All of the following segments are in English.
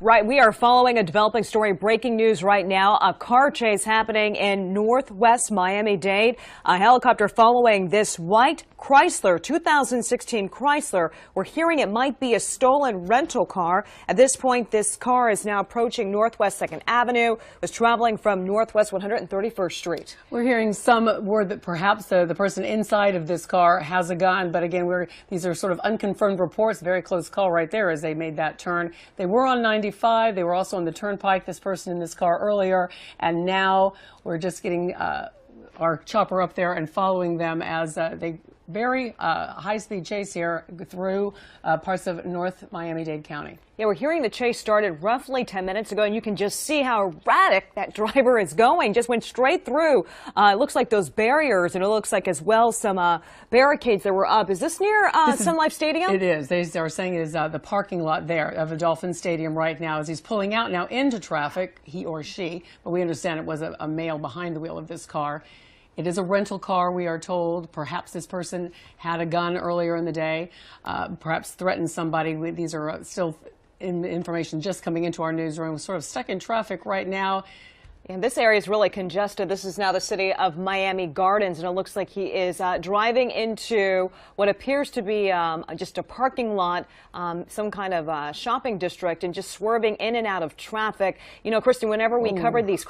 Right, we are following a developing story, breaking news right now. A car chase happening in northwest Miami-Dade. A helicopter following this white Chrysler, 2016 Chrysler. We're hearing it might be a stolen rental car. At this point, this car is now approaching Northwest 2nd Avenue. It was traveling from Northwest 131st Street. We're hearing some word that perhaps the person inside of this car has a gun, but again, these are sort of unconfirmed reports. Very close call right there as they made that turn. They were on 95. They were also on the turnpike, this person in this car earlier, and now we're just getting our chopper up there and following them as they very high-speed chase here through parts of North Miami-Dade County. Yeah, we're hearing the chase started roughly 10 minutes ago, and you can just see how erratic that driver is going. Just went straight through. It looks like those barriers, and it looks like as well some barricades that were up. Is this near Sun Life Stadium? It is. They are saying it is the parking lot there of the Dolphin Stadium right now as he's pulling out now into traffic, he or she, but we understand it was a male behind the wheel of this car. It is a rental car, we are told. Perhaps this person had a gun earlier in the day, perhaps threatened somebody. These are still information just coming into our newsroom. We're sort of stuck in traffic right now. And this area is really congested. This is now the city of Miami Gardens, and it looks like he is driving into what appears to be just a parking lot, some kind of shopping district, and just swerving in and out of traffic. You know, Kristen, whenever we covered these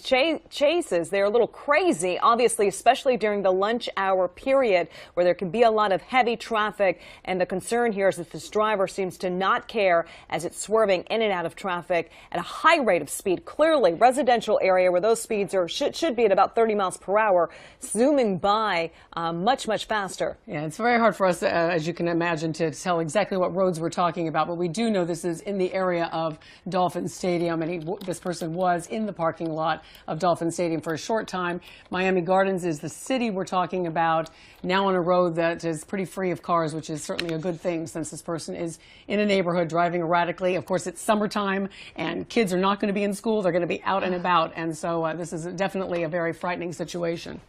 chases, they're a little crazy, obviously, especially during the lunch hour period where there can be a lot of heavy traffic. And the concern here is that this driver seems to not care as it's swerving in and out of traffic at a high rate of speed. Clearly, residential area where those speeds are should be at about 30 miles per hour, zooming by much faster. Yeah, it's very hard for us, as you can imagine, to tell exactly what roads we're talking about, but we do know this is in the area of Dolphin Stadium, and this person was in the parking lot of Dolphin Stadium for a short time. Miami Gardens is the city we're talking about, now on a road that is pretty free of cars, which is certainly a good thing since this person is in a neighborhood driving erratically. Of course, it's summertime, and kids are not going to be in school. They're going to be out and about, and so this is definitely a very frightening situation.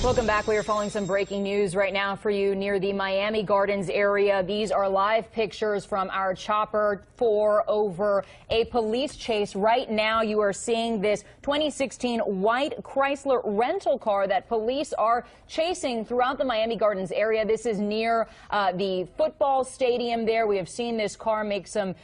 Welcome back. We are following some breaking news right now for you near the Miami Gardens area. These are live pictures from our chopper over a police chase. Right now you are seeing this 2016 white Chrysler rental car that police are chasing throughout the Miami Gardens area. This is near the football stadium there. We have seen this car make some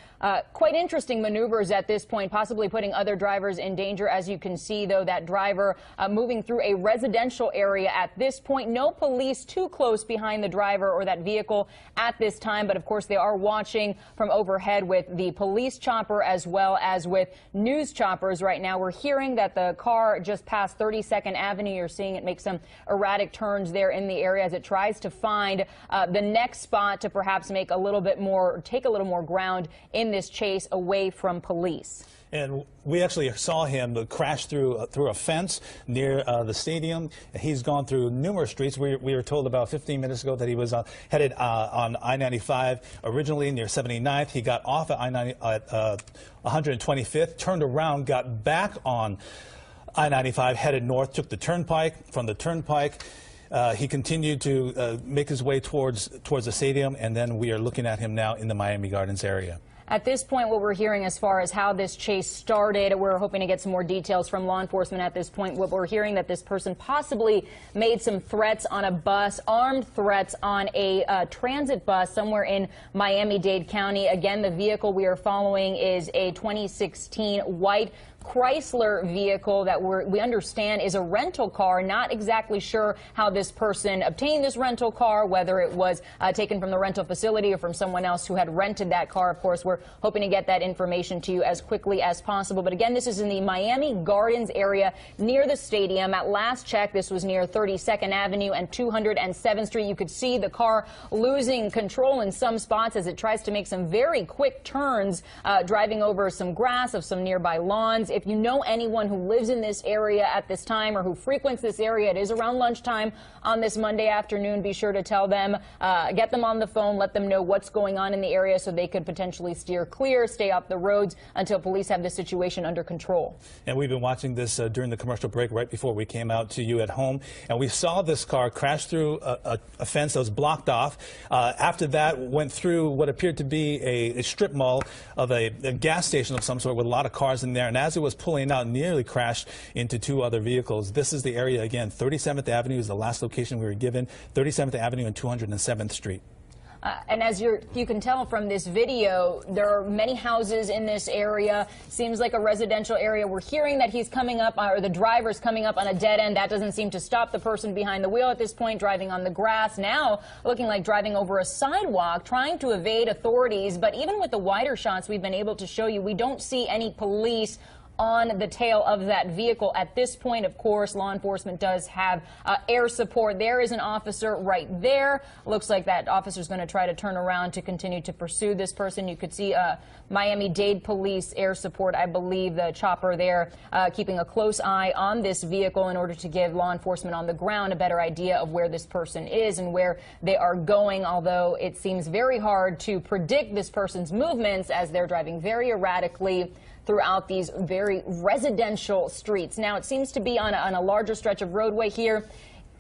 quite interesting maneuvers at this point, possibly putting other drivers in danger. As you can see, though, that driver moving through a residential area at this point. No police too close behind the driver or that vehicle at this time, but of course they are watching from overhead with the police chopper as well as with news choppers. Right now we're hearing that the car just passed 32nd Avenue. You're seeing it make some erratic turns there in the area as it tries to find the next spot to perhaps make a little bit more, take a little more ground in this chase away from police. And we actually saw him crash through a fence near the stadium. He's gone through numerous streets. We were told about 15 minutes ago that he was headed on I-95 originally near 79th. He got off at at 125th, turned around, got back on I-95, headed north, took the turnpike. From the turnpike, he continued to make his way towards the stadium, and then we are looking at him now in the Miami Gardens area. At this point, what we're hearing as far as how this chase started, we're hoping to get some more details from law enforcement at this point. What we're hearing that this person possibly made some threats on a bus, armed threats on a transit bus somewhere in Miami-Dade County. Again, the vehicle we are following is a 2016 white Chrysler vehicle that we understand is a rental car. Not exactly sure how this person obtained this rental car, whether it was taken from the rental facility or from someone else who had rented that car. Of course, we're hoping to get that information to you as quickly as possible. But again, this is in the Miami Gardens area near the stadium. At last check, this was near 32nd Avenue and 207th Street. You could see the car losing control in some spots as it tries to make some very quick turns, driving over some grass of some nearby lawns. lines. If you know anyone who lives in this area at this time or who frequents this area, it is around lunchtime on this Monday afternoon. Be sure to tell them, get them on the phone, let them know what's going on in the area so they could potentially steer clear, stay off the roads until police have the situation under control. And we've been watching this during the commercial break right before we came out to you at home, and we saw this car crash through a fence that was blocked off. After that, went through what appeared to be a strip mall of a gas station of some sort with a lot of cars in there, and as it was pulling out, nearly crashed into two other vehicles. This is the area, again, 37th Avenue is the last location we were given, 37th Avenue and 207th Street. And as you can tell from this video, there are many houses in this area. Seems like a residential area. We're hearing that he's coming up, or the driver's coming up on a dead end. That doesn't seem to stop the person behind the wheel at this point, driving on the grass. Now looking like driving over a sidewalk, trying to evade authorities. But even with the wider shots we've been able to show you, we don't see any police on the tail of that vehicle. At this point, of course, law enforcement does have air support. There is an officer right there. Looks like that officer is going to try to turn around to continue to pursue this person. You could see Miami-Dade police air support, I believe, the chopper there, keeping a close eye on this vehicle in order to give law enforcement on the ground a better idea of where this person is and where they are going, although it seems very hard to predict this person's movements as they're driving very erratically throughout these very residential streets. Now, it seems to be on a larger stretch of roadway here.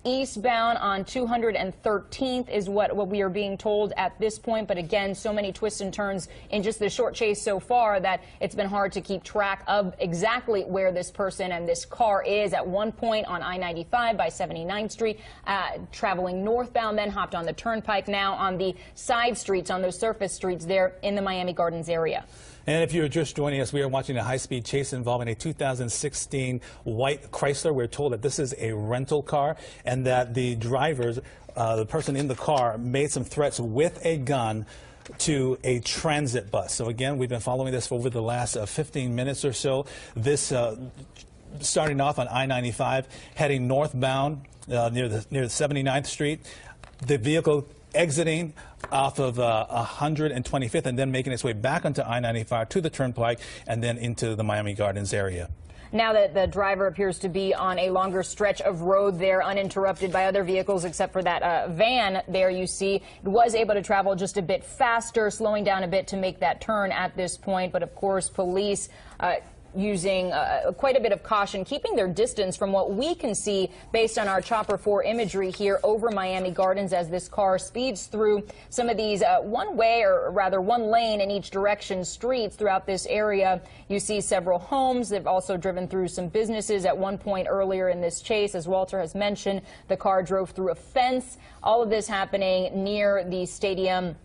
Eastbound on 213th is what we are being told at this point. But again, so many twists and turns in just the short chase so far that it's been hard to keep track of exactly where this person and this car is. At one point on I-95 by 79th Street, traveling northbound, then hopped on the turnpike, now on the side streets, on those surface streets there in the Miami Gardens area. And if you're just joining us, we are watching a high-speed chase involving a 2016 white Chrysler. We're told that this is a rental car and that the drivers, the person in the car, made some threats with a gun to a transit bus. So again, we've been following this over the last 15 minutes or so. This starting off on I-95, heading northbound near the 79th Street. The vehicle exiting off of 125th and then making its way back onto I-95 to the turnpike and then into the Miami Gardens area. Now that the driver appears to be on a longer stretch of road there, uninterrupted by other vehicles except for that van there you see, it was able to travel just a bit faster, slowing down a bit to make that turn at this point. But of course, police using quite a bit of caution, keeping their distance from what we can see based on our Chopper 4 imagery here over Miami Gardens as this car speeds through some of these one-way, or rather one lane in each direction streets throughout this area. You see several homes. They've also driven through some businesses at one point earlier in this chase. As Walter has mentioned, the car drove through a fence. All of this happening near the stadium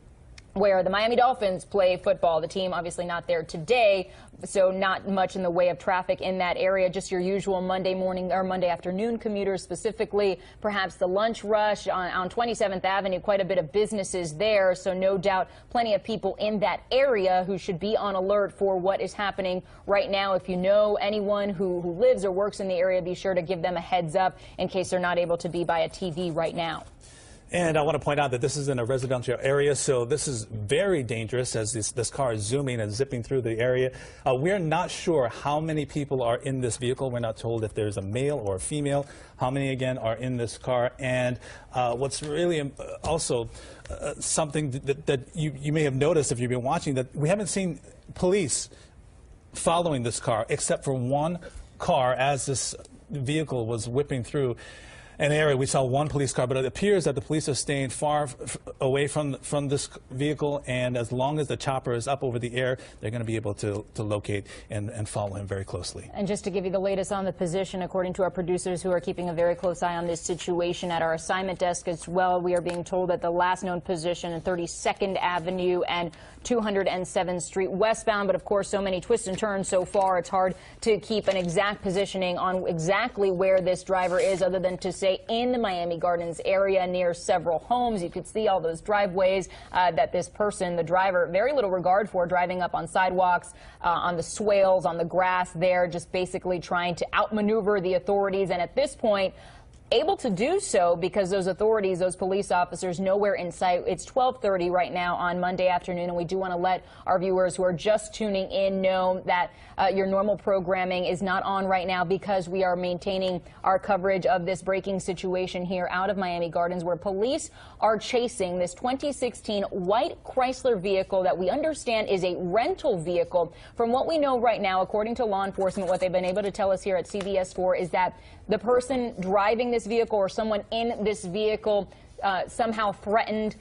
where the Miami Dolphins play football. The team obviously not there today, so not much in the way of traffic in that area. Just your usual Monday morning or Monday afternoon commuters, specifically perhaps the lunch rush on 27th Avenue. Quite a bit of businesses there, so no doubt plenty of people in that area who should be on alert for what is happening right now. If you know anyone who lives or works in the area, be sure to give them a heads up in case they're not able to be by a TV right now. And I want to point out that this is in a residential area, so this is very dangerous as this car is zooming and zipping through the area. We're not sure how many people are in this vehicle. We're not told if there's a male or a female. How many, again, are in this car? And what's really also something that you may have noticed if you've been watching, that we haven't seen police following this car except for one car as this vehicle was whipping through an area. We saw one police car, but it appears that the police are staying far away from this vehicle, and as long as the chopper is up over the air, they're going to be able to locate and follow him very closely. And just to give you the latest on the position, according to our producers who are keeping a very close eye on this situation at our assignment desk as well, we are being told that the last known position in 32nd Avenue and 207th Street westbound, but of course so many twists and turns so far, it's hard to keep an exact positioning on exactly where this driver is, other than to say in the Miami Gardens area near several homes. You could see all those driveways that this person, the driver, very little regard for, driving up on sidewalks, on the swales, on the grass there, just basically trying to outmaneuver the authorities. And at this point, able to do so because those authorities, those police officers, nowhere in sight. It's 12:30 right now on Monday afternoon, and we do want to let our viewers who are just tuning in know that your normal programming is not on right now because we are maintaining our coverage of this breaking situation here out of Miami Gardens, where police are chasing this 2016 white Chrysler vehicle that we understand is a rental vehicle. From what we know right now, according to law enforcement, what they've been able to tell us here at CBS4 is that the person driving this vehicle or someone in this vehicle somehow threatened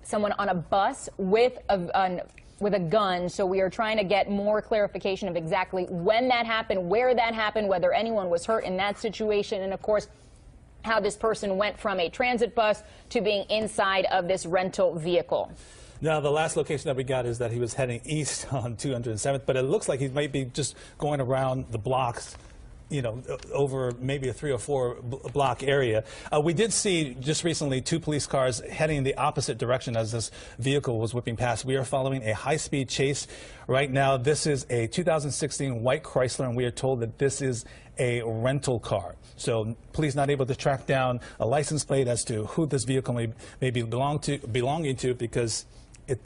someone on a bus with a gun. So we are trying to get more clarification of exactly when that happened, where that happened, whether anyone was hurt in that situation, and of course how this person went from a transit bus to being inside of this rental vehicle. Now, the last location that we got is that he was heading east on 207th, but it looks like he might be just going around the blocks, you know, over maybe a 3 or 4 block area. We did see just recently 2 police cars heading in the opposite direction as this vehicle was whipping past. We are following a high-speed chase right now. This is a 2016 white Chrysler, and we are told that this is a rental car. So police not able to track down a license plate as to who this vehicle may be belonging to because,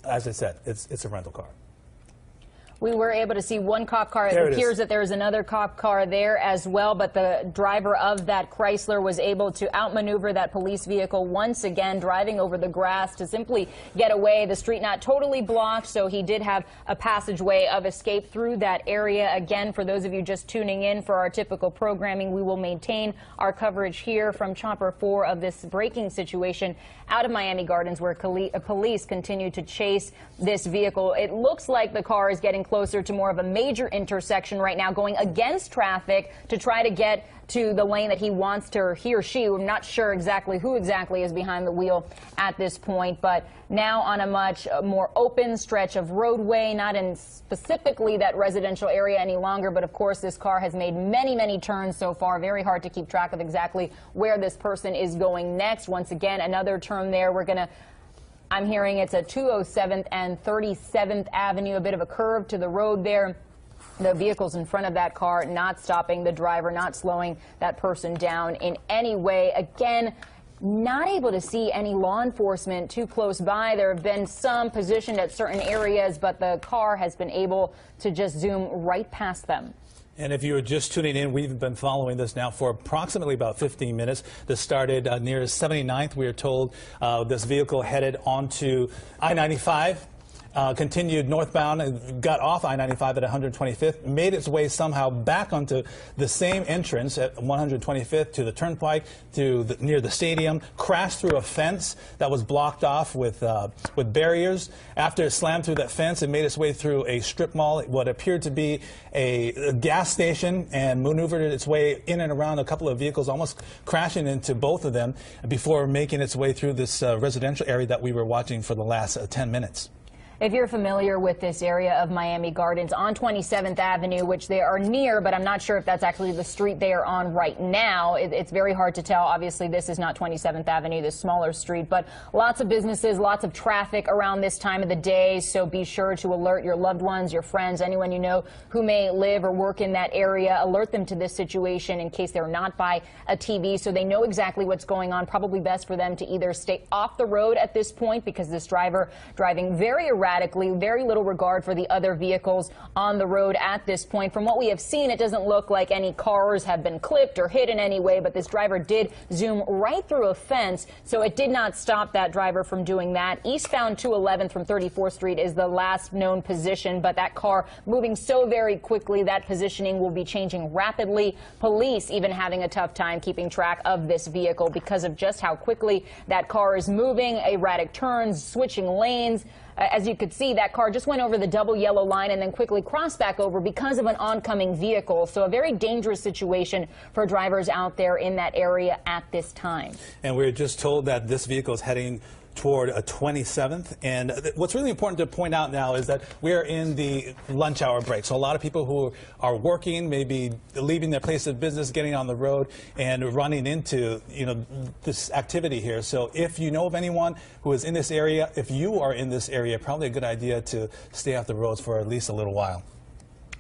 as I said, it's a rental car. We were able to see one cop car. It appears that there's another cop car there as well, but the driver of that Chrysler was able to outmaneuver that police vehicle once again, driving over the grass to simply get away. The street not totally blocked, so he did have a passageway of escape through that area. Again, for those of you just tuning in for our typical programming, we will maintain our coverage here from Chopper 4 of this breaking situation out of Miami Gardens, where police continue to chase this vehicle. It looks like the car is getting closer to more of a major intersection right now, going against traffic to try to get to the lane that he wants to, or he or she. We're not sure exactly who exactly is behind the wheel at this point, but now on a much more open stretch of roadway, not in specifically that residential area any longer, but of course this car has made many, many turns so far. Very hard to keep track of exactly where this person is going next. Once again, another turn there. I'm hearing it's a 207th and 37th Avenue, a bit of a curve to the road there. The vehicles in front of that car not stopping, the driver not slowing that person down in any way. Again, not able to see any law enforcement too close by. There have been some positioned at certain areas, but the car has been able to just zoom right past them. And if you were just tuning in, we've been following this now for approximately about 15 minutes. This started near 79th. We are told this vehicle headed onto I-95. Continued northbound and got off I-95 at 125th, made its way somehow back onto the same entrance at 125th to the turnpike near the stadium, crashed through a fence that was blocked off with barriers. After it slammed through that fence, it made its way through a strip mall, what appeared to be a gas station, and maneuvered its way in and around a couple of vehicles, almost crashing into both of them before making its way through this residential area that we were watching for the last 10 minutes. If you're familiar with this area of Miami Gardens on 27th Avenue, which they are near, but I'm not sure if that's actually the street they are on right now. It's very hard to tell. Obviously, this is not 27th Avenue, this smaller street, but lots of businesses, lots of traffic around this time of the day. So be sure to alert your loved ones, your friends, anyone you know who may live or work in that area. Alert them to this situation in case they're not by a TV, so they know exactly what's going on. Probably best for them to either stay off the road at this point, because this driver driving very erratically, very little regard for the other vehicles on the road at this point. From what we have seen, it doesn't look like any cars have been clipped or hit in any way, but this driver did zoom right through a fence, so it did not stop that driver from doing that. Eastbound 211th from 34th Street is the last known position, but that car moving so very quickly, that positioning will be changing rapidly. Police even having a tough time keeping track of this vehicle because of just how quickly that car is moving, erratic turns, switching lanes. As you could see, that car just went over the double yellow line and then quickly crossed back over because of an oncoming vehicle. So a very dangerous situation for drivers out there in that area at this time. And we're just told that this vehicle is heading toward a 27th. And what's really important to point out now is that we're in the lunch hour break. So a lot of people who are working, maybe leaving their place of business, getting on the road and running into, this activity here. So if you know of anyone who is in this area, if you are in this area, probably a good idea to stay off the roads for at least a little while.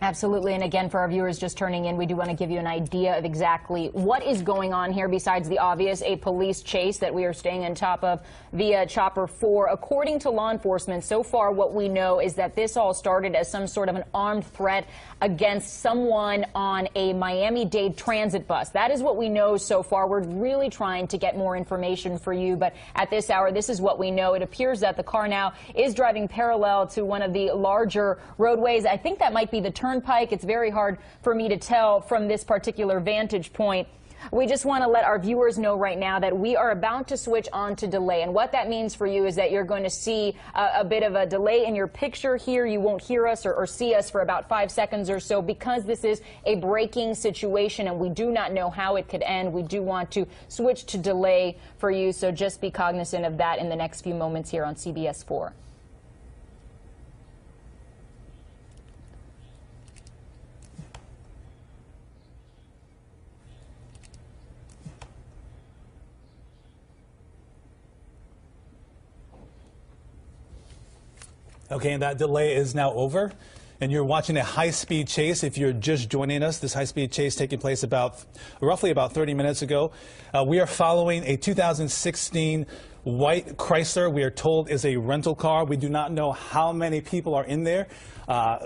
Absolutely. And again, for our viewers just turning in, we do want to give you an idea of exactly what is going on here besides the obvious, a police chase that we are staying on top of via Chopper 4. According to law enforcement, so far what we know is that this all started as some sort of an armed threat against someone on a Miami-Dade transit bus. That is what we know so far. We're really trying to get more information for you, but at this hour, this is what we know. It appears that the car now is driving parallel to one of the larger roadways. I think that might be the Turnpike. It's very hard for me to tell from this particular vantage point. We just want to let our viewers know right now that we are about to switch on to delay. And what that means for you is that you're going to see a bit of a delay in your picture here. You won't hear us or see us for about 5 seconds or so because this is a breaking situation and we do not know how it could end. We do want to switch to delay for you. So just be cognizant of that in the next few moments here on CBS 4. Okay, and that delay is now over, and you're watching a high-speed chase. If you're just joining us, this high-speed chase taking place roughly about 30 minutes ago. We are following a 2016 white Chrysler. We are told is a rental car. We do not know how many people are in there,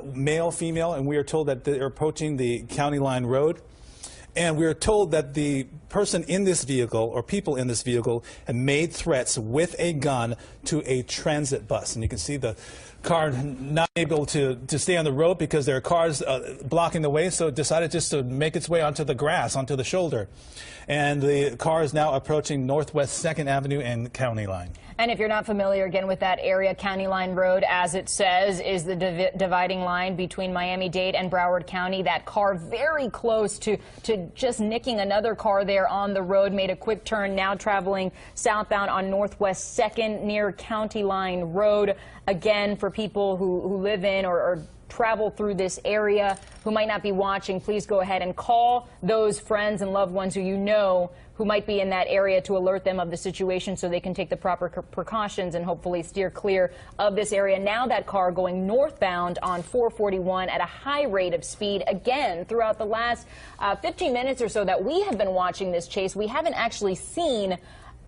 male, female, and we are told that they're approaching the County Line Road. And we are told that the person in this vehicle, or people in this vehicle, have made threats with a gun to a transit bus. And you can see the car not able to stay on the road because there are cars blocking the way, so it decided just to make its way onto the grass, onto the shoulder. And the car is now approaching Northwest 2nd Avenue and County Line. And if you're not familiar, again, with that area, County Line Road, as it says, is the dividing line between Miami-Dade and Broward County. That car very close to just nicking another car there on the road, made a quick turn, now traveling southbound on Northwest 2nd near County Line Road. Again, for people who live in or travel through this area who might not be watching, please go ahead and call those friends and loved ones who you know who might be in that area to alert them of the situation so they can take the proper precautions and hopefully steer clear of this area. Now that car going northbound on 441 at a high rate of speed. Again, throughout the last 15 minutes or so that we have been watching this chase, we haven't actually seen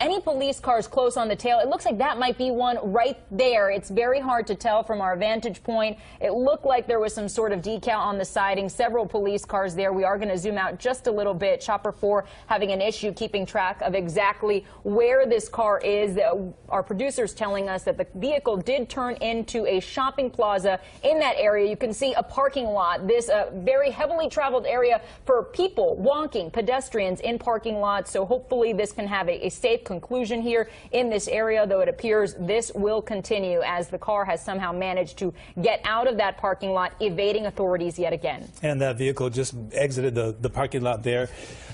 any police cars close on the tail. It looks like that might be one right there. It's very hard to tell from our vantage point. It looked like there was some sort of decal on the siding, several police cars there. We are going to zoom out just a little bit. Chopper 4 having an issue keeping track of exactly where this car is. Our producer's telling us that the vehicle did turn into a shopping plaza in that area. You can see a parking lot. This very heavily traveled area for people walking, pedestrians in parking lots. So hopefully this can have a safe conclusion here in this area, though it appears this will continue as the car has somehow managed to get out of that parking lot, evading authorities yet again. And that vehicle just exited the parking lot there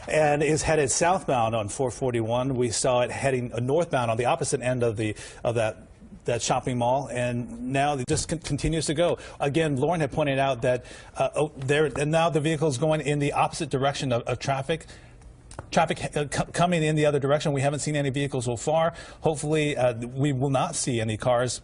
and is headed southbound on 441. We saw it heading northbound on the opposite end of that shopping mall, and now it just continues to go. Again, Lauren had pointed out that and now the vehicle is going in the opposite direction of traffic. Coming in the other direction. We haven't seen any vehicles so far. Hopefully, we will not see any cars.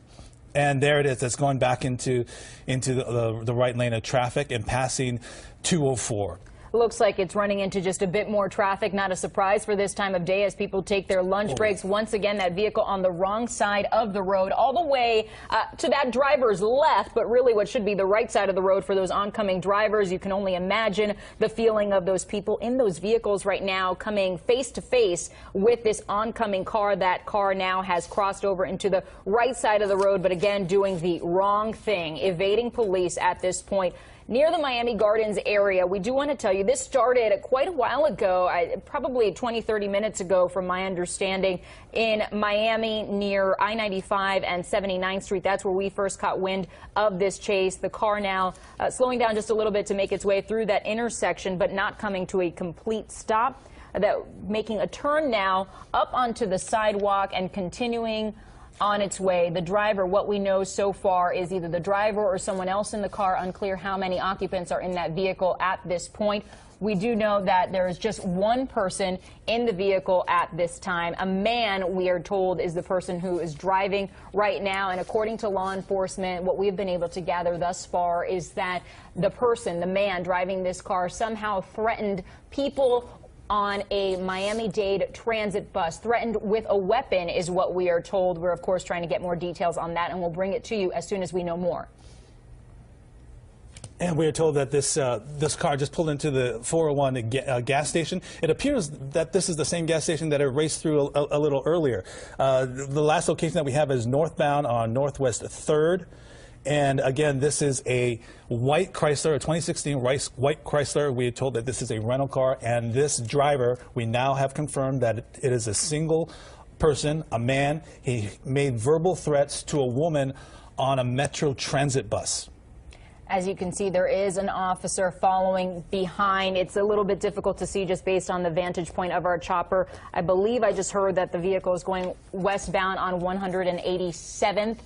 And there it is. It's going back into the right lane of traffic and passing 204. Looks like it's running into just a bit more traffic. Not a surprise for this time of day as people take their lunch breaks. Once again, that vehicle on the wrong side of the road, all the way to that driver's left, but really what should be the right side of the road for those oncoming drivers. You can only imagine the feeling of those people in those vehicles right now coming face to face with this oncoming car. That car now has crossed over into the right side of the road, but again, doing the wrong thing, evading police at this point. Near the Miami Gardens area, we do want to tell you this started quite a while ago, probably 20-30 minutes ago from my understanding, in Miami near I-95 and 79th Street. That's where we first caught wind of this chase. The car now slowing down just a little bit to make its way through that intersection, but not coming to a complete stop. Making a turn now up onto the sidewalk and continuing on its way. The driver, what we know so far is either the driver or someone else in the car. Unclear how many occupants are in that vehicle at this point. We do know that there is just one person in the vehicle at this time. A man, we are told, is the person who is driving right now. And according to law enforcement, what we've been able to gather thus far is that the person, the man driving this car, somehow threatened people on a Miami-Dade transit bus. Threatened with a weapon is what we are told. We're, of course, trying to get more details on that, and we'll bring it to you as soon as we know more. And we are told that this car just pulled into the 401 gas station. It appears that this is the same gas station that it raced through a little earlier. The last location that we have is northbound on Northwest 3rd. And again, this is a white Chrysler, a 2016 white Chrysler. We are told that this is a rental car. And this driver, we now have confirmed that it is a single person, a man. He made verbal threats to a woman on a Metro transit bus. As you can see, there is an officer following behind. It's a little bit difficult to see just based on the vantage point of our chopper. I believe I just heard that the vehicle is going westbound on 187th.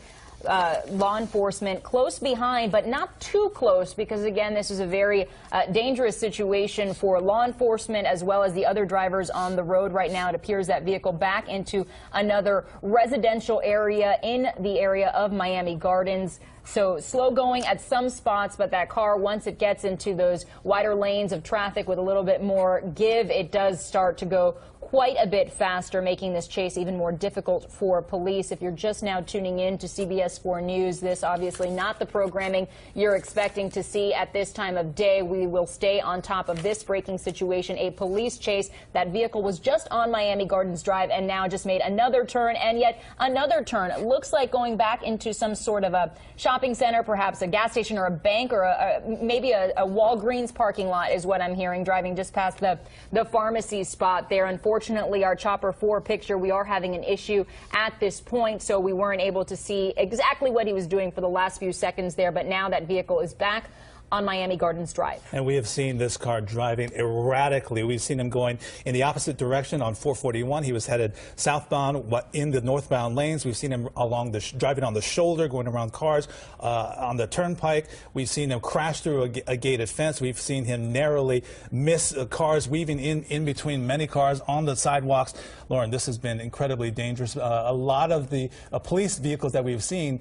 Law enforcement close behind, but not too close, because again, this is a very dangerous situation for law enforcement as well as the other drivers on the road right now. It appears that vehicle back into another residential area in the area of Miami Gardens. So slow going at some spots, but that car, once it gets into those wider lanes of traffic with a little bit more give, it does start to go quite a bit faster, making this chase even more difficult for police. If you're just now tuning in to CBS 4 News, this obviously not the programming you're expecting to see at this time of day. We will stay on top of this breaking situation, a police chase. That vehicle was just on Miami Gardens Drive and now just made another turn and yet another turn. It looks like going back into some sort of a shopping center, perhaps a gas station or a bank or maybe a Walgreens parking lot is what I'm hearing, driving just past the pharmacy spot there. Unfortunately, our Chopper 4 picture, we are having an issue at this point, so we weren't able to see exactly what he was doing for the last few seconds there, but now that vehicle is back on Miami Gardens Drive. And we have seen this car driving erratically. We've seen him going in the opposite direction on 441. He was headed southbound in the northbound lanes. We've seen him along driving on the shoulder, going around cars on the turnpike. We've seen him crash through a gated fence. We've seen him narrowly miss cars, weaving in between many cars on the sidewalks. Lauren, this has been incredibly dangerous. A lot of the police vehicles that we've seen,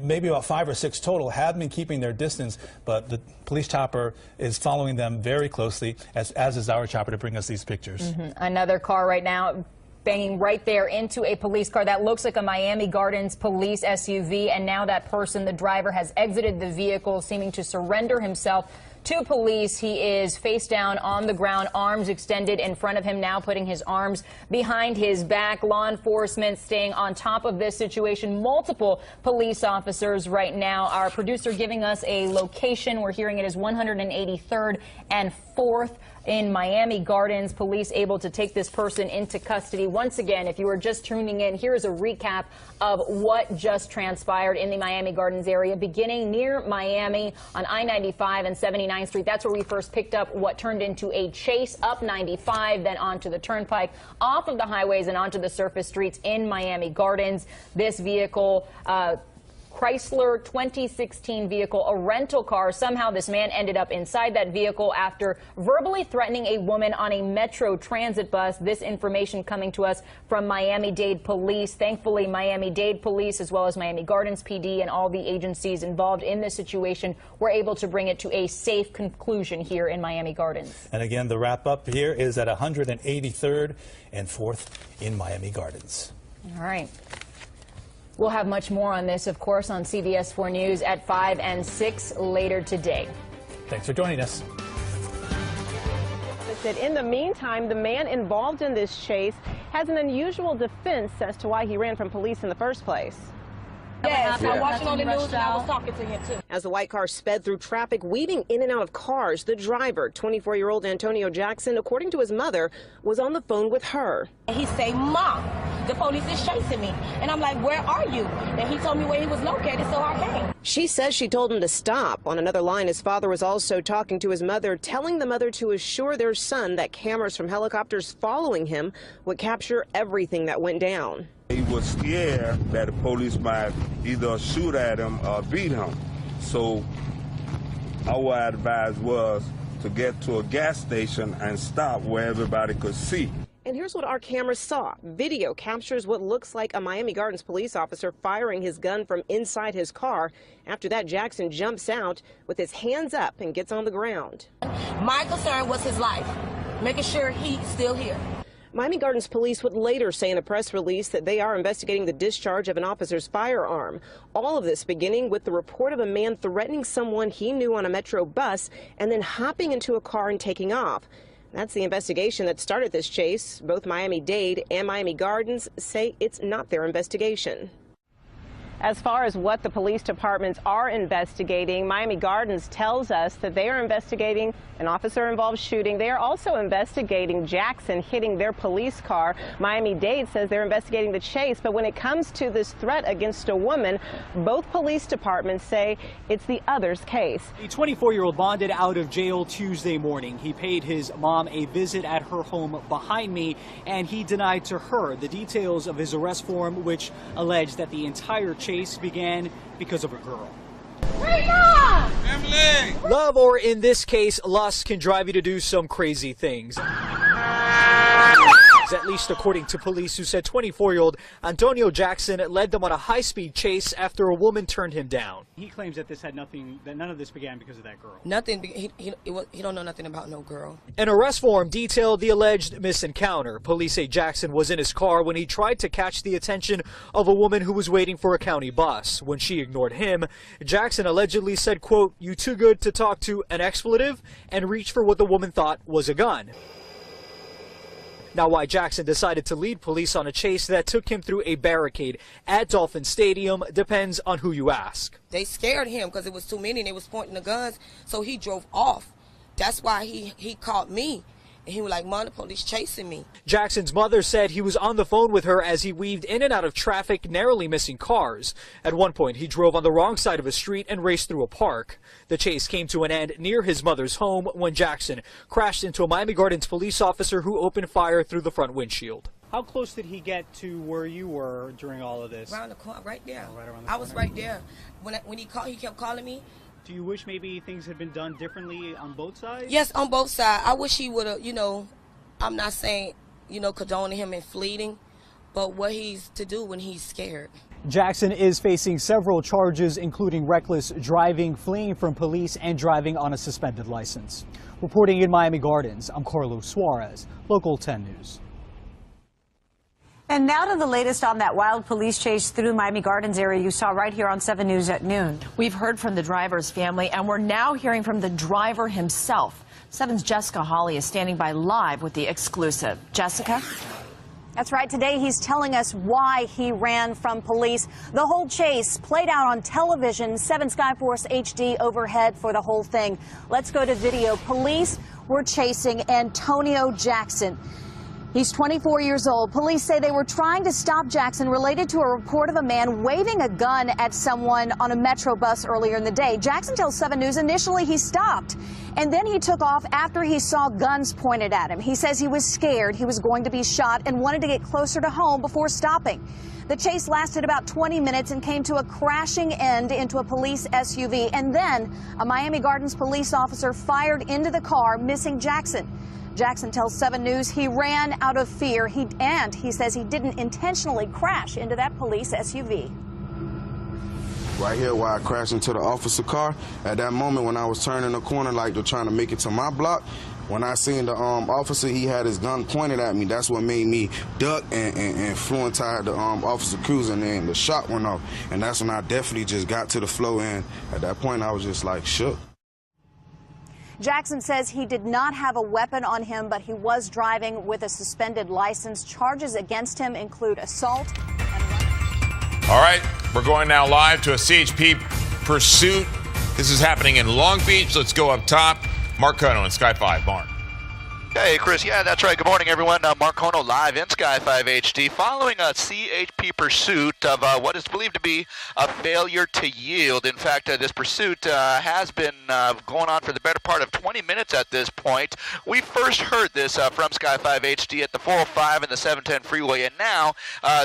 maybe about 5 or 6 total, have been keeping their distance, but the police chopper is following them very closely, as is our chopper, to bring us these pictures. Another car right now banging right there into a police car that looks like a Miami Gardens police SUV, and now that person, the driver, has exited the vehicle, seeming to surrender himself to police. He is face down on the ground, arms extended in front of him now, putting his arms behind his back. Law enforcement staying on top of this situation. Multiple police officers right now. Our producer giving us a location. We're hearing it is 183rd and 4th in Miami Gardens. Police able to take this person into custody. Once again, if you are just tuning in, here is a recap of what just transpired in the Miami Gardens area, beginning near Miami on I-95 and 79th Street. That's where we first picked up what turned into a chase up 95, then onto the turnpike, off of the highways and onto the surface streets in Miami Gardens. This vehicle, Chrysler 2016 vehicle, a rental car. Somehow this man ended up inside that vehicle after verbally threatening a woman on a Metro transit bus. This information coming to us from Miami-Dade Police. Thankfully, Miami-Dade Police, as well as Miami Gardens PD and all the agencies involved in this situation, were able to bring it to a safe conclusion here in Miami Gardens. And again, the wrap up here is at 183rd and 4th in Miami Gardens. All right. We'll have much more on this, of course, on CBS 4 News at 5 and 6 later today. Thanks for joining us. In the meantime, the man involved in this chase has an unusual defense as to why he ran from police in the first place. Yes, I watched it on the news and I was talking to him too. As the white car sped through traffic, weaving in and out of cars, the driver, 24-year-old Antonio Jackson, according to his mother, was on the phone with her. He said, "Mom, the police is chasing me." And I'm like, "Where are you?" And he told me where he was located, so I came. She says she told him to stop. On another line, his father was also talking to his mother, telling the mother to assure their son that cameras from helicopters following him would capture everything that went down. He was scared that the police might either shoot at him or beat him. So our advice was to get to a gas station and stop where everybody could see. And here's what our cameras saw. Video captures what looks like a Miami Gardens police officer firing his gun from inside his car. After that, Jackson jumps out with his hands up and gets on the ground. My concern was his life, making sure he's still here. Miami Gardens police would later say in a press release that they are investigating the discharge of an officer's firearm. All of this beginning with the report of a man threatening someone he knew on a Metro bus and then hopping into a car and taking off. That's the investigation that started this chase. Both Miami-Dade and Miami Gardens say it's not their investigation. As far as what the police departments are investigating, Miami Gardens tells us that they are investigating an officer-involved shooting. They are also investigating Jackson hitting their police car. Miami-Dade says they're investigating the chase, but when it comes to this threat against a woman, both police departments say it's the other's case. A 24-year-old bonded out of jail Tuesday morning. He paid his mom a visit at her home behind me, and he denied to her the details of his arrest form, which alleged that the entire chase began because of a girl. Love, or in this case, lust, can drive you to do some crazy things. At least according to police, who said 24-year-old Antonio Jackson led them on a high-speed chase after a woman turned him down. He claims that this had nothing, that none of this began because of that girl. Nothing. He don't know nothing about no girl. An arrest form detailed the alleged misencounter. Police say Jackson was in his car when he tried to catch the attention of a woman who was waiting for a county bus. When she ignored him, Jackson allegedly said, quote, "You too good to talk to," an expletive, and reached for what the woman thought was a gun. Now, why Jackson decided to lead police on a chase that took him through a barricade at Dolphin Stadium depends on who you ask. They scared him because it was too many and they was pointing the guns, so he drove off. That's why he caught me. And he was like, "Mom, the police chasing me." Jackson's mother said he was on the phone with her as he weaved in and out of traffic, narrowly missing cars. At one point, he drove on the wrong side of a street and raced through a park. The chase came to an end near his mother's home when Jackson crashed into a Miami Gardens police officer who opened fire through the front windshield. How close did he get to where you were during all of this? Around the corner, right there. Oh, right around the I was corner. right there. When he called, he kept calling me. Do you wish maybe things had been done differently on both sides? Yes, on both sides. I wish he would have, I'm not saying, condoning him and fleeing, but what he's to do when he's scared. Jackson is facing several charges, including reckless driving, fleeing from police, and driving on a suspended license. Reporting in Miami Gardens, I'm Carlos Suarez, Local 10 News. And now to the latest on that wild police chase through Miami Gardens area you saw right here on 7 News at noon. We've heard from the driver's family, and we're now hearing from the driver himself. 7's Jessica Hawley is standing by live with the exclusive. Jessica? That's right. Today he's telling us why he ran from police. The whole chase played out on television. 7 Skyforce HD overhead for the whole thing. Let's go to video. Police were chasing Antonio Jackson. He's 24 years old. Police say they were trying to stop Jackson related to a report of a man waving a gun at someone on a Metro bus earlier in the day. Jackson tells 7 News initially he stopped, and then he took off after he saw guns pointed at him. He says he was scared he was going to be shot and wanted to get closer to home before stopping. The chase lasted about 20 minutes and came to a crashing end into a police SUV, and then a Miami Gardens police officer fired into the car, missing Jackson. Jackson tells 7 News he ran out of fear, and he says he didn't intentionally crash into that police SUV. Right here where I crashed into the officer car, at that moment when I was turning the corner like to trying to make it to my block, when I seen the officer, he had his gun pointed at me. That's what made me duck and flew inside the officer cruiser, and then the shot went off. And that's when I definitely just got to the floor, and at that point I was just like shook. Jackson says he did not have a weapon on him, but he was driving with a suspended license. Charges against him include assault. All right, we're going now live to a CHP pursuit. This is happening in Long Beach. Let's go up top. Mark Cono and Sky 5. Mark. Hey, Chris. Yeah, that's right. Good morning, everyone. Mark Kono live in Sky 5 HD following a CHP pursuit of what is believed to be a failure to yield. In fact, this pursuit has been going on for the better part of 20 minutes at this point. We first heard this from Sky 5 HD at the 405 and the 710 freeway, and now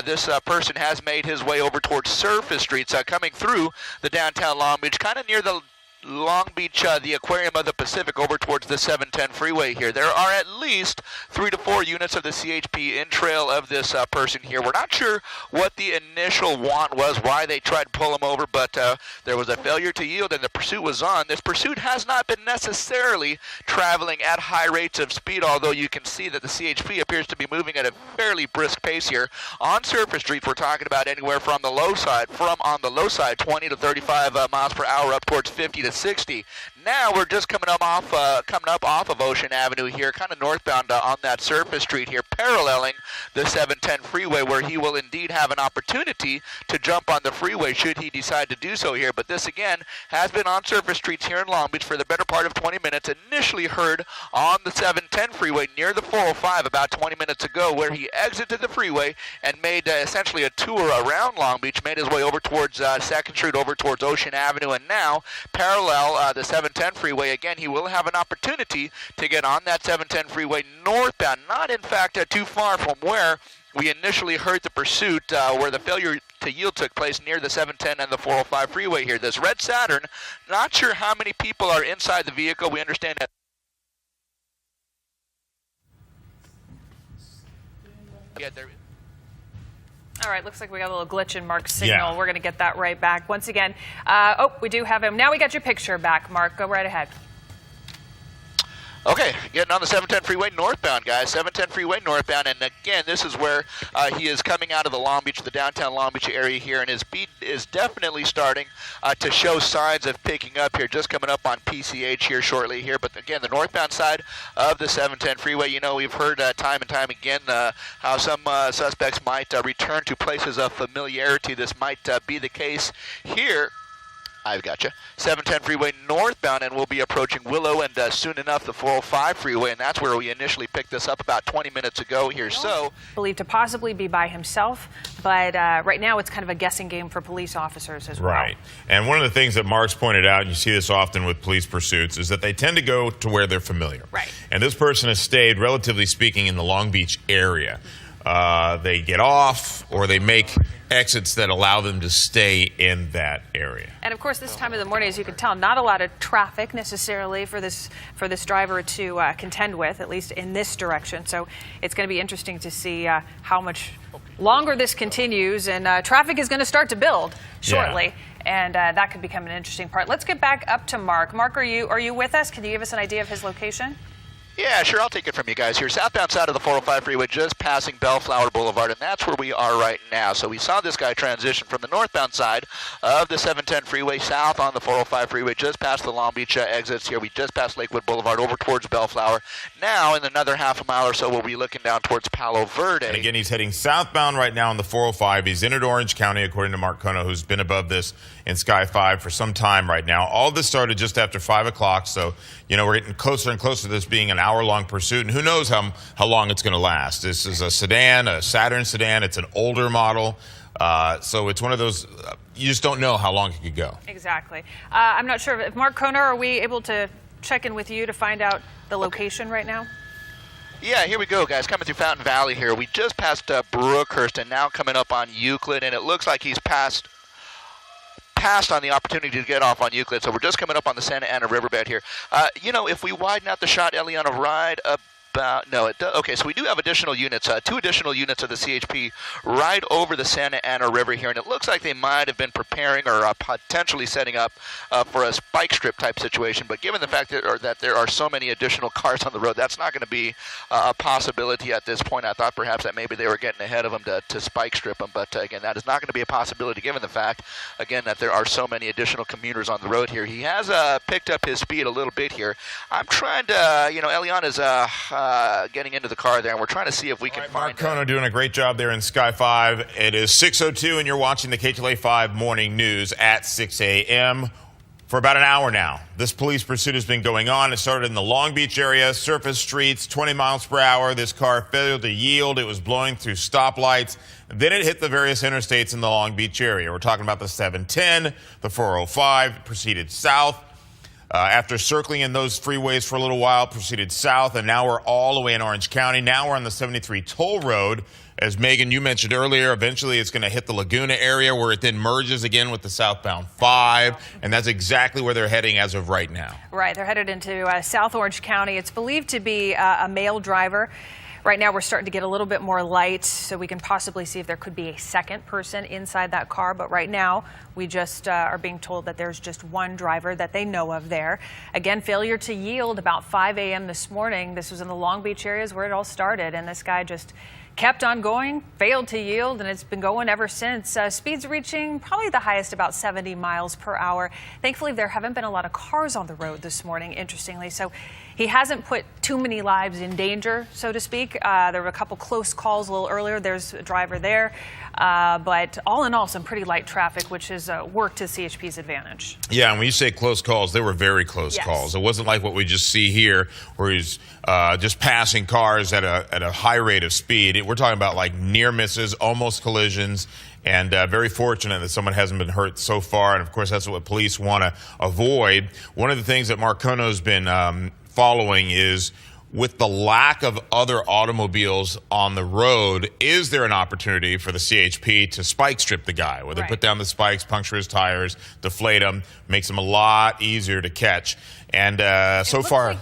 this person has made his way over towards Surface Streets, coming through the downtown Long Beach, kind of near the Long Beach, the Aquarium of the Pacific, over towards the 710 freeway here. There are at least 3 to 4 units of the CHP in trail of this person here. We're not sure what the initial want was, why they tried to pull him over, but there was a failure to yield and the pursuit was on. This pursuit has not been necessarily traveling at high rates of speed, although you can see that the CHP appears to be moving at a fairly brisk pace here. On Surface Street, we're talking about anywhere from the low side, 20 to 35 miles per hour up towards 50 to 60. Now we're just coming up off of Ocean Avenue here, kind of northbound on that Surface Street here, paralleling the 710 freeway, where he will indeed have an opportunity to jump on the freeway should he decide to do so here. But this, again, has been on Surface Streets here in Long Beach for the better part of 20 minutes. Initially heard on the 710 freeway near the 405 about 20 minutes ago, where he exited the freeway and made essentially a tour around Long Beach, made his way over towards 2nd Street, over towards Ocean Avenue, and now parallel the 710 freeway. Again, he will have an opportunity to get on that 710 freeway northbound, not in fact too far from where we initially heard the pursuit, where the failure to yield took place near the 710 and the 405 freeway here. This red Saturn, not sure how many people are inside the vehicle. We understand that. Yeah, there. All right, looks like we got a little glitch in Mark's signal. Yeah. We're going to get that right back. Once again, oh, we do have him. Now we got your picture back, Mark. Go right ahead. Okay, getting on the 710 freeway northbound, guys. 710 freeway northbound, and again, this is where he is coming out of the Long Beach, the downtown Long Beach area here, and his speed is definitely starting to show signs of picking up here, just coming up on PCH here shortly here. But again, the northbound side of the 710 freeway, you know, we've heard time and time again how some suspects might return to places of familiarity. This might be the case here. I've got you. 710 freeway northbound, and we'll be approaching Willow and soon enough the 405 freeway, and that's where we initially picked this up about 20 minutes ago here. So, believed to possibly be by himself, but right now it's kind of a guessing game for police officers as well. Right. And one of the things that Mark's pointed out, and you see this often with police pursuits, is that they tend to go to where they're familiar. Right. And this person has stayed, relatively speaking, in the Long Beach area. They get off or they make exits that allow them to stay in that area. And of course, this time of the morning, as you can tell, not a lot of traffic necessarily for this driver to contend with, at least in this direction. So it's going to be interesting to see how much longer this continues, and traffic is going to start to build shortly. Yeah. And that could become an interesting part. Let's get back up to Mark. Mark, are you with us? Can you give us an idea of his location? Yeah, sure. I'll take it from you guys here. Southbound side of the 405 freeway, just passing Bellflower Boulevard, and that's where we are right now. So we saw this guy transition from the northbound side of the 710 freeway south on the 405 freeway, just past the Long Beach exits here. We just passed Lakewood Boulevard over towards Bellflower. Now, in another half a mile or so, we'll be looking down towards Palo Verde. And again, he's heading southbound right now on the 405. He's in Orange County, according to Mark Kono, who's been above this in Sky 5 for some time right now. All this started just after 5 o'clock, so, you know, we're getting closer and closer to this being an hour-long pursuit, and who knows how long it's going to last. This is a sedan, a Saturn sedan. It's an older model, so it's one of those, you just don't know how long it could go. Exactly. I'm not sure if Mark Kono, are we able to check in with you to find out the location right now? Yeah, here we go, guys. Coming through Fountain Valley here. We just passed Brookhurst and now coming up on Euclid, and it looks like he's passed on the opportunity to get off on Euclid, so we're just coming up on the Santa Ana riverbed here. You know, if we widen out the shot, Eliana, right about, no, it does. Okay, so we do have additional units, 2 additional units of the CHP right over the Santa Ana River here, and it looks like they might have been preparing or potentially setting up for a spike strip type situation, but given the fact that there are so many additional cars on the road, that's not going to be a possibility at this point. I thought perhaps that maybe they were getting ahead of them to spike strip them, but again, that is not going to be a possibility given the fact, again, that there are so many additional commuters on the road here. He has picked up his speed a little bit here. I'm trying to, you know, Eliana's getting into the car there, and we're trying to see if we can find Mark Kono doing a great job there in Sky 5. It is 6:02, and you're watching the KTLA 5 Morning News at 6 a.m. For about an hour now, this police pursuit has been going on. It started in the Long Beach area, surface streets, 20 miles per hour. This car failed to yield. It was blowing through stoplights. Then it hit the various interstates in the Long Beach area. We're talking about the 710, the 405, proceeded south. After circling in those freeways for a little while, proceeded south, and now we're all the way in Orange County. Now we're on the 73 toll road. As Megan, you mentioned earlier, eventually it's going to hit the Laguna area where it then merges again with the southbound 5, and that's exactly where they're heading as of right now. Right, they're headed into South Orange County. It's believed to be a male driver. Right now we're starting to get a little bit more light, so we can possibly see if there could be a second person inside that car. But right now we just are being told that there's just one driver that they know of there. Again, failure to yield about 5 a.m. this morning. This was in the Long Beach areas where it all started, and this guy just kept on going, failed to yield, and it's been going ever since. Speeds reaching probably the highest about 70 miles per hour. Thankfully, there haven't been a lot of cars on the road this morning, interestingly. So he hasn't put too many lives in danger, so to speak. There were a couple close calls a little earlier. There's a driver there. But all in all, some pretty light traffic, which has worked to CHP's advantage. Yeah, and when you say close calls, they were very close calls. It wasn't like what we just see here, where he's just passing cars at a high rate of speed. We're talking about like near misses, almost collisions, and very fortunate that someone hasn't been hurt so far. And of course, that's what police want to avoid. One of the things that Marcono's been following is, with the lack of other automobiles on the road, is there an opportunity for the CHP to spike strip the guy, where they put down the spikes, puncture his tires, deflate them, makes them a lot easier to catch? And so far, like,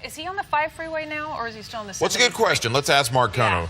is he on the 5 freeway now, or is he still on the 7? What's a good question? Let's ask Marcono. Yeah.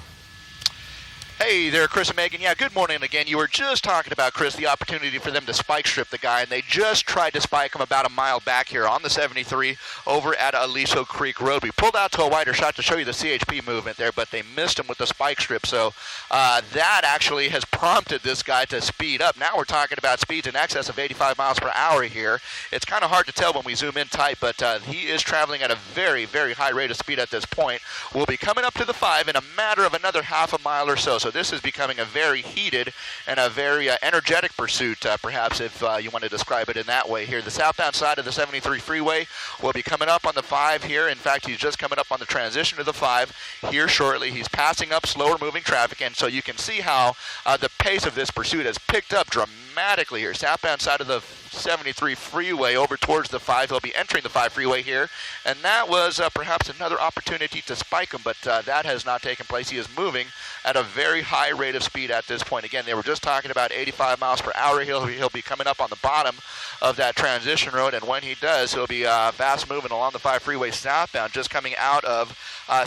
Hey there, Chris and Megan. Yeah, good morning again. You were just talking about, Chris, the opportunity for them to spike strip the guy, and they just tried to spike him about a mile back here on the 73 over at Aliso Creek Road. We pulled out to a wider shot to show you the CHP movement there, but they missed him with the spike strip, so that actually has prompted this guy to speed up. Now we're talking about speeds in excess of 85 miles per hour here. It's kind of hard to tell when we zoom in tight, but he is traveling at a very, very high rate of speed at this point. We'll be coming up to the 5 in a matter of another half a mile or so. So this is becoming a very heated and a very energetic pursuit, perhaps, if you want to describe it in that way here. The southbound side of the 73 freeway will be coming up on the 5 here. In fact, he's just coming up on the transition to the 5 here shortly. He's passing up slower moving traffic, and so you can see how the pace of this pursuit has picked up dramatically here. Southbound side of the 73 freeway over towards the 5. He'll be entering the 5 freeway here, and that was perhaps another opportunity to spike him, but that has not taken place. He is moving at a very high rate of speed at this point. Again, they were just talking about 85 miles per hour. He'll be coming up on the bottom of that transition road, and when he does, he'll be fast moving along the 5 freeway southbound, just coming out of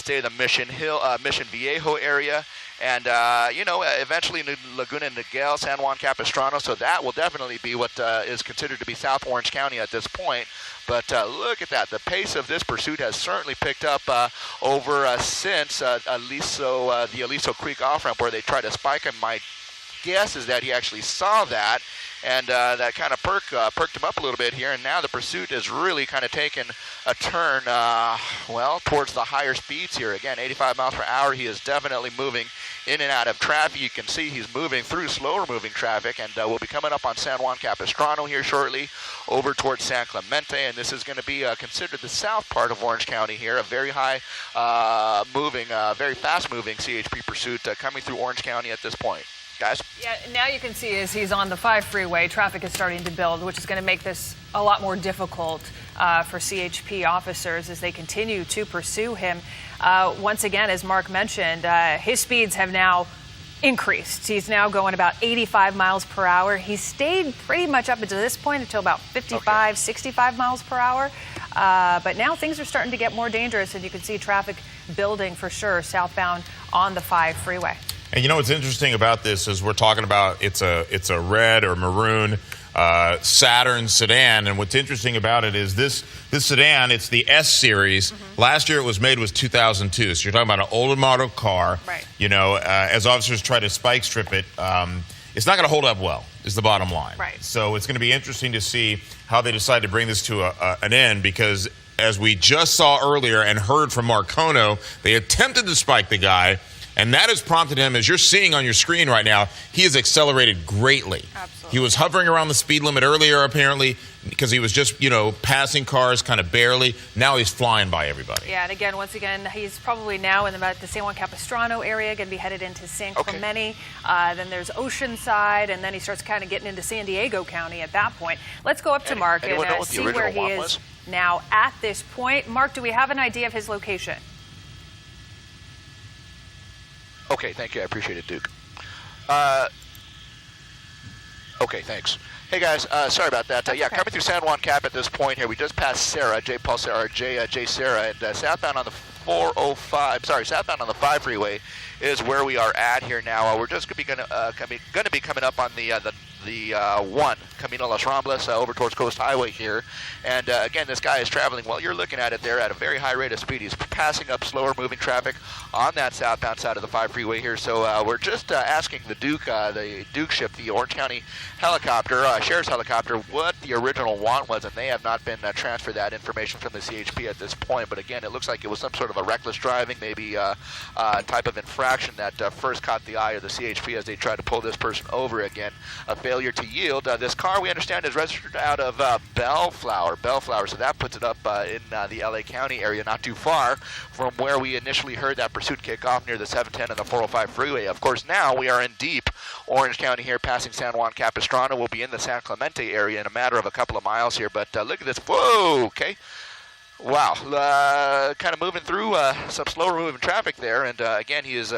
say the Mission Viejo area. And, eventually Laguna Niguel, San Juan Capistrano. So that will definitely be what is considered to be South Orange County at this point. But look at that. The pace of this pursuit has certainly picked up since the Aliso Creek off-ramp where they tried to spike him. My guess is that he actually saw that, and that kind of perked him up a little bit here, and now the pursuit is really kind of taken a turn, towards the higher speeds here. Again, 85 miles per hour. He is definitely moving in and out of traffic. You can see he's moving through slower moving traffic, and we'll be coming up on San Juan Capistrano here shortly, over towards San Clemente, and this is going to be considered the south part of Orange County here. A very high very fast moving CHP pursuit coming through Orange County at this point. Guys? Yeah, now you can see as he's on the 5 freeway, traffic is starting to build, which is going to make this a lot more difficult for CHP officers as they continue to pursue him. Once again, as Mark mentioned, his speeds have now increased. He's now going about 85 miles per hour. He stayed pretty much up until this point until about 55, 65 miles per hour. But now things are starting to get more dangerous, and you can see traffic building for sure southbound on the 5 freeway. And you know what's interesting about this is we're talking about it's a red or maroon Saturn sedan, and what's interesting about it is this sedan, it's the S series. Last year it was made was 2002, so you're talking about an older model car. Right. You know, as officers try to spike strip it, it's not going to hold up well, is the bottom line. Right. So it's going to be interesting to see how they decide to bring this to an end, because as we just saw earlier and heard from Marcono, they attempted to spike the guy, And that has prompted him, as you're seeing on your screen right now, he has accelerated greatly. Absolutely. He was hovering around the speed limit earlier, apparently, because he was just, passing cars kind of barely. Now he's flying by everybody. Yeah, and again, once again, he's probably now in the San Juan Capistrano area, going to be headed into San Clemente. Then there's Oceanside, and then he starts kind of getting into San Diego County at that point. Let's go up to Mark and see where he is now at this point. Mark, do we have an idea of his location? Okay, thank you. I appreciate it, Duke. Okay, thanks. Hey guys, sorry about that. Coming through San Juan Cap at this point here. We just passed Sarah, J Sarah, and southbound on the 405. Sorry, southbound on the 5 freeway is where we are at here now. We're just going to be coming up on the 1 Camino Las Ramblas over towards Coast Highway here. And again, this guy is traveling, well, you're looking at it there, at a very high rate of speed. He's passing up slower moving traffic on that southbound side of the 5 freeway here. So we're just asking the Duke ship, the Orange County helicopter, Sheriff's helicopter, what the original want was, and they have not been transferred that information from the CHP at this point. But again, it looks like it was some sort of a reckless driving, maybe type of infraction that first caught the eye of the CHP as they tried to pull this person over again. A failure to yield. This car, we understand, is registered out of Bellflower, so that puts it up in the LA County area, not too far from where we initially heard that pursuit kick off near the 710 and the 405 freeway. Of course, now we are in deep Orange County here, passing San Juan Capistrano. We'll be in the San Clemente area in a matter of a couple of miles here, but look at this. Whoa, okay. Wow, kind of moving through some slower moving traffic there, and again, he is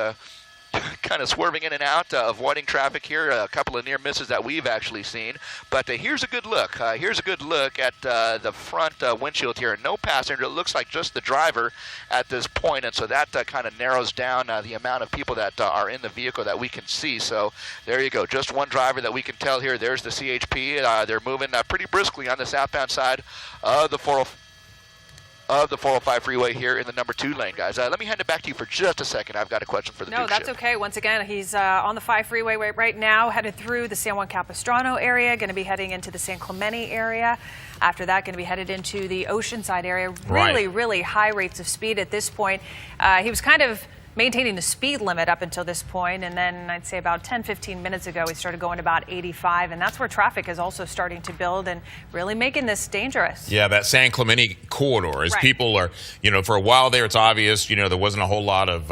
kind of swerving in and out, avoiding traffic here. A couple of near misses that we've actually seen. But here's a good look. Here's a good look at the front windshield here. No passenger. It looks like just the driver at this point. And so that kind of narrows down the amount of people that are in the vehicle that we can see. So there you go. Just one driver that we can tell here. There's the CHP. They're moving pretty briskly on the southbound side of the 405 freeway here in the number 2 lane, guys. Let me hand it back to you for just a second. I've got a question for the Duke No, that's ship. okay. Once again, he's on the 5 freeway right now, headed through the San Juan Capistrano area, going to be heading into the San Clemente area. After that, going to be headed into the Oceanside area. Really high rates of speed at this point. He was kind of maintaining the speed limit up until this point, and then I'd say about 10-15 minutes ago we started going about 85, and that's where traffic is also starting to build and really making this dangerous. Yeah, that San Clemente corridor, as people are, for a while there, it's obvious, there wasn't a whole lot of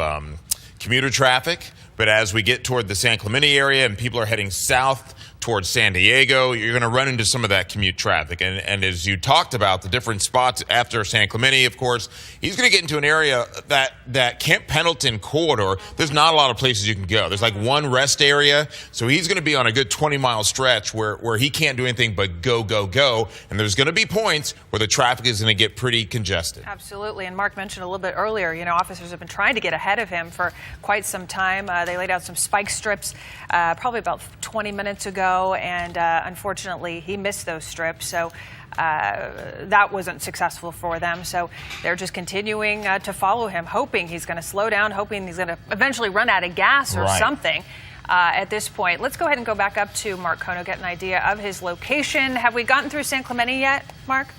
commuter traffic, but as we get toward the San Clemente area and people are heading south towards San Diego, you're going to run into some of that commute traffic. And as you talked about, the different spots after San Clemente, of course, he's going to get into an area that Camp Pendleton corridor, there's not a lot of places you can go. There's like one rest area. So he's going to be on a good 20-mile stretch where he can't do anything but go. And there's going to be points where the traffic is going to get pretty congested. Absolutely. And Mark mentioned a little bit earlier, officers have been trying to get ahead of him for quite some time. They laid out some spike strips probably about 20 minutes ago. And unfortunately, he missed those strips, so that wasn't successful for them. So they're just continuing to follow him, hoping he's going to slow down, hoping he's going to eventually run out of gas or something. At this point, let's go ahead and go back up to Mark Kono, get an idea of his location. Have we gotten through San Clemente yet, Mark?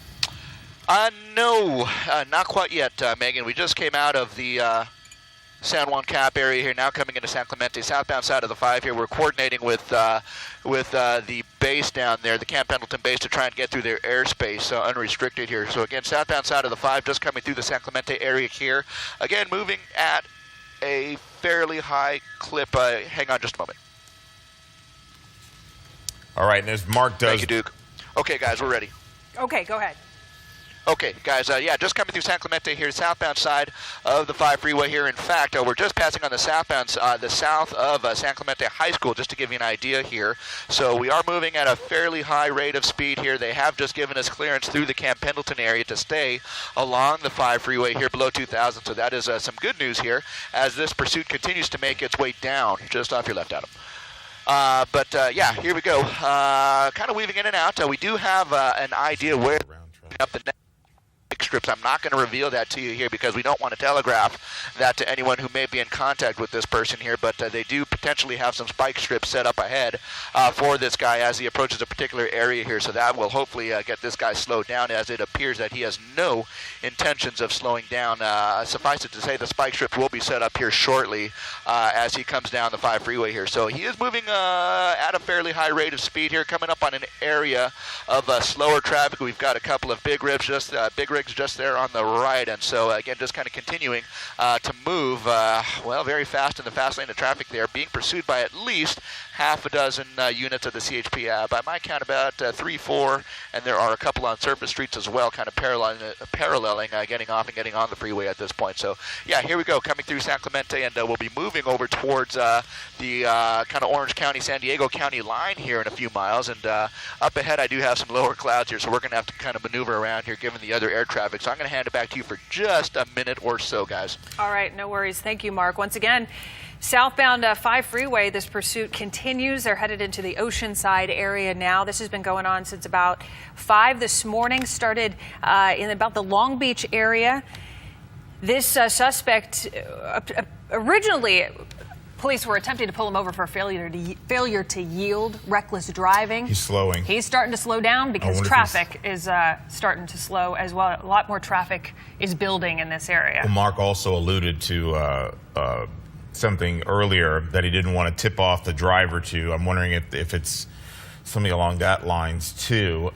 No, not quite yet, Megan. We just came out of the San Juan Cap area here, now coming into San Clemente, southbound side of the 5 here. We're coordinating with the base down there, the Camp Pendleton base, to try and get through their airspace unrestricted here. So again, southbound side of the 5, just coming through the San Clemente area here. Again, moving at a fairly high clip. Hang on just a moment. All right, and as Mark does... Thank you, Duke. Okay, guys, we're ready. Okay, go ahead. Okay, guys, just coming through San Clemente here, southbound side of the 5 freeway here. In fact, we're just passing on the southbound, the south of San Clemente High School, just to give you an idea here. So we are moving at a fairly high rate of speed here. They have just given us clearance through the Camp Pendleton area to stay along the 5 freeway here below 2,000. So that is some good news here as this pursuit continues to make its way down. Just off your left, Adam. Here we go. Kind of weaving in and out. We do have an idea where up the next strips. I'm not going to reveal that to you here because we don't want to telegraph that to anyone who may be in contact with this person here, but they do potentially have some spike strips set up ahead for this guy as he approaches a particular area here, so that will hopefully get this guy slowed down, as it appears that he has no intentions of slowing down. Suffice it to say, the spike strips will be set up here shortly as he comes down the 5 freeway here. So he is moving at a fairly high rate of speed here, coming up on an area of slower traffic. We've got a couple of big rigs just there on the right, and so again, just kind of continuing to move well, very fast in the fast lane of traffic there, being pursued by at least half a dozen units of the CHP. By my count, about 3, 4, and there are a couple on surface streets as well, kind of paralleling getting off and getting on the freeway at this point. So yeah, here we go, coming through San Clemente, and we'll be moving over towards the kind of Orange County, San Diego County line here in a few miles, and up ahead I do have some lower clouds here, so we're going to have to kind of maneuver around here given the other air traffic. So I'm going to hand it back to you for just a minute or so, guys. All right, no worries. Thank you, Mark. Once again, southbound 5 freeway, this pursuit continues. They're headed into the Oceanside area now. This has been going on since about 5 this morning, started in about the Long Beach area. This suspect, originally, police were attempting to pull him over for failure to yield, reckless driving. He's slowing. He's starting to slow down because traffic is starting to slow as well. A lot more traffic is building in this area. Well, Mark also alluded to something earlier that he didn't want to tip off the driver to. I'm wondering if it's something along that lines too.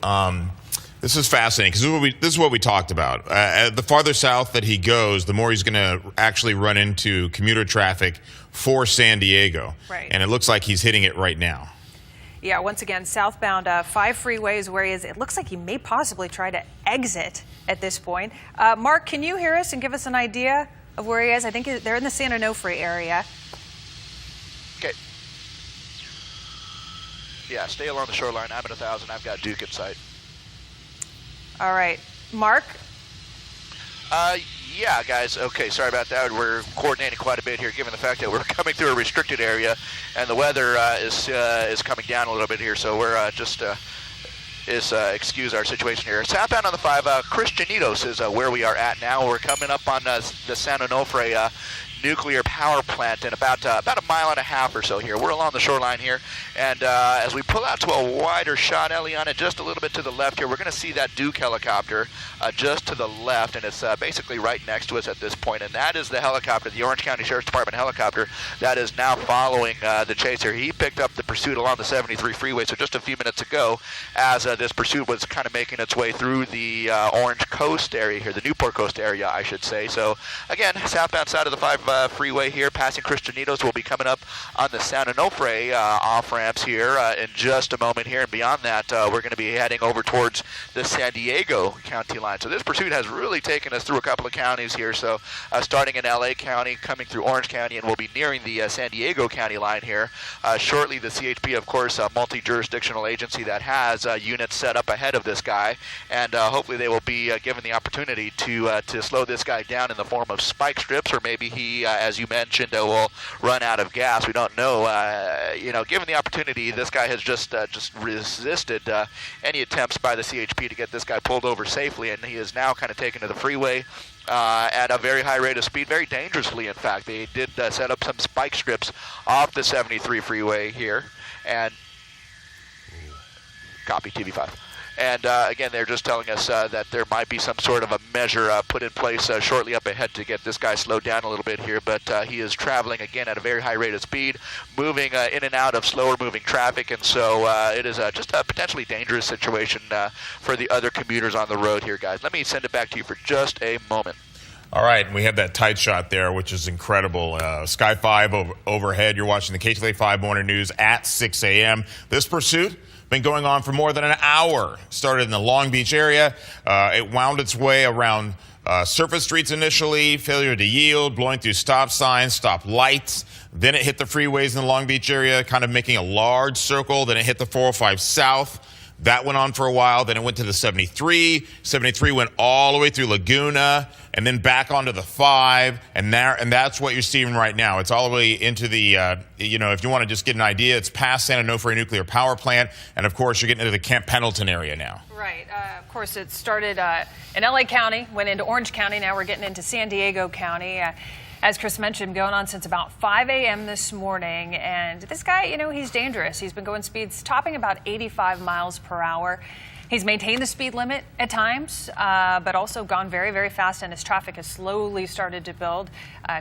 This is fascinating because this is what we talked about. The farther south that he goes, the more he's going to actually run into commuter traffic for San Diego. Right. And it looks like he's hitting it right now. Yeah, once again, southbound 5 freeway is where he is. It looks like he may possibly try to exit at this point. Mark, can you hear us and give us an idea of where he is? I think they're in the San Onofre area. Okay. Yeah, stay along the shoreline. I'm at 1,000. I've got Duke in sight. All right. Mark? Yeah, guys. Okay, sorry about that. We're coordinating quite a bit here, given the fact that we're coming through a restricted area, and the weather is coming down a little bit here. So we're excuse our situation here. Southbound on the 5, Christianitos is where we are at now. We're coming up on the San Onofre nuclear power plant in about a mile and a half or so here. We're along the shoreline here, and as we pull out to a wider shot, Eliana, just a little bit to the left here, we're going to see that Duke helicopter just to the left, and it's basically right next to us at this point, and that is the helicopter, the Orange County Sheriff's Department helicopter, that is now following the chase here. He picked up the pursuit along the 73 freeway, so just a few minutes ago, as this pursuit was kind of making its way through the Orange Coast area here, the Newport Coast area, I should say. So again, southbound side of the 5 freeway here, passing Christianitos. Will be coming up on the San Onofre off-ramps here in just a moment here, and beyond that, we're going to be heading over towards the San Diego County line. So this pursuit has really taken us through a couple of counties here, so starting in LA County, coming through Orange County, and we'll be nearing the San Diego County line here shortly. The CHP, of course, a multi-jurisdictional agency that has units set up ahead of this guy, and hopefully they will be given the opportunity to slow this guy down in the form of spike strips, or maybe he, as you mentioned, will run out of gas. We don't know. Given the opportunity, this guy has just resisted any attempts by the CHP to get this guy pulled over safely, and he is now kind of taken to the freeway at a very high rate of speed, very dangerously, in fact. They did set up some spike strips off the 73 freeway here, and copy TV5. And again, they're just telling us that there might be some sort of a measure put in place shortly up ahead to get this guy slowed down a little bit here. But he is traveling, again, at a very high rate of speed, moving in and out of slower moving traffic. And so it is just a potentially dangerous situation for the other commuters on the road here, guys. Let me send it back to you for just a moment. All right, we have that tight shot there, which is incredible. Sky 5 overhead. You're watching the KTLA 5 Morning News at 6 a.m. This pursuit been going on for more than an hour. Started in the Long Beach area. It wound its way around surface streets initially, failure to yield, blowing through stop signs, stop lights. Then it hit the freeways in the Long Beach area, kind of making a large circle. Then it hit the 405 South. That went on for a while. Then it went to the 73. 73 went all the way through Laguna and then back onto the 5. And that's what you're seeing right now. It's all the way into the, if you want to just get an idea, it's past San Onofre Nuclear Power Plant. And, of course, you're getting into the Camp Pendleton area now. Right. Of course, it started in L.A. County, went into Orange County. Now we're getting into San Diego County. As Chris mentioned, going on since about 5 a.m. this morning. And this guy, he's dangerous. He's been going speeds topping about 85 miles per hour. He's maintained the speed limit at times, but also gone very, very fast. And his traffic has slowly started to build,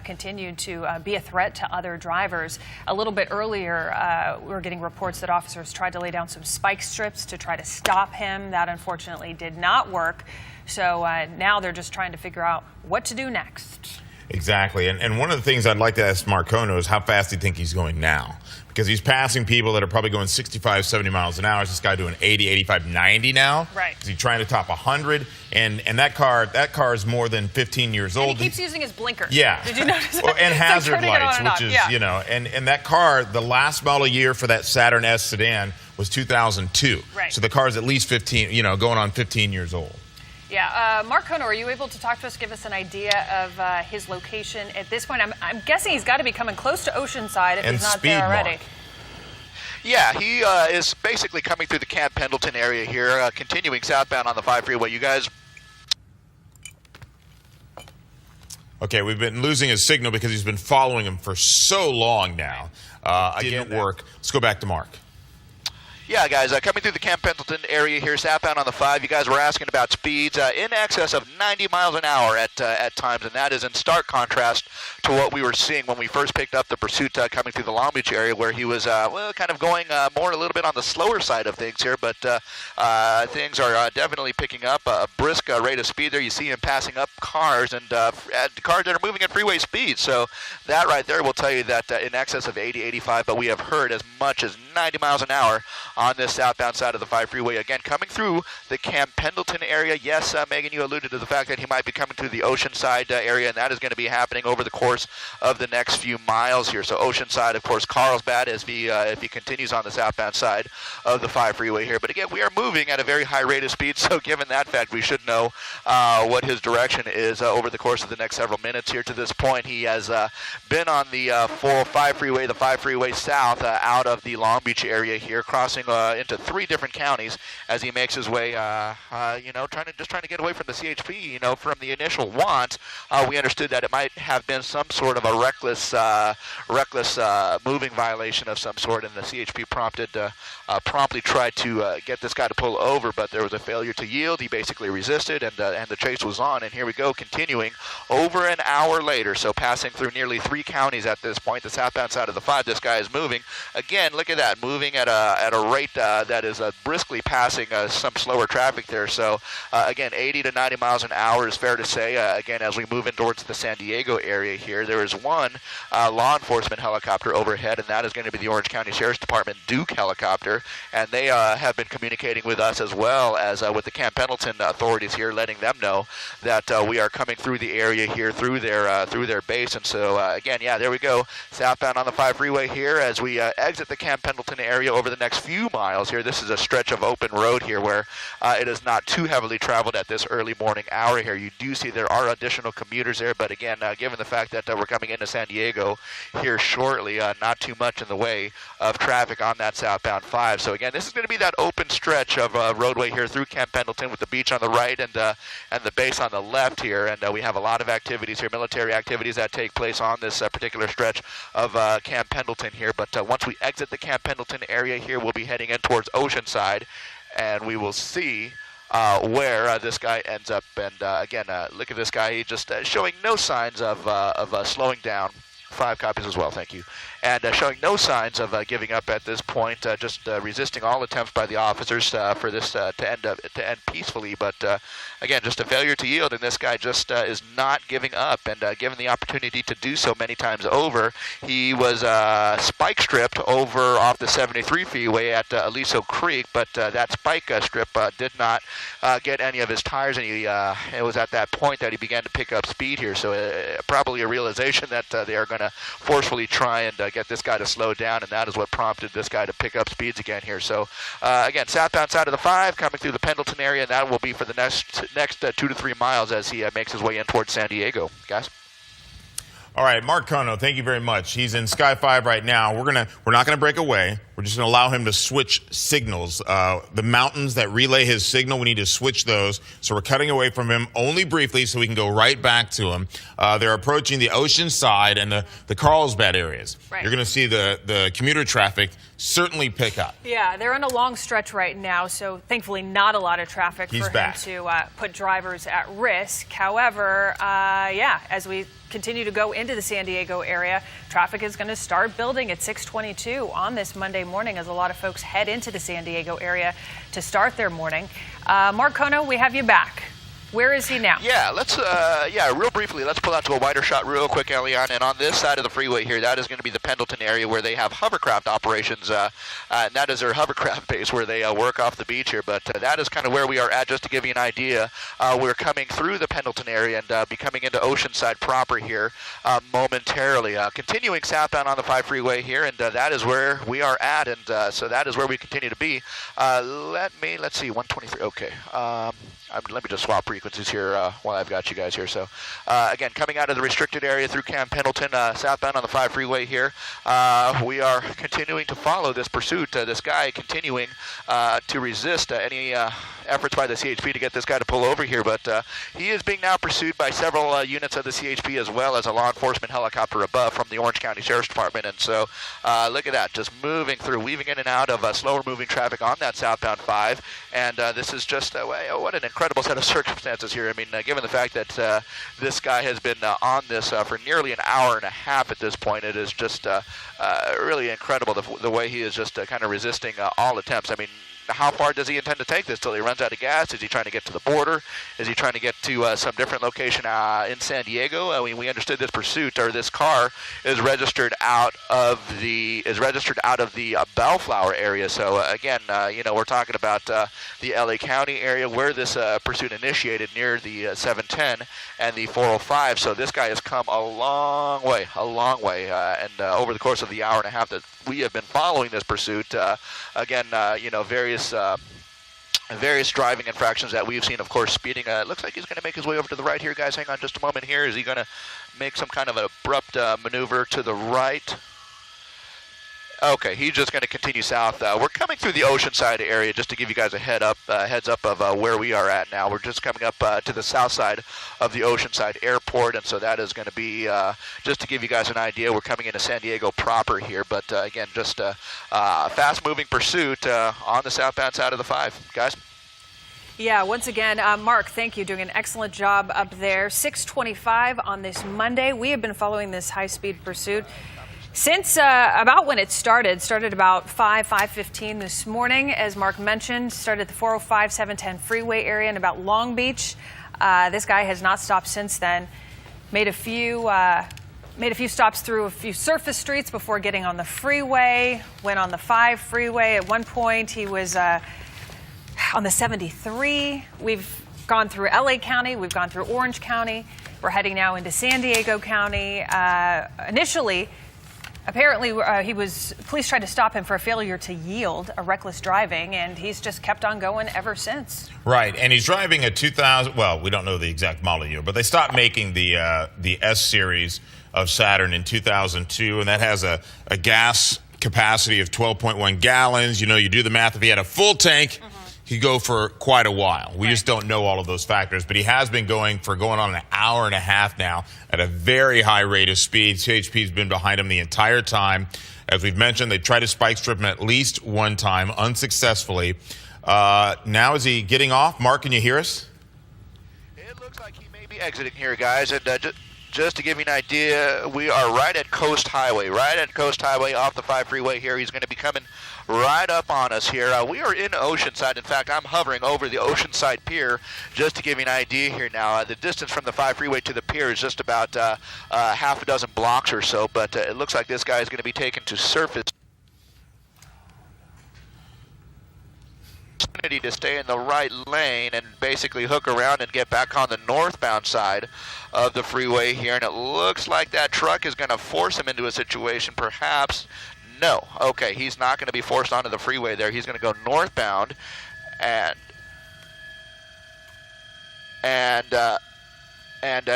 continued to be a threat to other drivers. A little bit earlier, we were getting reports that officers tried to lay down some spike strips to try to stop him. That unfortunately did not work. So now they're just trying to figure out what to do next. Exactly. And one of the things I'd like to ask Marcono is how fast do you think he's going now? Because he's passing people that are probably going 65, 70 miles an hour. Is this guy doing 80, 85, 90 now? Right. Is he trying to top 100? And that car is more than 15 years old. And he keeps using his blinkers. Yeah. Did you notice that? Well, and hazard lights, which is, yeah. and that car, the last model year for that Saturn S sedan was 2002. Right. So the car is at least 15, going on 15 years old. Yeah, Mark Kono, are you able to talk to us, give us an idea of his location at this point? I'm guessing he's got to be coming close to Oceanside if he's not there already. Mark. Yeah, he is basically coming through the Camp Pendleton area here, continuing southbound on the 5 freeway. You guys... Okay, we've been losing his signal because he's been following him for so long now. Didn't work. Let's go back to Mark. Yeah, guys, coming through the Camp Pendleton area here, southbound on the 5. You guys were asking about speeds in excess of 90 miles an hour at times, and that is in stark contrast to what we were seeing when we first picked up the pursuit coming through the Long Beach area, where he was, kind of going a little bit on the slower side of things here, but things are definitely picking up a brisk rate of speed there. You see him passing up cars and cars that are moving at freeway speed. So that right there will tell you that in excess of 80, 85, but we have heard as much as 90 miles an hour on this southbound side of the 5 freeway. Again, coming through the Camp Pendleton area. Yes, Megan, you alluded to the fact that he might be coming through the Oceanside area, and that is going to be happening over the course of the next few miles here. So Oceanside, of course, Carlsbad, if he continues on the southbound side of the 5 freeway here. But again, we are moving at a very high rate of speed, so given that fact, we should know what his direction is over the course of the next several minutes here. To this point, he has been on the 405 freeway, the 5 freeway south, out of the Long Beach area here, crossing into 3 different counties as he makes his way, trying to get away from the CHP. From the initial want, we understood that it might have been some sort of a reckless moving violation of some sort, and the CHP promptly tried to get this guy to pull over, but there was a failure to yield. He basically resisted, and the chase was on. And here we go, continuing over an hour later, so passing through nearly 3 counties at this point. The southbound side of the 5, this guy is moving. Again, look at that, moving at a rate that is briskly passing some slower traffic there. So again, 80 to 90 miles an hour is fair to say. Again, as we move in towards the San Diego area here, there is one law enforcement helicopter overhead, and that is going to be the Orange County Sheriff's Department Duke helicopter, and they have been communicating with us as well as with the Camp Pendleton authorities here, letting them know that we are coming through the area here through their base. And so again, yeah, there we go, southbound on the 5 freeway here as we exit the Camp Pendleton area over the next few miles here. This is a stretch of open road here where it is not too heavily traveled at this early morning hour here. You do see there are additional commuters there, but again, given the fact that we're coming into San Diego here shortly, not too much in the way of traffic on that southbound 5. So again, this is going to be that open stretch of roadway here through Camp Pendleton with the beach on the right and the base on the left here, and we have a lot of activities here, military activities that take place on this particular stretch of Camp Pendleton here. But once we exit the Camp Pendleton area here, we'll be heading in towards Oceanside, and we will see where this guy ends up. And again, look at this guy. He just showing no signs of slowing down. 5 copies as well, thank you. And showing no signs of giving up at this point, just resisting all attempts by the officers for this to end peacefully. But again, just a failure to yield, and this guy just is not giving up. And given the opportunity to do so many times over, he was spike stripped over off the 73 freeway at Aliso Creek, but that spike strip did not get any of his tires, and it was at that point that he began to pick up speed here. So probably a realization that they are going to to forcefully try and get this guy to slow down, and that is what prompted this guy to pick up speeds again here. So again, southbound side of the 5 coming through the Pendleton area, and that will be for the next 2 to 3 miles as he makes his way in towards San Diego. Guys? All right, Mark Kono, thank you very much. He's in Sky 5 right now. We're not gonna break away. We're just gonna allow him to switch signals. The mountains that relay his signal, we need to switch those. So we're cutting away from him only briefly so we can go right back to him. They're approaching the ocean side and the Carlsbad areas. Right. You're gonna see the commuter traffic certainly pick up. Yeah, they're in a long stretch right now, so thankfully not a lot of traffic for him to put drivers at risk. However, as we continue to go into the San Diego area, traffic is going to start building at 6:22 on this Monday morning as a lot of folks head into the San Diego area to start their morning. Mark Kono, we have you back. Where is he now? Yeah, let's real briefly, let's pull out to a wider shot real quick, Elian. And on this side of the freeway here, that is going to be the Pendleton area where they have hovercraft operations. And that is their hovercraft base where they work off the beach here. But that is kind of where we are at, just to give you an idea. We're coming through the Pendleton area and be coming into Oceanside proper here momentarily. Continuing southbound on the 5 freeway here, and that is where we are at. And so that is where we continue to be. Let's see, 123. Okay. Let me just swap frequencies here while I've got you guys here. So, again, coming out of the restricted area through Camp Pendleton, southbound on the 5 freeway here, we are continuing to follow this pursuit. This guy continuing to resist any efforts by the CHP to get this guy to pull over here. But he is being now pursued by several units of the CHP as well as a law enforcement helicopter above from the Orange County Sheriff's Department. And so, look at that, just moving through, weaving in and out of slower moving traffic on that southbound 5. And this is just, what an incredible set of circumstances here. I mean, given the fact that this guy has been on this for nearly an hour and a half at this point, it is just really incredible the way he is just kind of resisting all attempts. I mean, how far does he intend to take this till he runs out of gas? Is he trying to get to the border? Is he trying to get to some different location in San Diego? I mean, we understood this pursuit, or this car, is registered out of the Bellflower area. So again, we're talking about the LA County area where this pursuit initiated, near the 710 and the 405. So this guy has come a long way, and over the course of the hour and a half that we have been following this pursuit, again, various driving infractions that we've seen. Of course, speeding. It looks like he's going to make his way over to the right here, guys. Hang on just a moment here. Is he going to make some kind of an abrupt maneuver to the right? Okay, he's just going to continue south. We're coming through the Oceanside area, just to give you guys a heads up of where we are at now. We're just coming up to the south side of the Oceanside Airport, and so that is going to be, just to give you guys an idea, we're coming into San Diego proper here. But again, just a fast-moving pursuit on the southbound side of the 5. Guys? Yeah, once again, Mark, thank you. Doing an excellent job up there. 6:25 on this Monday. We have been following this high-speed pursuit since about when it started about 5:15 this morning. As Mark mentioned, started at the 405, 710 freeway area in about Long Beach. This guy has not stopped since then. Made a few stops through a few surface streets before getting on the freeway. Went on the 5 freeway. At one point, he was on the 73. We've gone through LA County. We've gone through Orange County. We're heading now into San Diego County. Initially, apparently, police tried to stop him for a failure to yield, a reckless driving, and he's just kept on going ever since. Right, and he's driving a 2000, well, we don't know the exact model year, but they stopped making the S series of Saturn in 2002, and that has a gas capacity of 12.1 gallons. You know, you do the math. If he had a full tank, he'd go for quite a while. We just don't know all of those factors, but he has been going on an hour and a half now at a very high rate of speed. CHP's been behind him the entire time. As we've mentioned, they tried to spike strip him at least one time, unsuccessfully. Now is he getting off? Mark, can you hear us? It looks like he may be exiting here, guys. And just to give you an idea, we are right at Coast Highway off the 5 freeway here. He's going to be coming right up on us here. We are in Oceanside. In fact, I'm hovering over the Oceanside Pier, just to give you an idea here now. The distance from the 5 freeway to the pier is just about half a dozen blocks or so, but it looks like this guy is going to be taken to surface opportunity to stay in the right lane and basically hook around and get back on the northbound side of the freeway here. And it looks like that truck is going to force him into a situation, perhaps. No. Okay, he's not going to be forced onto the freeway there. He's going to go northbound and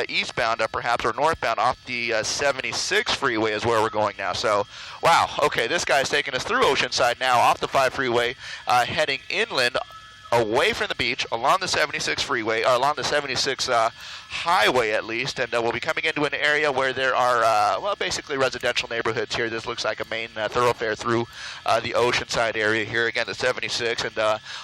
eastbound, perhaps, or northbound off the 76 freeway is where we're going now. So, wow, okay, this guy's taking us through Oceanside now, off the 5 freeway, heading inland, away from the beach, along the 76 freeway, or along the 76 highway at least, and we'll be coming into an area where there are, well, basically residential neighborhoods here. This looks like a main thoroughfare through the Oceanside area here. Again, the 76, and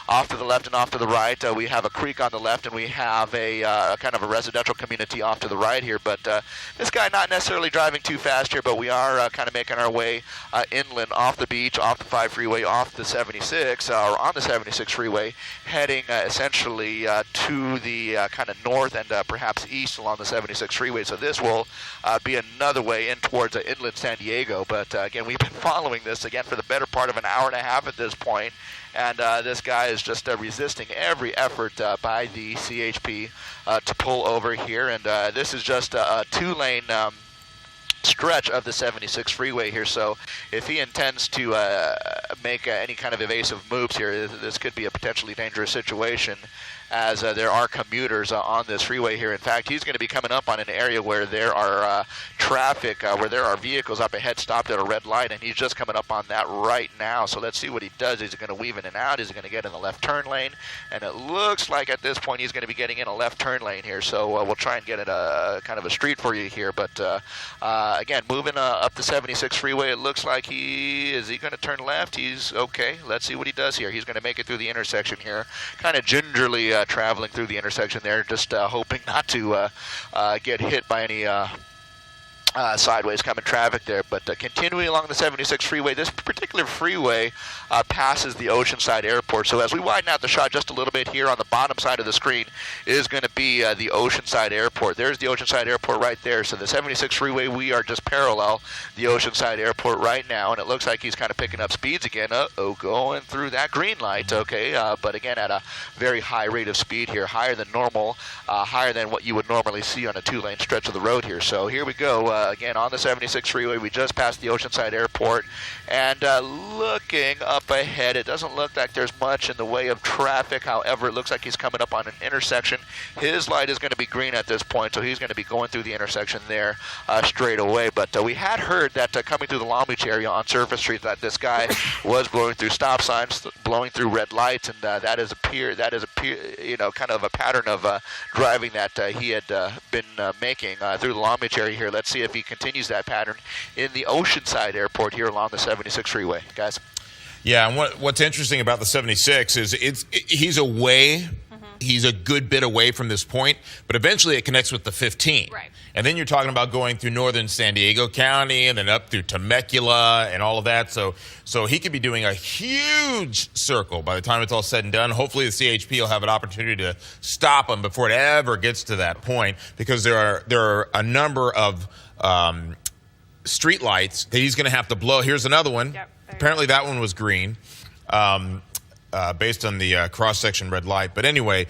off to the left and off to the right, we have a creek on the left, and we have a kind of a residential community off to the right here. But this guy not necessarily driving too fast here, but we are kind of making our way inland, off the beach, off the 5 freeway, off the 76, or on the 76 freeway, heading essentially to the kind of north and perhaps east along the 76 freeway. So this will be another way in towards inland San Diego. But again, we've been following this again for the better part of an hour and a half at this point, and this guy is just resisting every effort by the CHP to pull over here. And this is just a 2-lane stretch of the 76 freeway here, so if he intends to make any kind of evasive moves here, this could be a potentially dangerous situation, as there are commuters on this freeway here. In fact, he's going to be coming up on an area where there are traffic, where there are vehicles up ahead stopped at a red light, and he's just coming up on that right now. So let's see what he does. Is he going to weave in and out? Is he going to get in the left turn lane? And it looks like at this point he's going to be getting in a left turn lane here, so we'll try and get it kind of a street for you here. But again, moving up the 76 freeway, it looks like is he going to turn left? He's okay. Let's see what he does here. He's going to make it through the intersection here, kind of gingerly traveling through the intersection there, just hoping not to get hit by any sideways coming traffic there. But continuing along the 76 freeway, this particular freeway passes the Oceanside Airport. So as we widen out the shot just a little bit here, on the bottom side of the screen is going to be the Oceanside Airport. There's the Oceanside Airport right there. So the 76 freeway, we are just parallel the Oceanside Airport right now, and it looks like he's kind of picking up speeds again. Going through that green light, okay, but again at a very high rate of speed here, higher than normal, higher than what you would normally see on a 2-lane stretch of the road here. So here we go, again on the 76 freeway. We just passed the Oceanside Airport, and looking up ahead, it doesn't look like there's much in the way of traffic. However, it looks like he's coming up on an intersection. His light is going to be green at this point, so he's going to be going through the intersection there straight away. But we had heard that coming through the Long Beach area on Surface Street, that this guy was blowing through stop signs, blowing through red lights, and that is you know, kind of a pattern of driving that he had been making through the Long Beach area here. Let's see if he continues that pattern in the Oceanside Airport here along the 76 freeway, guys. Yeah, and what's interesting about the 76 is he's away. He's a good bit away from this point, but eventually it connects with the 15. Right. And then you're talking about going through northern San Diego County and then up through Temecula and all of that. So he could be doing a huge circle by the time it's all said and done. Hopefully the CHP will have an opportunity to stop him before it ever gets to that point, because there are a number of street lights that he's going to have to blow. Here's another one. Yep, apparently that one was green. Based on the cross-section red light. But anyway,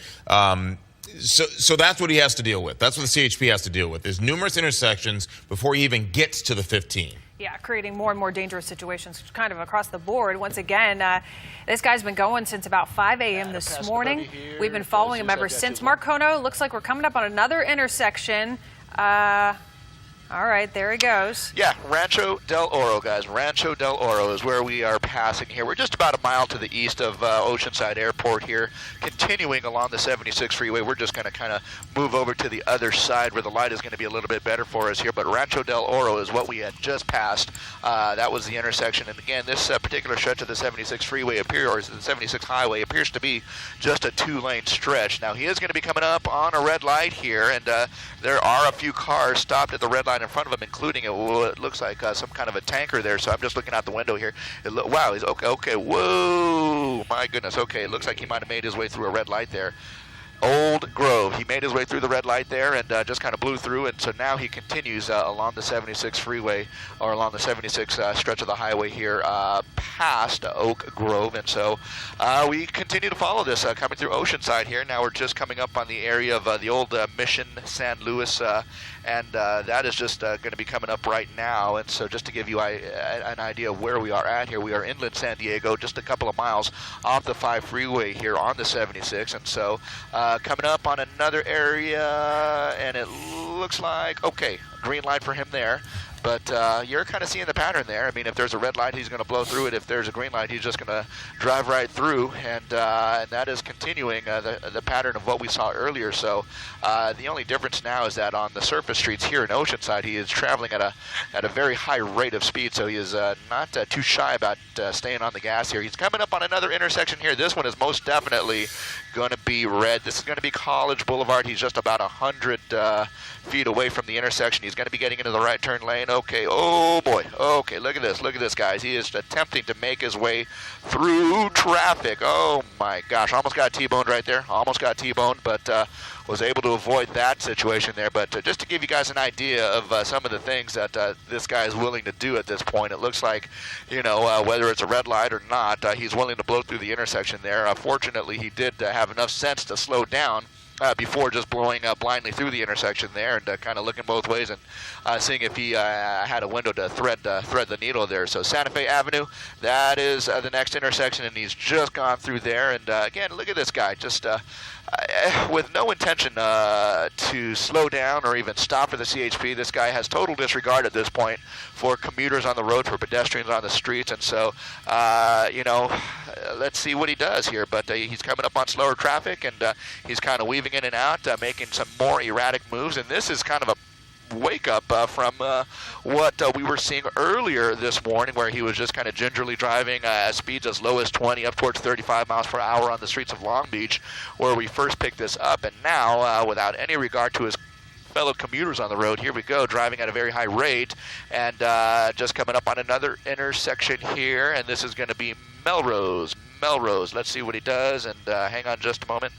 so that's what he has to deal with. That's what the CHP has to deal with. There's numerous intersections before he even gets to the 15. Yeah, creating more and more dangerous situations kind of across the board. Once again, this guy's been going since about 5 a.m. this morning. We've been following him ever since. Mark Kono, looks like we're coming up on another intersection. All right, there he goes. Yeah, Rancho del Oro, guys. Rancho del Oro is where we are passing here. We're just about a mile to the east of Oceanside Airport here. Continuing along the 76 freeway, we're just going to kind of move over to the other side where the light is going to be a little bit better for us here. But Rancho del Oro is what we had just passed. That was the intersection. And again, this particular stretch of the 76 freeway or the 76 highway appears to be just a 2-lane stretch. Now, he is going to be coming up on a red light here, and there are a few cars stopped at the red light in front of him, including it looks like some kind of a tanker there. So I'm just looking out the window here. Wow, he's okay. Whoa, my goodness. Okay, it looks like he might have made his way through a red light there. Old Grove. He made his way through the red light there and just kind of blew through, and so now he continues along the 76 freeway, or along the 76 stretch of the highway here past Oak Grove, and so we continue to follow this coming through Oceanside here. Now we're just coming up on the area of the old Mission San Luis, and that is just going to be coming up right now. And so just to give you an idea of where we are at here, we are inland San Diego, just a couple of miles off the 5 freeway here on the 76, and so coming up on another area, and it looks like, okay, green light for him there. But you're kind of seeing the pattern there. I mean, if there's a red light, he's going to blow through it. If there's a green light, he's just going to drive right through. And that is continuing the pattern of what we saw earlier. So the only difference now is that on the surface streets here in Oceanside, he is traveling at a very high rate of speed. So he is not too shy about staying on the gas here. He's coming up on another intersection here. This one is most definitely going to be red. This is going to be College Boulevard. He's just about 100 feet away from the intersection. He's going to be getting into the right turn lane. Okay, oh boy. Okay, look at this, guys. He is attempting to make his way through traffic. Oh my gosh, almost got T-boned right there. Almost got T-boned, but was able to avoid that situation there. But just to give you guys an idea of some of the things that this guy is willing to do at this point, it looks like, whether it's a red light or not, he's willing to blow through the intersection there. Fortunately, he did have enough sense to slow down before just blowing blindly through the intersection there, and kind of looking both ways and seeing if he had a window to thread the needle there. So Santa Fe Avenue, that is the next intersection, and he's just gone through there. And again, look at this guy, just with no intention to slow down or even stop for the CHP. This guy has total disregard at this point for commuters on the road, for pedestrians on the streets, and so let's see what he does here. But he's coming up on slower traffic, and he's kind of weaving in and out, making some more erratic moves, and this is kind of a wake up from what we were seeing earlier this morning, where he was just kind of gingerly driving at speeds as low as 20 up towards 35 miles per hour on the streets of Long Beach, where we first picked this up. And now, without any regard to his fellow commuters on the road, here we go, driving at a very high rate, and just coming up on another intersection here, and this is going to be Melrose. Let's see what he does, and hang on just a moment.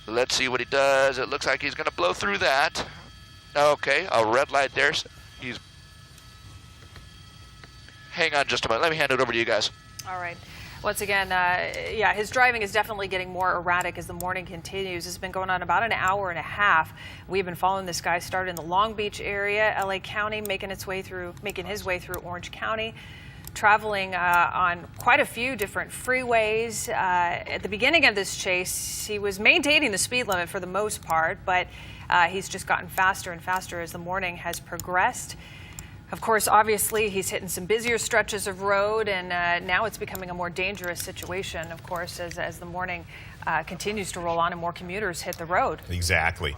Let's see what he does. It looks like he's going to blow through that. Okay, a red light there. Hang on just a moment. Let me hand it over to you guys. All right. Once again, his driving is definitely getting more erratic as the morning continues. It's been going on about an hour and a half. We've been following this guy, started in the Long Beach area, LA County, making his way through Orange County, traveling on quite a few different freeways. At the beginning of this chase, he was maintaining the speed limit for the most part, but he's just gotten faster and faster as the morning has progressed. Of course, obviously, he's hitting some busier stretches of road, and now it's becoming a more dangerous situation, of course, as the morning continues to roll on and more commuters hit the road. Exactly.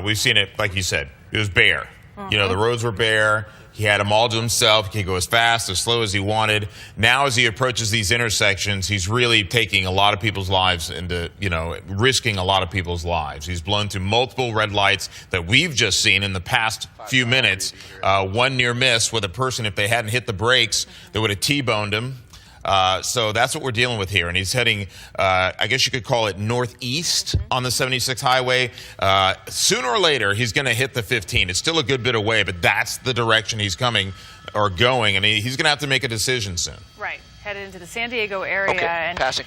We've seen it, like you said, it was bare. The roads were bare. He had them all to himself. He could go as fast, as slow as he wanted. Now, as he approaches these intersections, he's really taking a lot of people's lives into, risking a lot of people's lives. He's blown through multiple red lights that we've just seen in the past few minutes. One near miss with a person, if they hadn't hit the brakes, they would have T-boned him. So that's what we're dealing with here. And he's heading, I guess you could call it northeast on the 76 highway. Sooner or later, he's going to hit the 15. It's still a good bit away, but that's the direction he's coming or going. And he's going to have to make a decision soon. Right. Headed into the San Diego area. Okay. And passing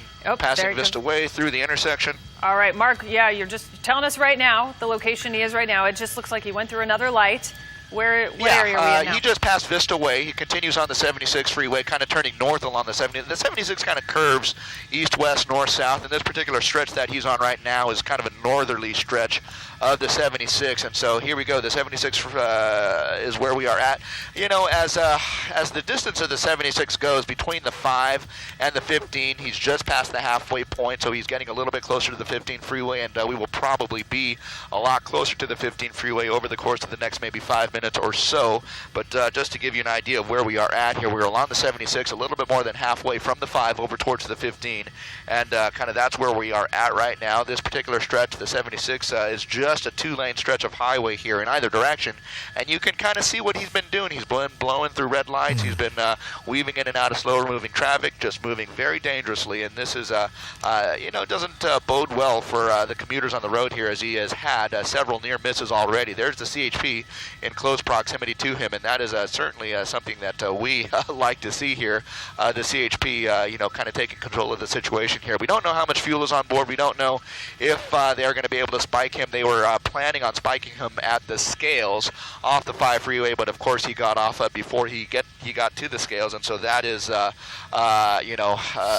Vista Way through the intersection. All right, Mark, you're just telling us right now the location he is right now. It just looks like he went through another light. What area are we in now? He just passed Vista Way. He continues on the 76 freeway, kind of turning north along the 70. The 76 kind of curves east, west, north, south. And this particular stretch that he's on right now is kind of a northerly stretch of the 76. And so here we go. The 76 is where we are at. As the distance of the 76 goes between the 5 and the 15, he's just past the halfway point. So he's getting a little bit closer to the 15 freeway, and we will probably be a lot closer to the 15 freeway over the course of the next maybe 5 minutes minutes or so. But just to give you an idea of where we are at here, we're along the 76, a little bit more than halfway from the 5 over towards the 15, and kind of that's where we are at right now. This particular stretch, the 76, is just a 2-lane stretch of highway here in either direction, and you can kind of see what he's been doing. He's been blowing through red lights. He's been weaving in and out of slower moving traffic, just moving very dangerously, and this is, doesn't bode well for the commuters on the road here, as he has had several near misses already. There's the CHP in close proximity to him, and that is certainly something that we like to see here. The CHP, kind of taking control of the situation here. We don't know how much fuel is on board. We don't know if they're going to be able to spike him. They were planning on spiking him at the scales off the 5 freeway, but of course he got off before he got to the scales, and so that is a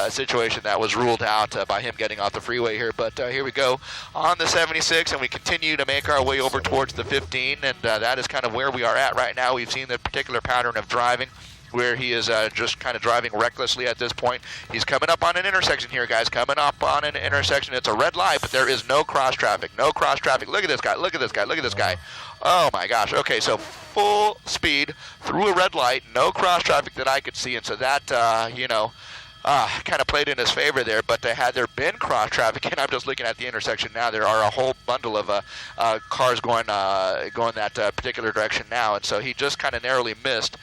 situation that was ruled out by him getting off the freeway here. But here we go on the 76, and we continue to make our way over towards the 15, and that is kind of where we are at right now. We've seen the particular pattern of driving where he is just kind of driving recklessly at this point. He's coming up on an intersection here, guys. Coming up on an intersection. It's a red light, but there is no cross traffic. No cross traffic. Look at this guy. Look at this guy. Look at this guy. Oh, my gosh. Okay, so full speed through a red light. No cross traffic that I could see, and so that, kind of played in his favor there. But had there been cross traffic, and I'm just looking at the intersection now, there are a whole bundle of cars going that particular direction now, and so he just kind of narrowly missed,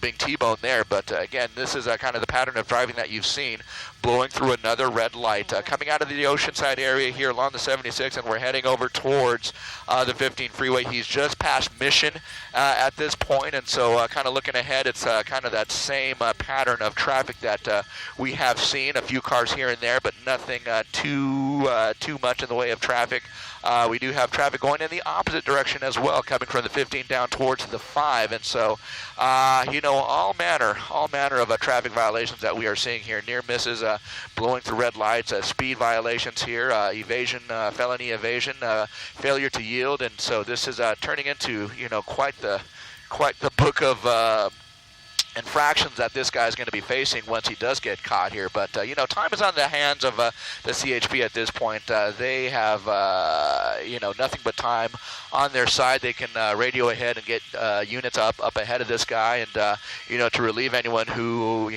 being T-boned there. But again, this is kind of the pattern of driving that you've seen, blowing through another red light, coming out of the Oceanside area here along the 76, and we're heading over towards the 15 freeway. He's just past Mission at this point, and so kind of looking ahead, it's kind of that same pattern of traffic that we have seen. A few cars here and there, but nothing too much in the way of traffic. We do have traffic going in the opposite direction as well, coming from the 15 down towards the 5, and so all manner of traffic violations that we are seeing here. Near misses, blowing through red lights, speed violations here, evasion, felony evasion, failure to yield, and so this is turning into quite the book of infractions that this guy is going to be facing once he does get caught here. But time is on the hands of the CHP at this point. They have nothing but time on their side. They can radio ahead and get units up ahead of this guy, and to relieve anyone who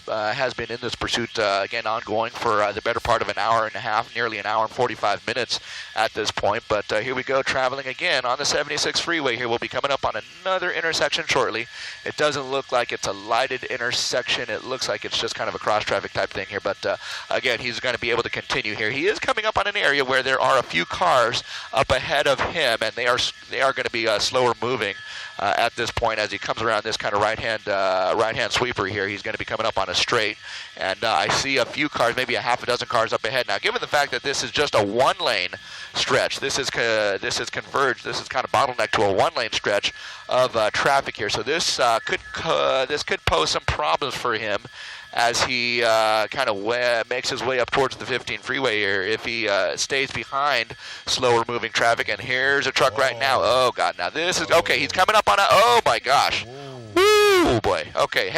has been in this pursuit again ongoing for the better part of an hour and a half, nearly an hour and 45 minutes at this point. But here we go, traveling again on the 76 freeway. Here we'll be coming up on another intersection shortly. It doesn't look like it's a lighted intersection. It looks like it's just kind of a cross traffic type thing here, but again, he's going to be able to continue here. He is coming up on an area where there are a few cars up ahead of him, and they are going to be slower moving at this point as he comes around this kind of right hand sweeper here. He's going to be coming up on a straight, and I see a few cars, maybe a half a dozen cars up ahead. Now, given the fact that this is just a 1-lane stretch, this is converged. This is kind of bottlenecked to a 1-lane stretch of traffic here. So this could pose some problems for him as he kind of makes his way up towards the 15 freeway here. If he stays behind slower moving traffic, and here's a truck right now. Oh God! Now this is okay. He's coming up on a. Oh my gosh! Oh boy. Okay,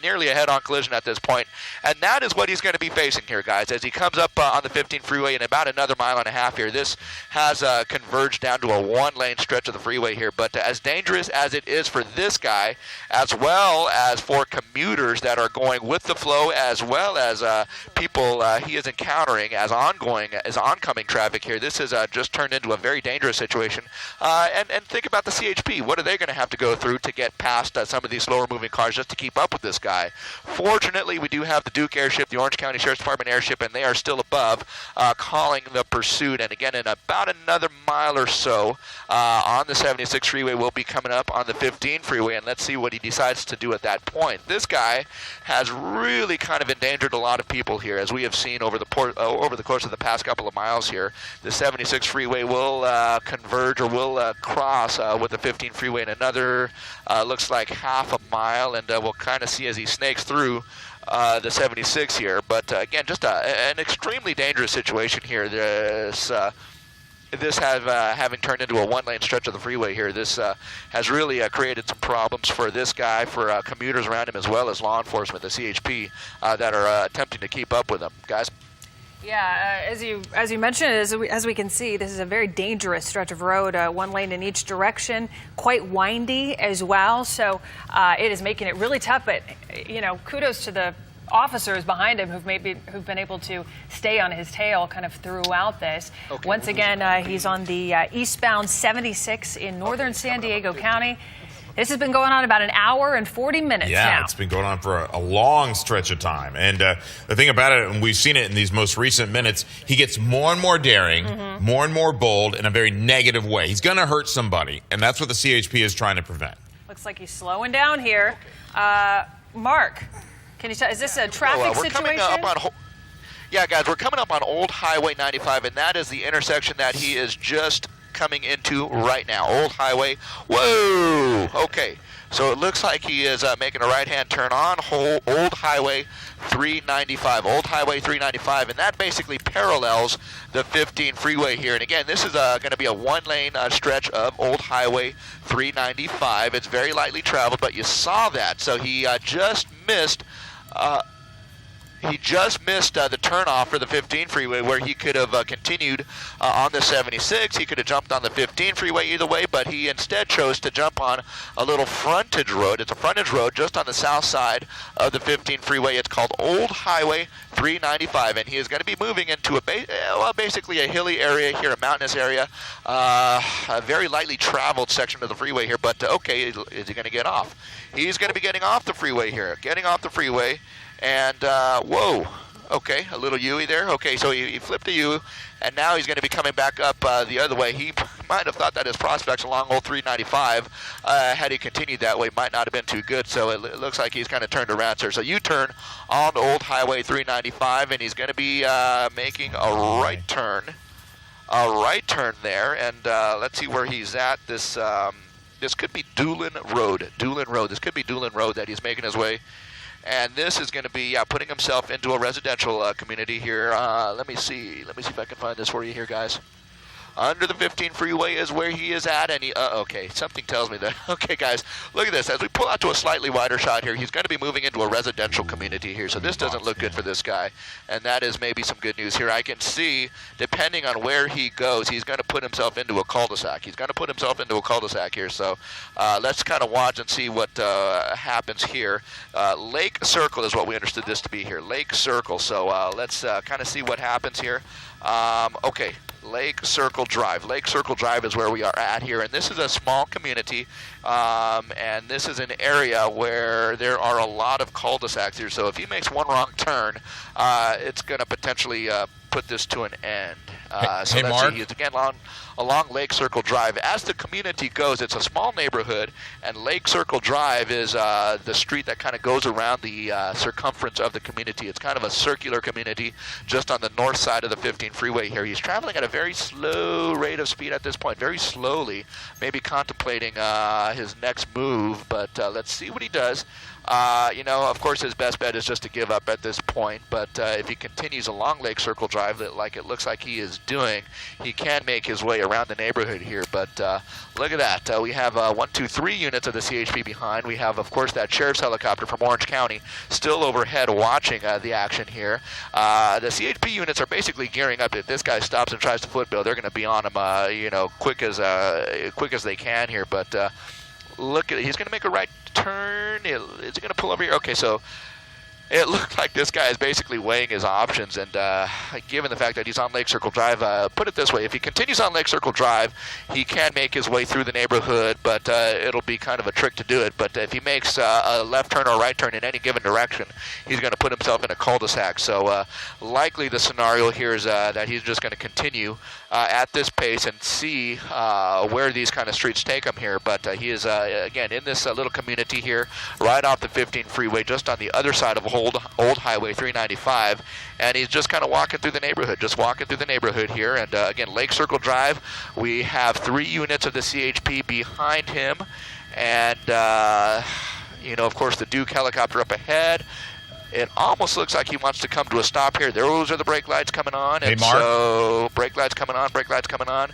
nearly a head-on collision at this point, and that is what he's going to be facing here, guys, as he comes up on the 15 freeway in about another mile and a half here. This has converged down to a 1-lane stretch of the freeway here, but as dangerous as it is for this guy, as well as for commuters that are going with the flow, as well as people he is encountering as oncoming traffic here, this has just turned into a very dangerous situation. And think about the CHP. What are they going to have to go through to get past some of these slower moving cars just to keep up with this guy? Fortunately, we do have the Duke airship, the Orange County Sheriff's Department airship, and they are still above calling the pursuit. And again, in about another mile or so on the 76 freeway, we'll be coming up on the 15 freeway, and let's see what he decides to do at that point. This guy has really kind of endangered a lot of people here, as we have seen over the course of the past couple of miles here. The 76 freeway will converge, or will cross with the 15 freeway in another looks like half a mile, and we'll kind of see as he snakes through the 76 here. But again, just an extremely dangerous situation here. This having turned into a 1-lane stretch of the freeway here, this has really created some problems for this guy, for commuters around him, as well as law enforcement, the CHP, that are attempting to keep up with him. Guys? Yeah, as you mentioned, as we can see, this is a very dangerous stretch of road, one lane in each direction, quite windy as well. So it is making it really tough. But kudos to the officers behind him who've been able to stay on his tail kind of throughout this. Okay, once again, he's on the eastbound 76 in northern San Diego County. This has been going on about an hour and 40 minutes now. Yeah, it's been going on for a long stretch of time. And the thing about it, and we've seen it in these most recent minutes, he gets more and more daring, more and more bold in a very negative way. He's going to hurt somebody, and that's what the CHP is trying to prevent. Looks like he's slowing down here. Mark, can you tell, is this a traffic situation? Yeah, guys, we're coming up on Old Highway 95, and that is the intersection that he is just coming into right now. Old Highway. Whoa! Okay, so it looks like he is making a right-hand turn on Old Highway 395. Old Highway 395, and that basically parallels the 15 freeway here. And again, this is going to be a one-lane stretch of Old Highway 395. It's very lightly traveled, but you saw that. So he just missed. He just missed the turnoff for the 15 freeway, where he could have continued on the 76. He could have jumped on the 15 freeway either way, but he instead chose to jump on a little frontage road. It's a frontage road just on the south side of the 15 freeway. It's called Old Highway 395, and he is going to be moving into basically a hilly area here, a mountainous area, a very lightly traveled section of the freeway here. But okay, is he going to get off? He's going to be getting off the freeway here, and whoa, okay, a little U-ey there. Okay, so he flipped a U, and now he's going to be coming back up the other way. He might have thought that his prospects along Old 395, had he continued that way, might not have been too good. So it looks like he's kind of turned around, sir. So U-turn on Old Highway 395, and he's going to be making a right turn there. And let's see where he's at. This could be Doolin Road. This could be Doolin Road that he's making his way. And this is going to be putting himself into a residential community here. Let me see if I can find this for you here, guys. Under the 15 freeway is where he is at, and okay, something tells me that. Okay, guys, look at this. As we pull out to a slightly wider shot here, he's going to be moving into a residential community here, so this doesn't look good for this guy, and that is maybe some good news here. I can see, depending on where he goes, he's going to put himself into a cul-de-sac. Here, so let's kind of watch and see what happens here. Lake Circle is what we understood this to be here, Lake Circle, so let's kind of see what happens here. Okay. Lake Circle Drive. Lake Circle Drive is where we are at here, and this is a small community, and this is an area where there are a lot of cul-de-sacs here, so if he makes one wrong turn, it's going to potentially put this to an end. So hey, let's Mark. see, it's again along Lake Circle Drive. As the community goes, it's a small neighborhood, and Lake Circle Drive is the street that kind of goes around the circumference of the community. It's kind of a circular community just on the north side of the 15 freeway here. He's traveling at a very slow rate of speed at this point, very slowly, maybe contemplating his next move, but let's see what he does. Of course, his best bet is just to give up at this point, but if he continues along Lake Circle Drive like it looks like he is doing, he can make his way around the neighborhood here. But look at that. We have 1, 2, 3 units of the CHP behind. We have, of course, that sheriff's helicopter from Orange County still overhead watching the action here. The CHP units are basically gearing up. If this guy stops and tries to footbill, they're going to be on him, quick as they can here. But look at it. He's going to make a right turn. Is he going to pull over here? Okay, so it looked like this guy is basically weighing his options, and given the fact that he's on Lake Circle Drive, put it this way, if he continues on Lake Circle Drive, he can make his way through the neighborhood, but it'll be kind of a trick to do it. But if he makes a left turn or a right turn in any given direction, he's going to put himself in a cul-de-sac. So likely the scenario here is that he's just going to continue at this pace and see where these kind of streets take him here. But he is, again, in this little community here, right off the 15 freeway, just on the other side of Old Highway 395, and he's just kind of walking through the neighborhood here. And again, Lake Circle Drive, we have 3 units of the CHP behind him, and of course the Duke helicopter up ahead. It almost looks like he wants to come to a stop here. Those are the brake lights coming on. Hey, and Mark. so brake lights coming on.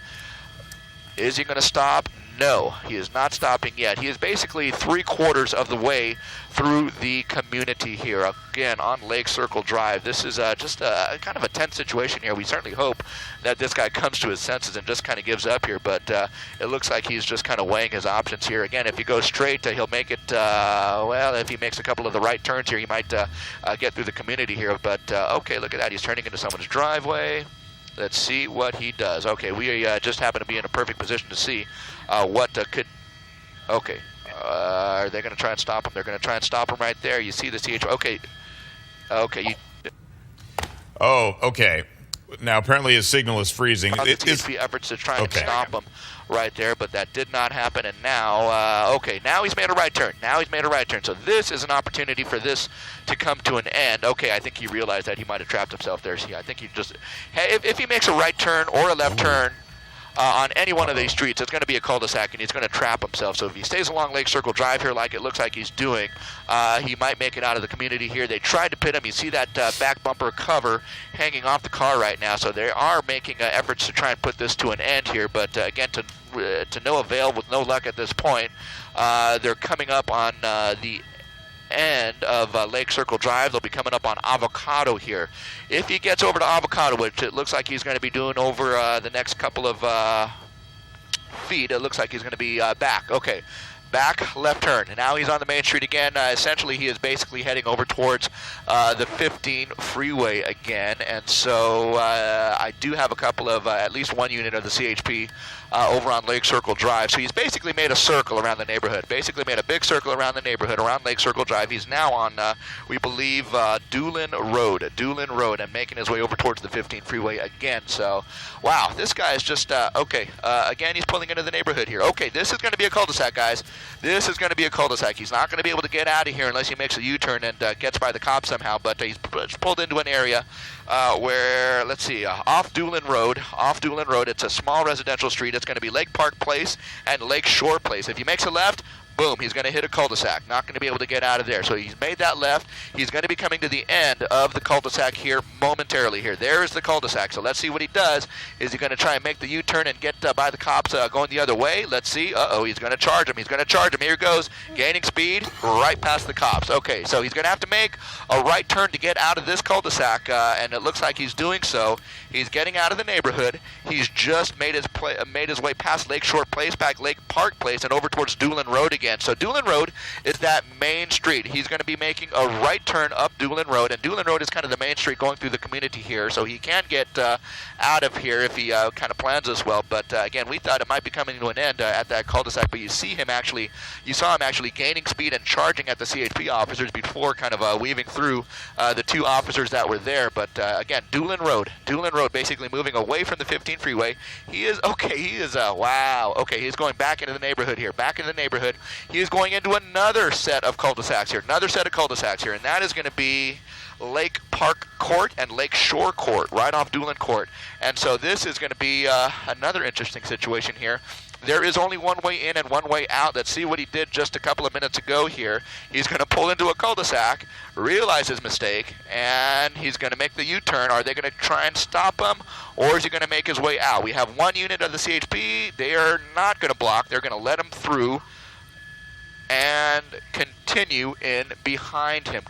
Is he going to stop? No, he is not stopping yet. He is basically 3/4 of the way through the community here, again, on Lake Circle Drive. This is just kind of a tense situation here. We certainly hope that this guy comes to his senses and just kind of gives up here, but it looks like he's just kind of weighing his options here. Again, if he goes straight, he'll make it, well, if he makes a couple of the right turns here, he might get through the community here, but okay, look at that. He's turning into someone's driveway. Let's see what he does. Okay, we just happen to be in a perfect position to see what could... Okay, are they going to try and stop him? They're going to try and stop him right there. You see the CH... Okay, okay. Oh, okay. Now, apparently his signal is freezing. The THP efforts to try and stop him right there, but that did not happen. And now, okay, now he's made a right turn. Now he's made a right turn. So this is an opportunity for this to come to an end. Okay, I think he realized that he might have trapped himself there. See, I think he just... Hey, if he makes a right turn or a left turn on any one of these streets, it's going to be a cul-de-sac, and he's going to trap himself. So if he stays along Lake Circle Drive here like it looks like he's doing, he might make it out of the community here. They tried to pit him. You see that back bumper cover hanging off the car right now. So they are making efforts to try and put this to an end here. But again, to no avail, with no luck at this point. They're coming up on the end of Lake Circle Drive. They'll be coming up on Avocado here. If he gets over to Avocado, which it looks like he's going to be doing over the next couple of feet, it looks like he's going to be back. Okay. Back, left turn. And now he's on the main street again. Essentially, he is basically heading over towards the 15 freeway again. And so I do have a couple of, at least one unit of the CHP over on Lake Circle Drive. So he's basically made a circle around the neighborhood. Basically made a big circle around the neighborhood, around Lake Circle Drive. He's now on, we believe, Doolin Road, and making his way over towards the 15 freeway again. So, wow, this guy is just, okay. Again, he's pulling into the neighborhood here. Okay, this is going to be a cul-de-sac, guys. This is going to be a cul-de-sac. He's not going to be able to get out of here unless he makes a U-turn and gets by the cops somehow, but he's pulled into an area where, let's see, off Doolin Road. It's a small residential street. It's going to be Lake Park Place and Lake Shore Place. If he makes a left, boom, he's going to hit a cul-de-sac. Not going to be able to get out of there. So he's made that left. He's going to be coming to the end of the cul-de-sac here momentarily here. There is the cul-de-sac. So let's see what he does. Is he going to try and make the U-turn and get by the cops going the other way? Let's see. Uh-oh, he's going to charge him. Here he goes. Gaining speed right past the cops. Okay, so he's going to have to make a right turn to get out of this cul-de-sac, and it looks like he's doing so. He's getting out of the neighborhood. He's just made his way past Lake Shore Place, back Lake Park Place, and over towards Doolin Road again. So Doolin Road is that main street. He's going to be making a right turn up Doolin Road, and Doolin Road is kind of the main street going through the community here, so he can get out of here if he kind of plans this well. But again, we thought it might be coming to an end at that cul-de-sac, but you saw him actually gaining speed and charging at the CHP officers before kind of weaving through the two officers that were there. But again, Doolin Road basically moving away from the 15 freeway. Wow, okay, he's going back into the neighborhood here, He is going into another set of cul-de-sacs here, and that is going to be Lake Park Court and Lake Shore Court, right off Doolin Court. And so this is going to be another interesting situation here. There is only one way in and one way out. Let's see what he did just a couple of minutes ago here. He's going to pull into a cul-de-sac, realize his mistake, and he's going to make the U-turn. Are they going to try and stop him, or is he going to make his way out? We have one unit of the CHP. They are not going to block. They're going to let him through and continue in behind him.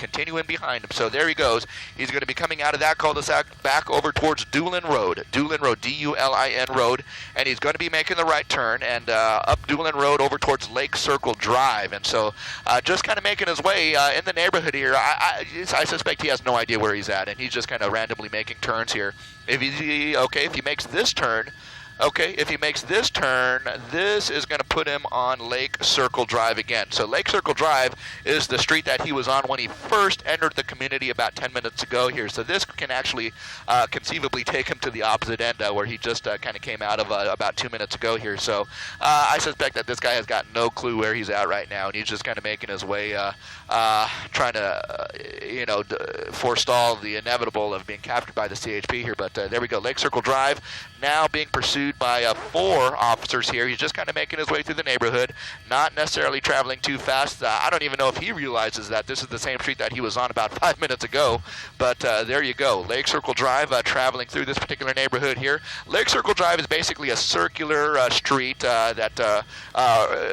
So there he goes. He's going to be coming out of that cul-de-sac back over towards Doolin Road, D-U-L-I-N Road, and he's going to be making the right turn and up Doolin Road over towards Lake Circle Drive. And so just kind of making his way in the neighborhood here. I suspect he has no idea where he's at, and he's just kind of randomly making turns here. If he makes this turn, this is going to put him on Lake Circle Drive again. So Lake Circle Drive is the street that he was on when he first entered the community about 10 minutes ago here. So this can actually conceivably take him to the opposite end where he just kind of came out of about 2 minutes ago here. So I suspect that this guy has got no clue where he's at right now, and he's just kind of making his way, trying to, forestall the inevitable of being captured by the CHP here. But there we go, Lake Circle Drive now being pursued pursued by 4 officers here. He's just kind of making his way through the neighborhood, not necessarily traveling too fast. I don't even know if he realizes that this is the same street that he was on about 5 minutes ago, but there you go. Lake Circle Drive, traveling through this particular neighborhood here. Lake Circle Drive is basically a circular street that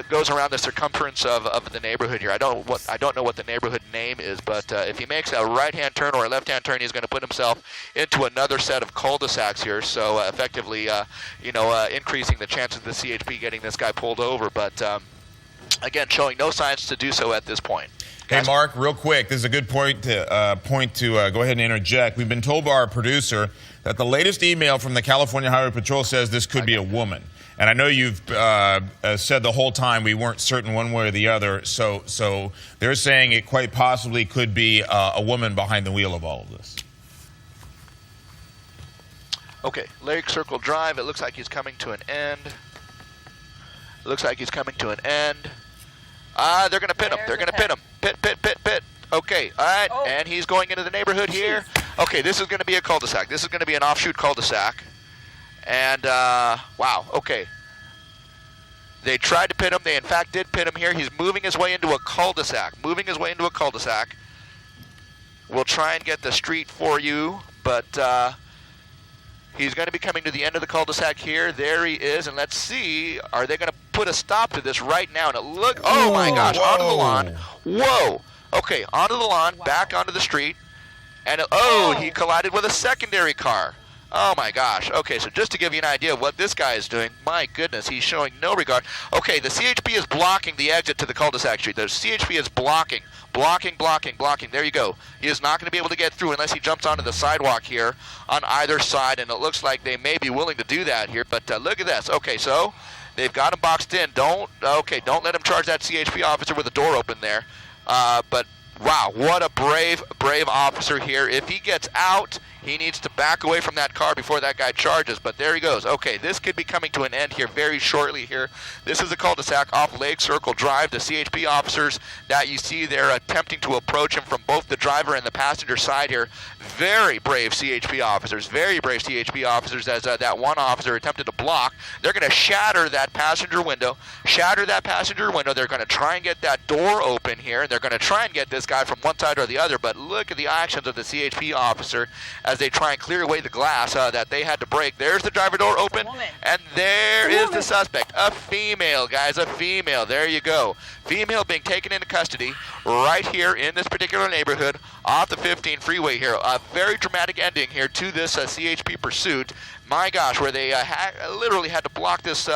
goes around the circumference of the neighborhood here. I don't know what the neighborhood name is, but if he makes a right-hand turn or a left-hand turn, he's going to put himself into another set of cul-de-sacs here, so effectively, increasing the chances of the CHP getting this guy pulled over, but again, showing no signs to do so at this point. Hey, Mark, real quick, this is a good point to go ahead and interject. We've been told by our producer that the latest email from the California Highway Patrol says this could be a woman. And I know you've said the whole time we weren't certain one way or the other, so they're saying it quite possibly could be a woman behind the wheel of all of this. Okay, Lake Circle Drive, it looks like he's coming to an end. It looks like he's coming to an end. They're going to pit him. They're going to pit him. Pit. Okay, all right, and he's going into the neighborhood here. Okay, this is going to be a cul-de-sac. This is going to be an offshoot cul-de-sac. And, wow, okay. They tried to pit him. They, in fact, did pit him here. He's moving his way into a cul-de-sac. We'll try and get the street for you, but he's going to be coming to the end of the cul-de-sac here. There he is, and let's see, are they going to put a stop to this right now? And oh my gosh, onto the lawn. Whoa. Okay, onto the lawn, back onto the street. And he collided with a secondary car. Oh my gosh. Okay, so just to give you an idea of what this guy is doing, my goodness, he's showing no regard. Okay, the CHP is blocking the exit to the cul-de-sac street. The CHP is blocking. There you go. He is not going to be able to get through unless he jumps onto the sidewalk here on either side, and it looks like they may be willing to do that here, but look at this. Okay, so they've got him boxed in. Don't let him charge that CHP officer with the door open there. But wow, what a brave officer here. If he gets out, he needs to back away from that car before that guy charges, but there he goes. Okay, this could be coming to an end here very shortly here. This is a cul-de-sac off Lake Circle Drive. The CHP officers that you see there attempting to approach him from both the driver and the passenger side here. Very brave CHP officers as that one officer attempted to block. They're going to shatter that passenger window. They're going to try and get that door open here, and they're going to try and get this guy from one side or the other, but look at the actions of the CHP officer as they try and clear away the glass that they had to break. There's the driver door open, and there is the suspect. A female, guys, a female. There you go. Female being taken into custody right here in this particular neighborhood off the 15 freeway here. A very dramatic ending here to this CHP pursuit. My gosh, where they literally had to block this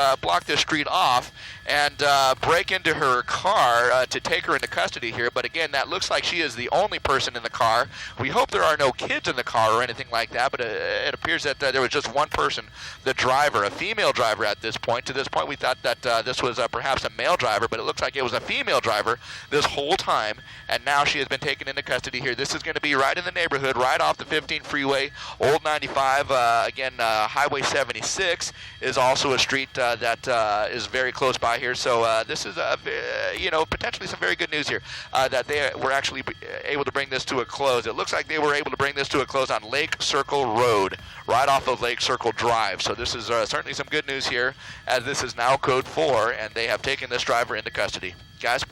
street off and break into her car to take her into custody here. But again, that looks like she is the only person in the car. We hope there are no kids in the car or anything like that, but it appears that there was just one person, the driver, a female driver at this point. To this point, we thought that this was perhaps a male driver, but it looks like it was a female driver this whole time, and now she has been taken into custody here. This is going to be right in the neighborhood, right off the 15 freeway, Old 95, again, Highway 76 is also a street that is very close by here. So this is, potentially some very good news here that they were actually able to bring this to a close. It looks like they were able to bring this to a close on Lake Circle Road, right off of Lake Circle Drive. So this is certainly some good news here, as this is now Code 4, and they have taken this driver into custody. Guys?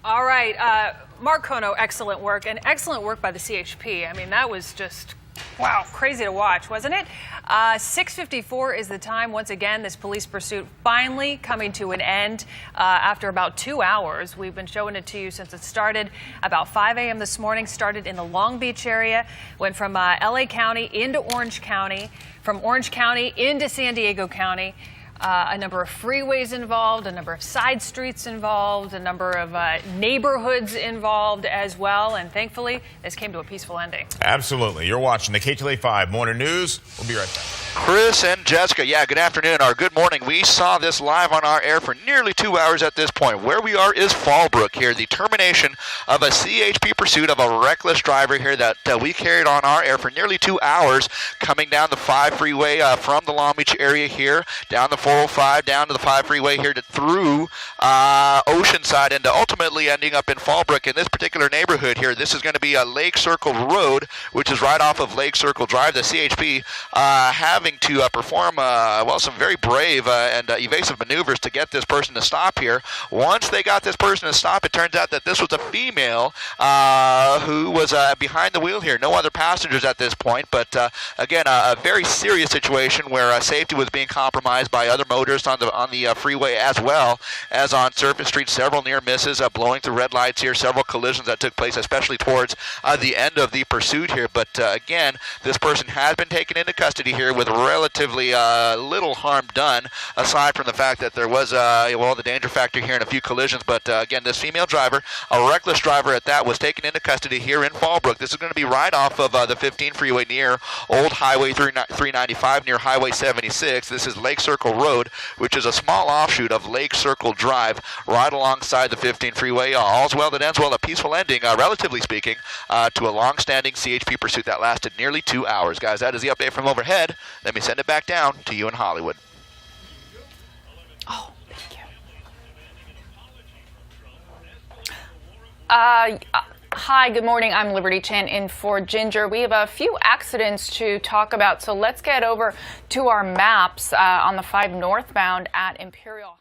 All right, Mark Kono, excellent work, and excellent work by the CHP. I mean, that was just, wow, crazy to watch, wasn't it? 6:54 is the time. Once again, this police pursuit finally coming to an end after about 2 hours. We've been showing it to you since it started about 5 a.m. this morning, started in the Long Beach area, went from LA County into Orange County, from Orange County into San Diego County. A number of freeways involved, a number of side streets involved, a number of neighborhoods involved as well. And thankfully, this came to a peaceful ending. Absolutely. You're watching the KTLA 5 Morning News. We'll be right back. Chris and Jessica, yeah, good afternoon or good morning. We saw this live on our air for nearly 2 hours at this point. Where we are is Fallbrook here, the termination of a CHP pursuit of a reckless driver here that we carried on our air for nearly 2 hours, coming down the 5 freeway from the Long Beach area here, down the 405, down to the 5 freeway here through Oceanside, and ultimately ending up in Fallbrook. In this particular neighborhood here, this is going to be a Lake Circle Road, which is right off of Lake Circle Drive. The CHP having to perform some very brave and evasive maneuvers to get this person to stop here. Once they got this person to stop, it turns out that this was a female who was behind the wheel here. No other passengers at this point, but again, a very serious situation where safety was being compromised by other motorists on the freeway as well as on Surface Street. Several near misses, blowing through red lights here, several collisions that took place, especially towards the end of the pursuit here. But again, this person has been taken into custody here with relatively little harm done, aside from the fact that there was the danger factor here in a few collisions. But again, this female driver, a reckless driver at that, was taken into custody here in Fallbrook. This is going to be right off of the 15 freeway near Old Highway 395 near Highway 76. This is Lake Circle Road, which is a small offshoot of Lake Circle Drive, right alongside the 15 freeway. All's well that ends well, a peaceful ending, relatively speaking, to a long-standing CHP pursuit that lasted nearly 2 hours. Guys, that is the update from overhead. Let me send it back down to you in Hollywood. Oh, thank you. Hi, good morning. I'm Liberty Chan in for Ginger. We have a few accidents to talk about, so let's get over to our maps on the 5 northbound at Imperial.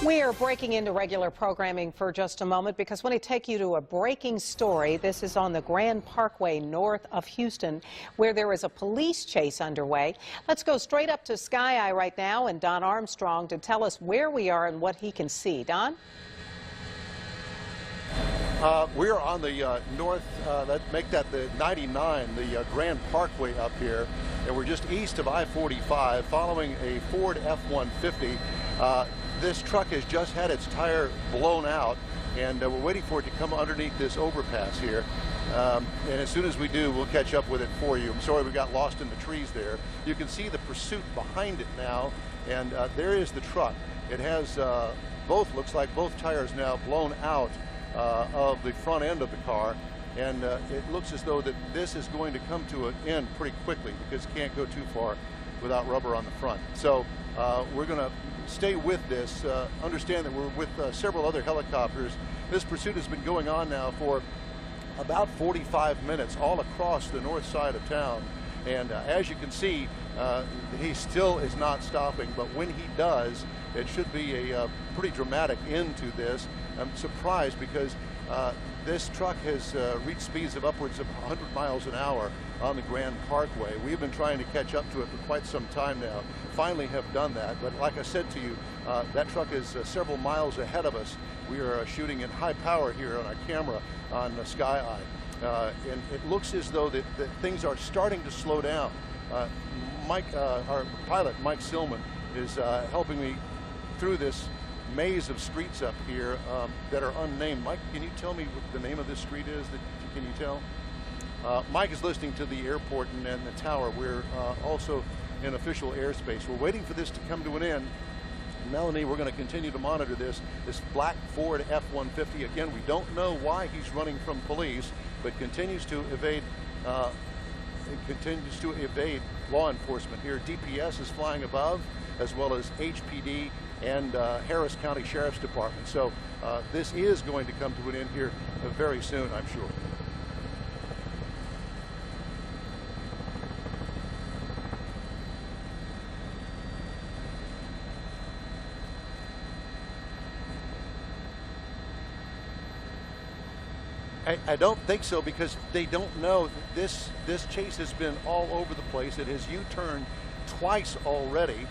We are breaking into regular programming for just a moment because I want to take you to a breaking story. This is on the Grand Parkway north of Houston, where there is a police chase underway. Let's go straight up to Sky Eye right now and Don Armstrong to tell us where we are and what he can see. Don? We're on the make that the 99, the Grand Parkway up here, and we're just east of I-45 following a Ford F-150. This truck has just had its tire blown out, and we're waiting for it to come underneath this overpass here. And as soon as we do, we'll catch up with it for you. I'm sorry we got lost in the trees there. You can see the pursuit behind it now, and there is the truck. It has looks like both tires now blown out of the front end of the car, and it looks as though that this is going to come to an end pretty quickly because it can't go too far without rubber on the front. So we're going to stay with this. Understand that we're with several other helicopters. This pursuit has been going on now for about 45 minutes all across the north side of town, and as you can see, he still is not stopping, but when he does, it should be a pretty dramatic end to this. I'm surprised because this truck has reached speeds of upwards of 100 miles an hour on the Grand Parkway. We've been trying to catch up to it for quite some time now. Finally have done that, but like I said to you, that truck is several miles ahead of us. We are shooting in high power here on our camera on Sky Eye, and it looks as though that things are starting to slow down. Our pilot, Mike Silman, is helping me through this maze of streets up here that are unnamed. Mike, can you tell me what the name of this street is? Can you tell? Mike is listening to the airport and the tower. We're also in official airspace. We're waiting for this to come to an end. Melanie, we're going to continue to monitor this black Ford F-150. Again, we don't know why he's running from police, but continues to evade law enforcement here. DPS is flying above, as well as HPD and Harris County Sheriff's Department. So this is going to come to an end here very soon, I'm sure. I don't think so, because they don't know. This chase has been all over the place. It has U-turned twice already,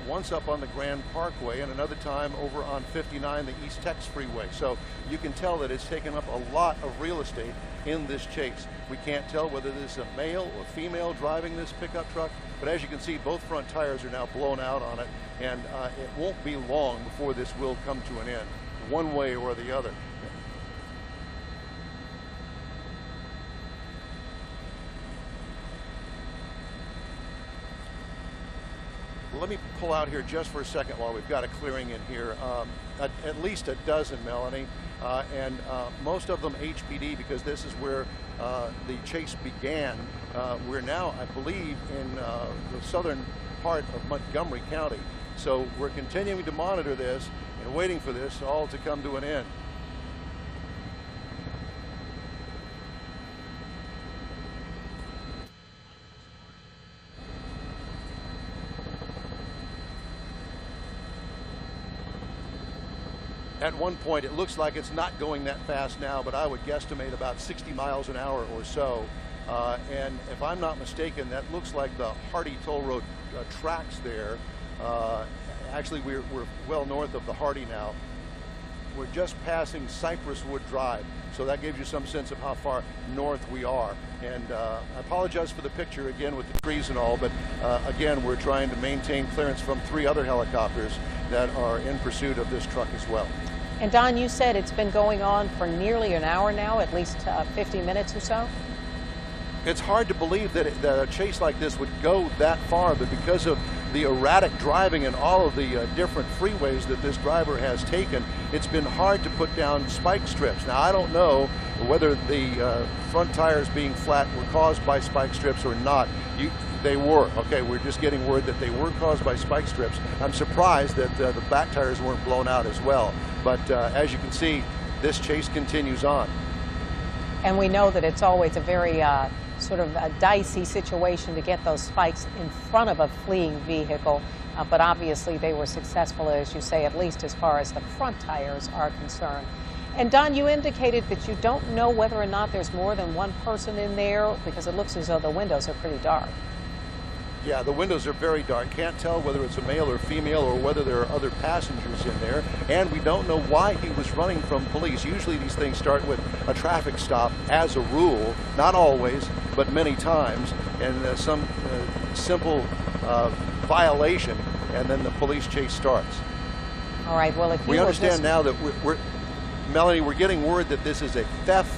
once up on the Grand Parkway and another time over on 59, the East Tex Freeway. So you can tell that it's taken up a lot of real estate in this chase. We can't tell whether this is a male or female driving this pickup truck, but as you can see, both front tires are now blown out on it, and it won't be long before this will come to an end, one way or the other. Let me pull out here just for a second while we've got a clearing in here. At least a dozen, Melanie, and most of them HPD, because this is where the chase began. We're now, I believe, in the southern part of Montgomery County. So we're continuing to monitor this and waiting for this all to come to an end. At one point, it looks like it's not going that fast now, but I would guesstimate about 60 miles an hour or so. And if I'm not mistaken, that looks like the Hardy Toll Road tracks there. Actually, we're well north of the Hardy now. We're just passing Cypress Wood Drive, so that gives you some sense of how far north we are. And I apologize for the picture again with the trees and all, but again, we're trying to maintain clearance from 3 other helicopters that are in pursuit of this truck as well. And Don, you said it's been going on for nearly an hour now, at least 50 minutes or so? It's hard to believe that a chase like this would go that far, but because of the erratic driving and all of the different freeways that this driver has taken, it's been hard to put down spike strips. Now, I don't know whether the front tires being flat were caused by spike strips or not. They were. Okay, we're just getting word that they were caused by spike strips. I'm surprised that the back tires weren't blown out as well. But as you can see, this chase continues on. And we know that it's always a very sort of a dicey situation to get those spikes in front of a fleeing vehicle. But obviously they were successful, as you say, at least as far as the front tires are concerned. And Don, you indicated that you don't know whether or not there's more than one person in there, because it looks as though the windows are pretty dark. Yeah, the windows are very dark. Can't tell whether it's a male or female or whether there are other passengers in there. And we don't know why he was running from police. Usually these things start with a traffic stop as a rule, not always, but many times, and some simple violation, and then the police chase starts. All right, well, if we understand now that Melanie, we're getting word that this is a theft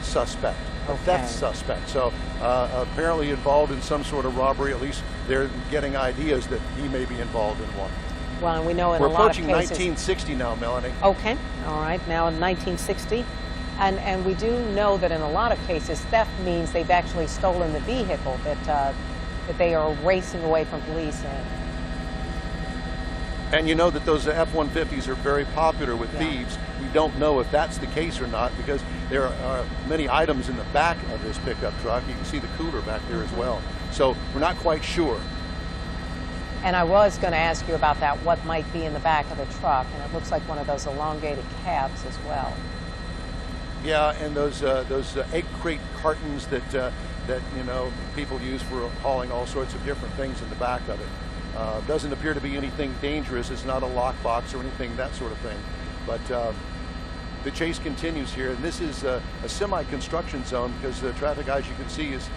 suspect. A theft suspect. So apparently involved in some sort of robbery. At least they're getting ideas that he may be involved in one. Well, and we know in we're a lot of cases. We're approaching 1960 now, Melanie. Okay. All right. Now in 1960. And we do know that in a lot of cases, theft means they've actually stolen the vehicle that they are racing away from police in. And you know that those F-150s are very popular with thieves. We don't know if that's the case or not, because there are many items in the back of this pickup truck. You can see the cooler back there as well. So we're not quite sure. And I was going to ask you about that, what might be in the back of the truck, and it looks like one of those elongated cabs as well. Yeah, and those egg crate cartons that you know people use for hauling all sorts of different things in the back of it. Doesn't appear to be anything dangerous. It's not a lockbox or anything, that sort of thing. But the chase continues here, and this is a semi-construction zone because the traffic, as you can see, is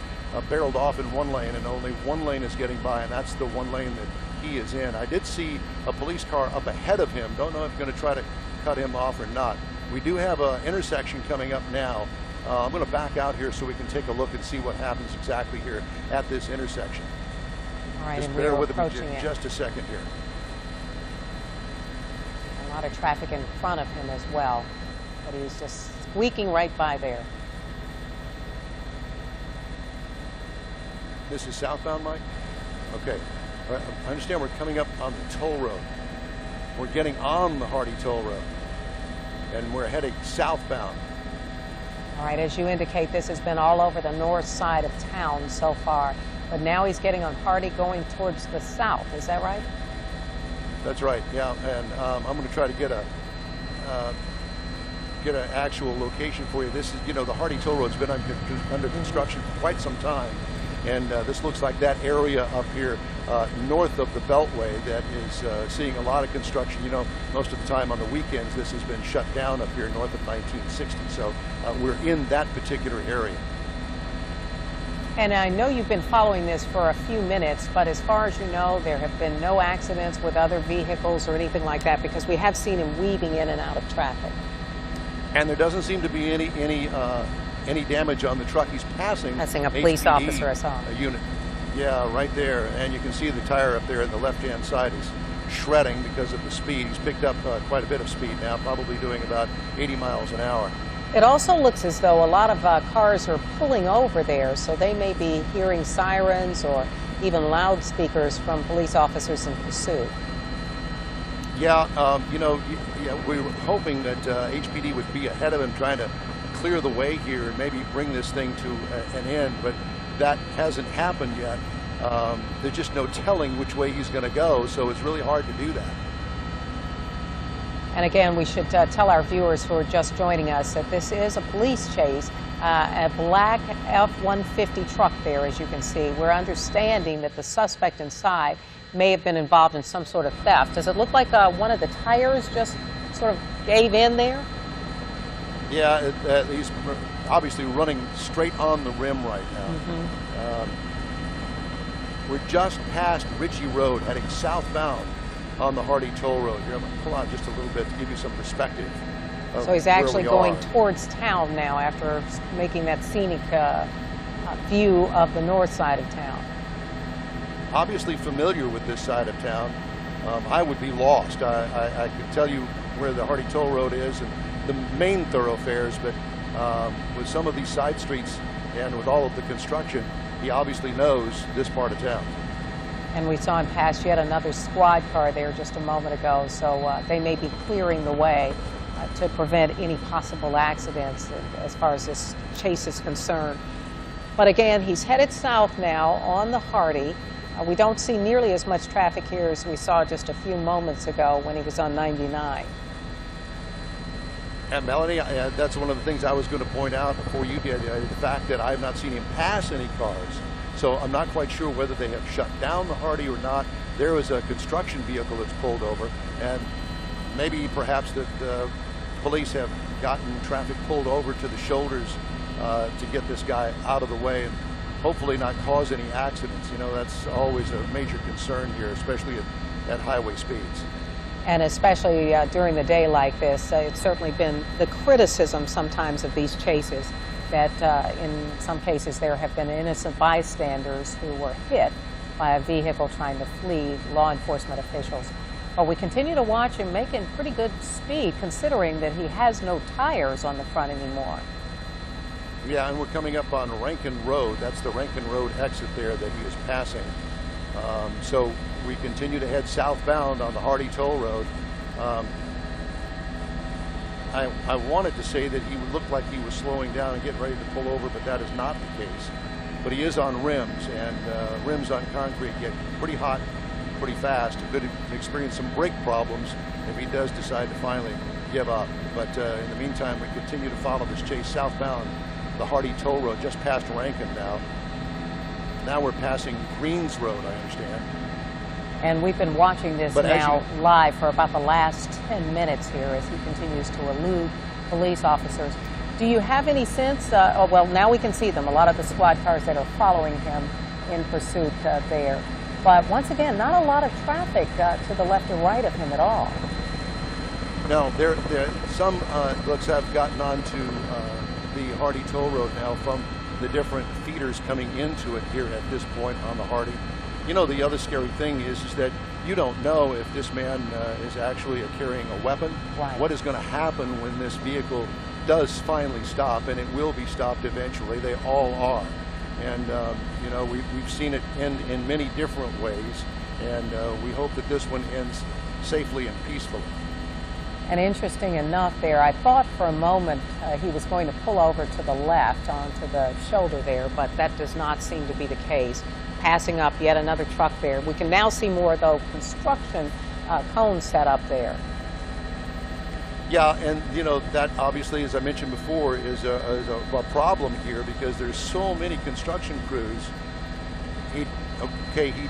barreled off in one lane, and only one lane is getting by, and that's the one lane that he is in. I did see a police car up ahead of him. Don't know if they're going to try to cut him off or not. We do have an intersection coming up now. I'm going to back out here so we can take a look and see what happens exactly here at this intersection. All right, just and bear we're with me approaching just a second here. A lot of traffic in front of him as well, but he's just squeaking right by there. This is southbound, Mike? Okay. I understand we're coming up on the toll road. We're getting on the Hardy toll road, and we're heading southbound. All right, as you indicate, this has been all over the north side of town so far, but now he's getting on Hardy going towards the south. Is that right? That's right, yeah, and I'm going to try to get an actual location for you. This is, you know, the Hardy toll road's been under construction for quite some time, and this looks like that area up here north of the Beltway that is seeing a lot of construction. You know, most of the time on the weekends this has been shut down up here north of 1960, so we're in that particular area. And I know you've been following this for a few minutes, but as far as you know, there have been no accidents with other vehicles or anything like that, because we have seen him weaving in and out of traffic. And there doesn't seem to be any damage on the truck he's passing. Passing a police HPD, officer, I saw. A unit. Yeah, right there. And you can see the tire up there on the left-hand side is shredding because of the speed. He's picked up quite a bit of speed now, probably doing about 80 miles an hour. It also looks as though a lot of cars are pulling over there, so they may be hearing sirens or even loudspeakers from police officers in pursuit. Yeah, you know, we were hoping that HPD would be ahead of him, trying to clear the way here and maybe bring this thing to an end, but that hasn't happened yet. There's just no telling which way he's going to go, so it's really hard to do that. And again, we should tell our viewers who are just joining us that this is a police chase, a black F-150 truck there, as you can see. We're understanding that the suspect inside may have been involved in some sort of theft. Does it look like one of the tires just sort of gave in there? Yeah, he's obviously running straight on the rim right now. We're just past Ritchie Road, heading southbound on the Hardy toll road. Here, I'm going to pull out just a little bit to give you some perspective. So he's actually going towards town now after making that scenic view of the north side of town. Obviously familiar with this side of town. I would be lost. I could tell you where the Hardy toll road is and the main thoroughfares, but with some of these side streets and with all of the construction, he obviously knows this part of town. And we saw him pass yet another squad car there just a moment ago, so they may be clearing the way to prevent any possible accidents as far as this chase is concerned. But again, he's headed south now on the Hardy. We don't see nearly as much traffic here as we saw just a few moments ago when he was on 99. And Melanie, that's one of the things I was going to point out before you did, the fact that I have not seen him pass any cars. So I'm not quite sure whether they have shut down the Hardy or not. There was a construction vehicle that's pulled over, and maybe perhaps that the police have gotten traffic pulled over to the shoulders to get this guy out of the way and hopefully not cause any accidents. You know, that's always a major concern here, especially at highway speeds. And especially during the day like this, it's certainly been the criticism sometimes of these chases that in some cases there have been innocent bystanders who were hit by a vehicle trying to flee law enforcement officials. But we continue to watch him making pretty good speed considering that he has no tires on the front anymore. Yeah, and we're coming up on Rankin Road. That's the Rankin Road exit there that he is passing. So we continue to head southbound on the Hardy toll road. I wanted to say that he would look like he was slowing down and getting ready to pull over, but that is not the case. But he is on rims, and rims on concrete get pretty hot pretty fast. He could experience some brake problems if he does decide to finally give up. But in the meantime, we continue to follow this chase southbound, the Hardy toll road, just past Rankin now. Now we're passing Greens Road, I understand. And we've been watching this now live for about the last 10 minutes here as he continues to elude police officers. Do you have any sense, well, now we can see them, a lot of the squad cars that are following him in pursuit there. but once again, not a lot of traffic to the left or right of him at all. No, some looks have gotten onto the Hardy Toll Road now from the different feeders coming into it here at this point on the Hardy. You know, the other scary thing is that you don't know if this man is actually carrying a weapon. Right. What is going to happen when this vehicle does finally stop, and it will be stopped eventually. They all are. And, you know, we've seen it end in many different ways, and we hope that this one ends safely and peacefully. And interesting enough there, I thought for a moment he was going to pull over to the left onto the shoulder there, but that does not seem to be the case. Passing up yet another truck there. We can now see more, though, construction cones set up there. Yeah, and you know, that obviously, as I mentioned before, is a problem here because there's so many construction crews. He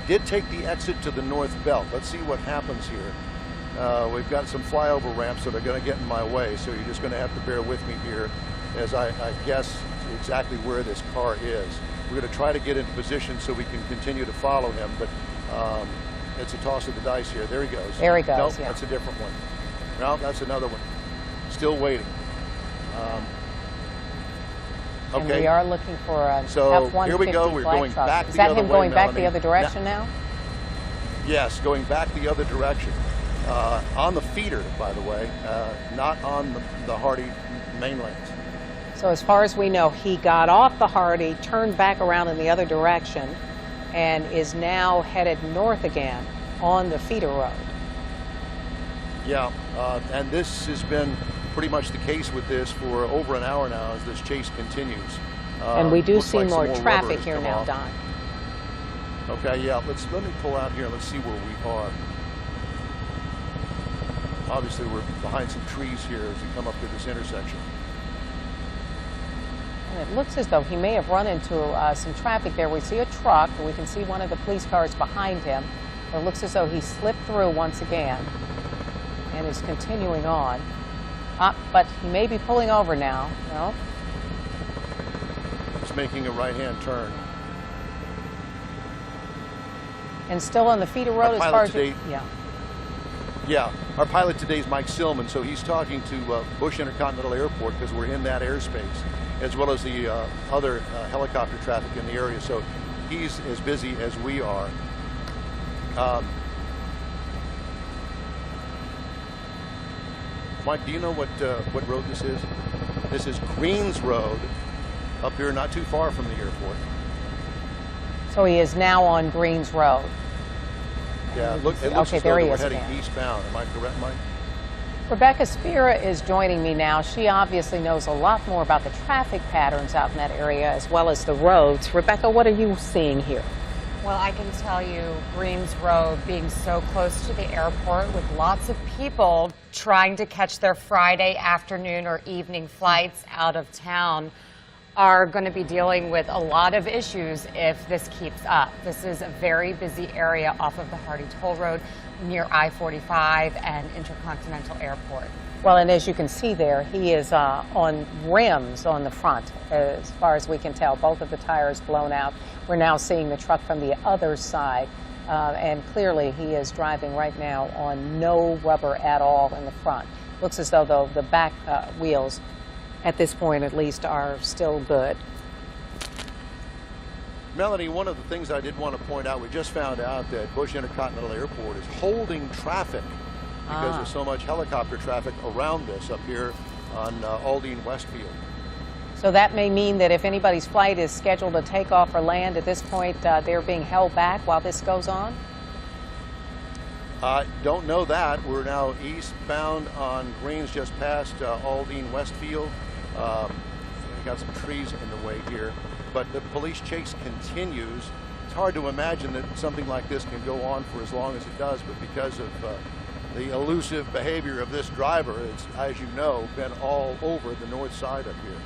did take the exit to the North Belt. Let's see what happens here. We've got some flyover ramps that are going to get in my way, so you're just going to have to bear with me here as I guess exactly where this car is. We're going to try to get into position so we can continue to follow him, but it's a toss of the dice here. There he goes. There he goes, Nope, yeah. that's a different one. No, that's another one. Still waiting. And Okay. we are looking for a So F-150 here we go. We're flag going truck. back Is the that other him way, going back the Melanie. other direction now? Yes, going back the other direction. On the feeder, by the way, not on the Hardy main lanes. So as far as we know, he got off the Hardy, turned back around in the other direction, and is now headed north again on the feeder road. Yeah, and this has been pretty much the case with this for over an hour now as this chase continues. And we do Looks see like some more rubber traffic has here come now, off. Don. Okay, yeah, let me pull out here and let's see where we are. Obviously, we're behind some trees here as we come up to this intersection. And it looks as though he may have run into some traffic there. We see a truck, and we can see one of the police cars behind him. It looks as though he slipped through once again and is continuing on. But he may be pulling over now. No? It's making a right-hand turn. And still on the feeder road as far as you... Yeah. Yeah, our pilot today is Mike Silman, so he's talking to Bush Intercontinental Airport because we're in that airspace, as well as the other helicopter traffic in the area. So he's as busy as we are. Mike, do you know what road this is? This is Greens Road, up here not too far from the airport. So he is now on Greens Road. Yeah, it looks Okay, as though there he we're is heading again. eastbound. Am I correct, Mike? Rebecca Spira is joining me now. She obviously knows a lot more about the traffic patterns out in that area as well as the roads. Rebecca, what are you seeing here? Well, I can tell you Greens Road being so close to the airport with lots of people trying to catch their Friday afternoon or evening flights out of town are going to be dealing with a lot of issues if this keeps up. This is a very busy area off of the Hardy Toll Road near I-45 and Intercontinental Airport. Well, and as you can see there, he is on rims on the front, as far as we can tell. Both of the tires blown out. We're now seeing the truck from the other side, and clearly he is driving right now on no rubber at all in the front. Looks as though, the back wheels, at this point at least, are still good. Melanie, one of the things I did want to point out, we just found out that Bush Intercontinental Airport is holding traffic because there's so much helicopter traffic around this up here on Aldine Westfield. So that may mean that if anybody's flight is scheduled to take off or land at this point, they're being held back while this goes on? Don't know that. We're now eastbound on Greens just past Aldine Westfield. We got some trees in the way here, but the police chase continues. It's hard to imagine that something like this can go on for as long as it does, but because of the elusive behavior of this driver, it's, as you know, been all over the north side up here.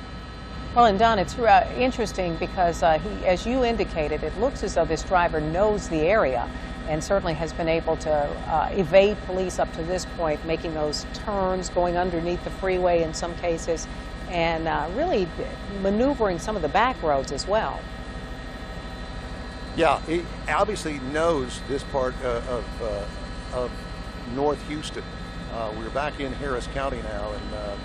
Well, and Don, it's interesting because as you indicated, it looks as though this driver knows the area and certainly has been able to evade police up to this point, making those turns, going underneath the freeway in some cases, and really maneuvering some of the back roads as well. Yeah, he obviously knows this part of North Houston. We're back in Harris County now, and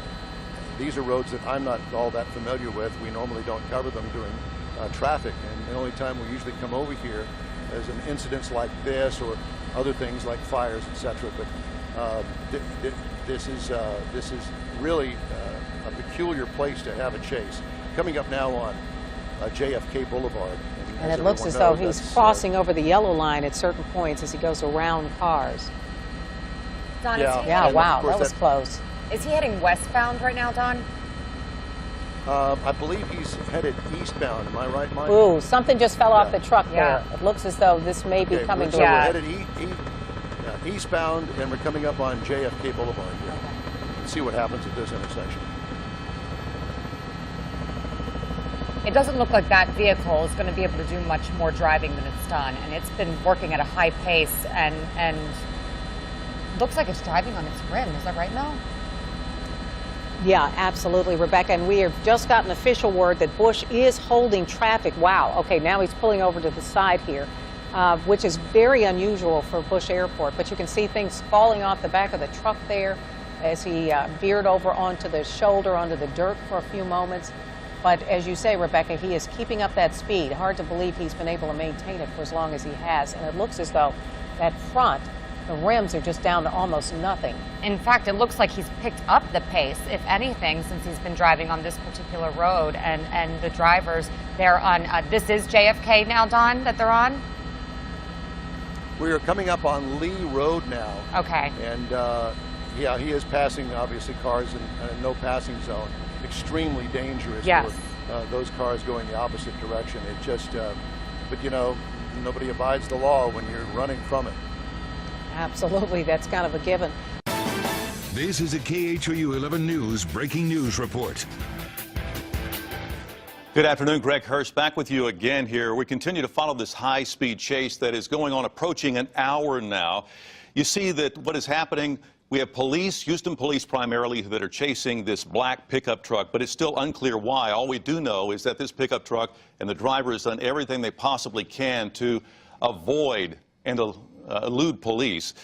these are roads that I'm not all that familiar with. We normally don't cover them during traffic, and the only time we usually come over here is in incidents like this or other things like fires, etc. But this is really a peculiar place to have a chase. Coming up now on JFK Boulevard. And it looks as though he's crossing over the yellow line at certain points as he goes around cars. Don, yeah, wow, that was close. Is he heading westbound right now, Don? I believe he's headed eastbound. Am I right, Mike? Ooh, something just fell off the truck there. It looks as though this may be coming to we're headed eastbound, and we're coming up on JFK Boulevard here. Let's see what happens at this intersection. It doesn't look like that vehicle is going to be able to do much more driving than it's done, and it's been working at a high pace, and looks like it's driving on its rim. Is that right, Mel? Yeah, absolutely, Rebecca. And we have just gotten official word that Bush is holding traffic. Wow. Okay, now he's pulling over to the side here, which is very unusual for Bush Airport. But you can see things falling off the back of the truck there as he veered over onto the shoulder, onto the dirt for a few moments. But as you say, Rebecca, he is keeping up that speed. Hard to believe he's been able to maintain it for as long as he has. And it looks as though that front, the rims are just down to almost nothing. In fact, it looks like he's picked up the pace, if anything, since he's been driving on this particular road. And the drivers, they're on, this is JFK now, Don, that they're on? We are coming up on Lee Road now. Okay. And yeah, he is passing, obviously, cars in a no passing zone. Extremely dangerous for those cars going the opposite direction. It just, but you know, nobody abides the law when you're running from it. Absolutely, that's kind of a given. This is a KHOU 11 News Breaking News Report. Good afternoon, Greg Hurst back with you again here. We continue to follow this high-speed chase that is going on, approaching an hour now. You see that what is happening, we have police, Houston police primarily, that are chasing this black pickup truck, but it's still unclear why. All we do know is that this pickup truck and the driver has done everything they possibly can to avoid and elude police.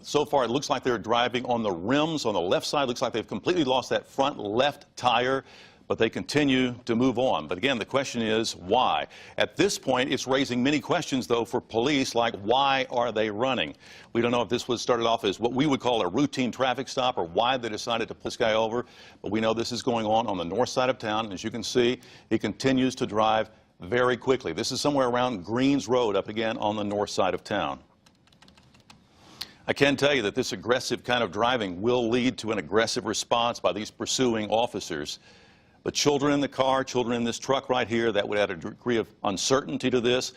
So far, it looks like they're driving on the rims on the left side. Looks like they've completely lost that front left tire, but they continue to move on. But again, the question is why? At this point, it's raising many questions, though, for police, like why are they running? We don't know if this was started off as what we would call a routine traffic stop or why they decided to pull this guy over, but we know this is going on the north side of town. And as you can see, he continues to drive very quickly. This is somewhere around Greens Road, up again on the north side of town. I can tell you that this aggressive kind of driving will lead to an aggressive response by these pursuing officers. But children in the car, children in this truck right here, that would add a degree of uncertainty to this.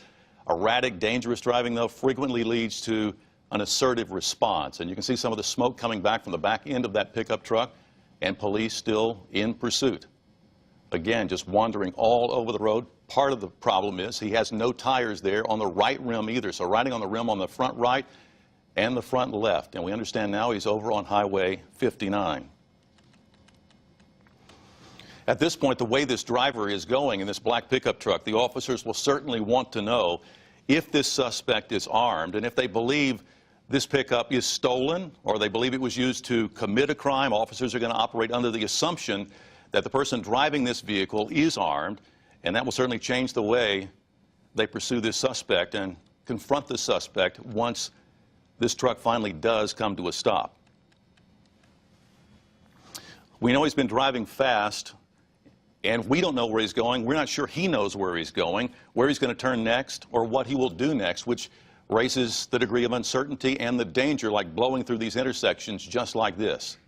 Erratic, dangerous driving, though, frequently leads to an assertive response. And you can see some of the smoke coming back from the back end of that pickup truck, and police still in pursuit. Again, just wandering all over the road. Part of the problem is he has no tires there on the right rim either. So riding on the rim on the front right and the front left. And we understand now he's over on Highway 59. At this point, the way this driver is going in this black pickup truck, the officers will certainly want to know if this suspect is armed and if they believe this pickup is stolen or they believe it was used to commit a crime. Officers are going to operate under the assumption that the person driving this vehicle is armed, and that will certainly change the way they pursue this suspect and confront the suspect once this truck finally does come to a stop. We know he's been driving fast, and we don't know where he's going. We're not sure he knows where he's going, where he's going to turn next, or what he will do next, which raises the degree of uncertainty and the danger, like blowing through these intersections just like this.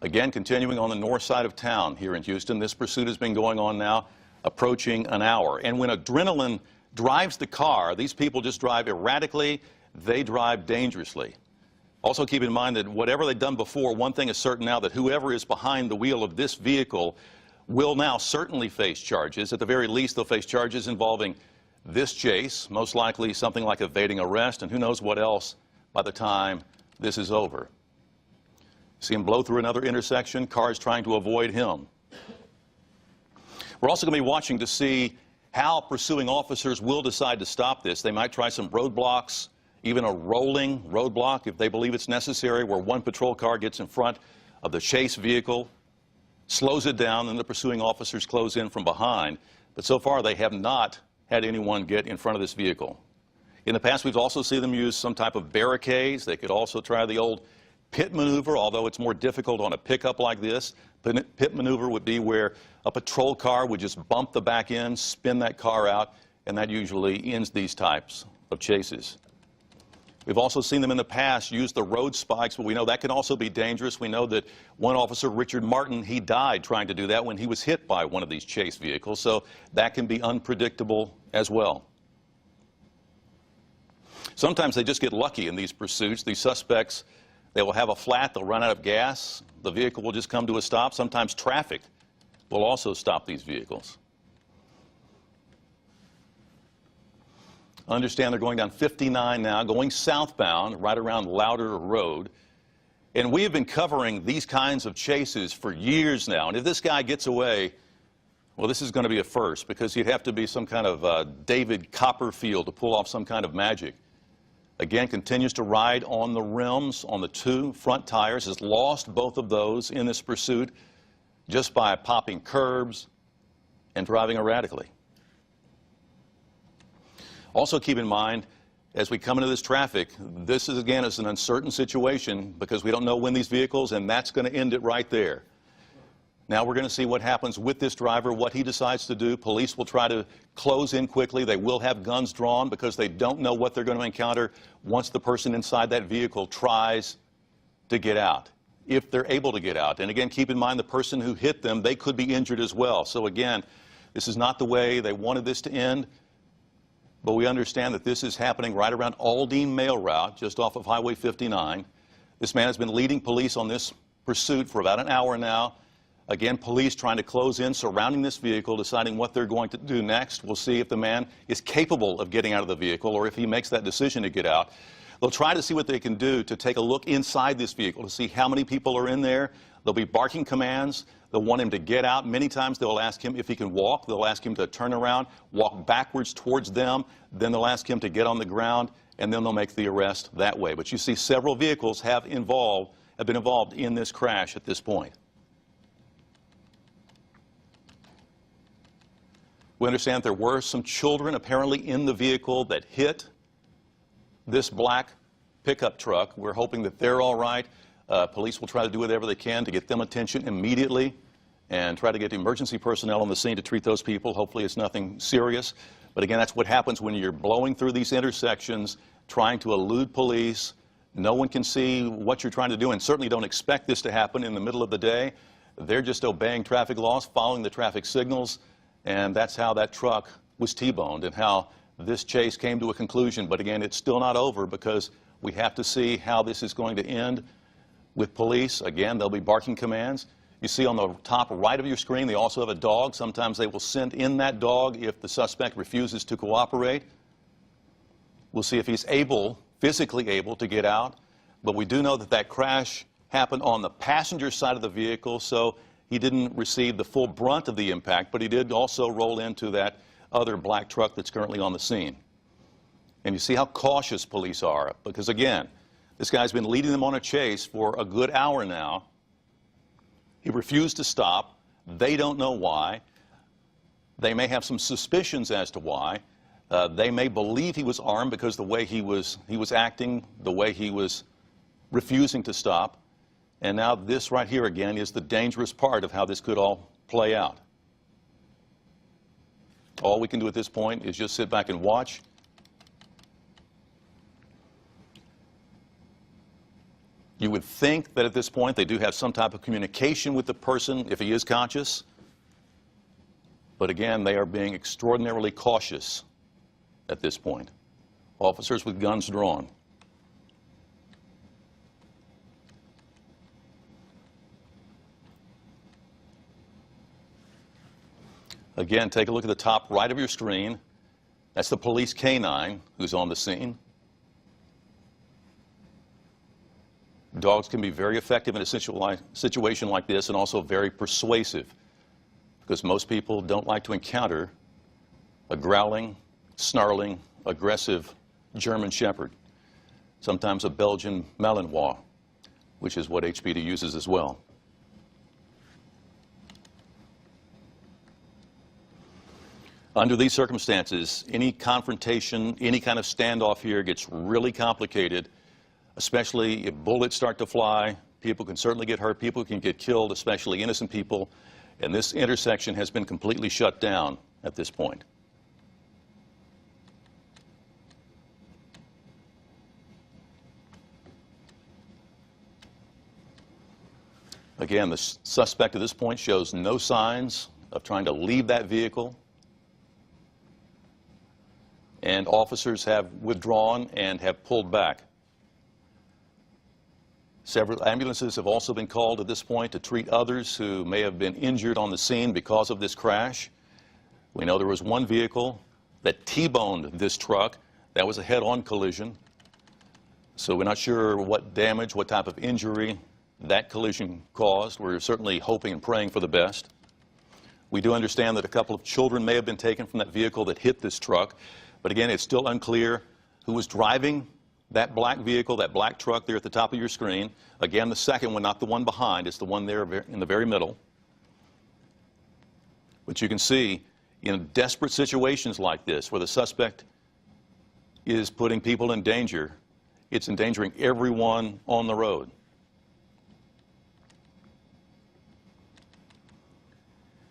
Again, continuing on the north side of town here in Houston, this pursuit has been going on now, approaching an hour. And when adrenaline drives the car, these people just drive erratically, they drive dangerously. Also keep in mind that whatever they've done before, one thing is certain now, that whoever is behind the wheel of this vehicle will now certainly face charges. At the very least, they'll face charges involving this chase, most likely something like evading arrest, and who knows what else by the time this is over. See him blow through another intersection, cars trying to avoid him. We're also going to be watching to see how pursuing officers will decide to stop this. They might try some roadblocks, even a rolling roadblock if they believe it's necessary, where one patrol car gets in front of the chase vehicle, slows it down, and the pursuing officers close in from behind. But so far, they have not had anyone get in front of this vehicle. In the past, we've also seen them use some type of barricades. They could also try the old pit maneuver, although it's more difficult on a pickup like this. The pit maneuver would be where a patrol car would just bump the back end, spin that car out, and that usually ends these types of chases. We've also seen them in the past use the road spikes, but we know that can also be dangerous. We know that one officer, Richard Martin, he died trying to do that when he was hit by one of these chase vehicles, so that can be unpredictable as well. Sometimes they just get lucky in these pursuits. These suspects, they will have a flat, they'll run out of gas, the vehicle will just come to a stop. Sometimes traffic will also stop these vehicles. Understand they're going down 59 now, going southbound, right around Louder Road. And we have been covering these kinds of chases for years now. And if this guy gets away, well, this is going to be a first, because he'd have to be some kind of David Copperfield to pull off some kind of magic. Again, continues to ride on the rims on the two front tires, has lost both of those in this pursuit just by popping curbs and driving erratically. Also keep in mind, as we come into this traffic, this is, again, is an uncertain situation because we don't know when these vehicles, and that's going to end it right there. Now we're going to see what happens with this driver, what he decides to do. Police will try to close in quickly. They will have guns drawn because they don't know what they're going to encounter once the person inside that vehicle tries to get out, if they're able to get out. And again, keep in mind the person who hit them, they could be injured as well. So again, this is not the way they wanted this to end. But we understand that this is happening right around Aldine Mail Route, just off of Highway 59. This man has been leading police on this pursuit for about an hour now. Again, police trying to close in, surrounding this vehicle, deciding what they're going to do next. We'll see if the man is capable of getting out of the vehicle or if he makes that decision to get out. They'll try to see what they can do to take a look inside this vehicle to see how many people are in there. They'll be barking commands. They'll want him to get out. Many times they'll ask him if he can walk. They'll ask him to turn around, walk backwards towards them. Then they'll ask him to get on the ground, and then they'll make the arrest that way. But you see several vehicles have been involved in this crash at this point. We understand there were some children apparently in the vehicle that hit this black pickup truck. We're hoping that they're all right. Police will try to do whatever they can to get them attention immediately and try to get emergency personnel on the scene to treat those people. Hopefully it's nothing serious. But again, that's what happens when you're blowing through these intersections, trying to elude police. No one can see what you're trying to do, and certainly don't expect this to happen in the middle of the day. They're just obeying traffic laws, following the traffic signals, and that's how that truck was T-boned and how this chase came to a conclusion. But again, it's still not over because we have to see how this is going to end with police. Again, they'll be barking commands. You see on the top right of your screen, they also have a dog. Sometimes they will send in that dog if the suspect refuses to cooperate. We'll see if he's physically able to get out. But we do know that that crash happened on the passenger side of the vehicle, so he didn't receive the full brunt of the impact, but he did also roll into that other black truck that's currently on the scene. And you see how cautious police are, because again, this guy's been leading them on a chase for a good hour now. He refused to stop. They don't know why. They may have some suspicions as to why. They may believe he was armed because the way he was acting, the way he was refusing to stop. And now this right here again is the dangerous part of how this could all play out. All we can do at this point is just sit back and watch. You would think that at this point they do have some type of communication with the person if he is conscious. But again, they are being extraordinarily cautious at this point. Officers with guns drawn. Again, take a look at the top right of your screen. That's the police canine who's on the scene. Dogs can be very effective in a situation like this and also very persuasive because most people don't like to encounter a growling, snarling, aggressive German Shepherd, sometimes a Belgian Malinois, which is what HPD uses as well. Under these circumstances, any confrontation, any kind of standoff here gets really complicated, especially if bullets start to fly. People can certainly get hurt, people can get killed, especially innocent people, and this intersection has been completely shut down at this point. Again, the suspect at this point shows no signs of trying to leave that vehicle, and officers have withdrawn and have pulled back. Several ambulances have also been called at this point to treat others who may have been injured on the scene because of this crash. We know there was one vehicle that T-boned this truck. That was a head-on collision. So we're not sure what damage, what type of injury that collision caused. We're certainly hoping and praying for the best. We do understand that a couple of children may have been taken from that vehicle that hit this truck. But again, it's still unclear who was driving that black vehicle, that black truck there at the top of your screen. Again, the second one, not the one behind, it's the one there in the very middle. But you can see in desperate situations like this, where the suspect is putting people in danger, it's endangering everyone on the road.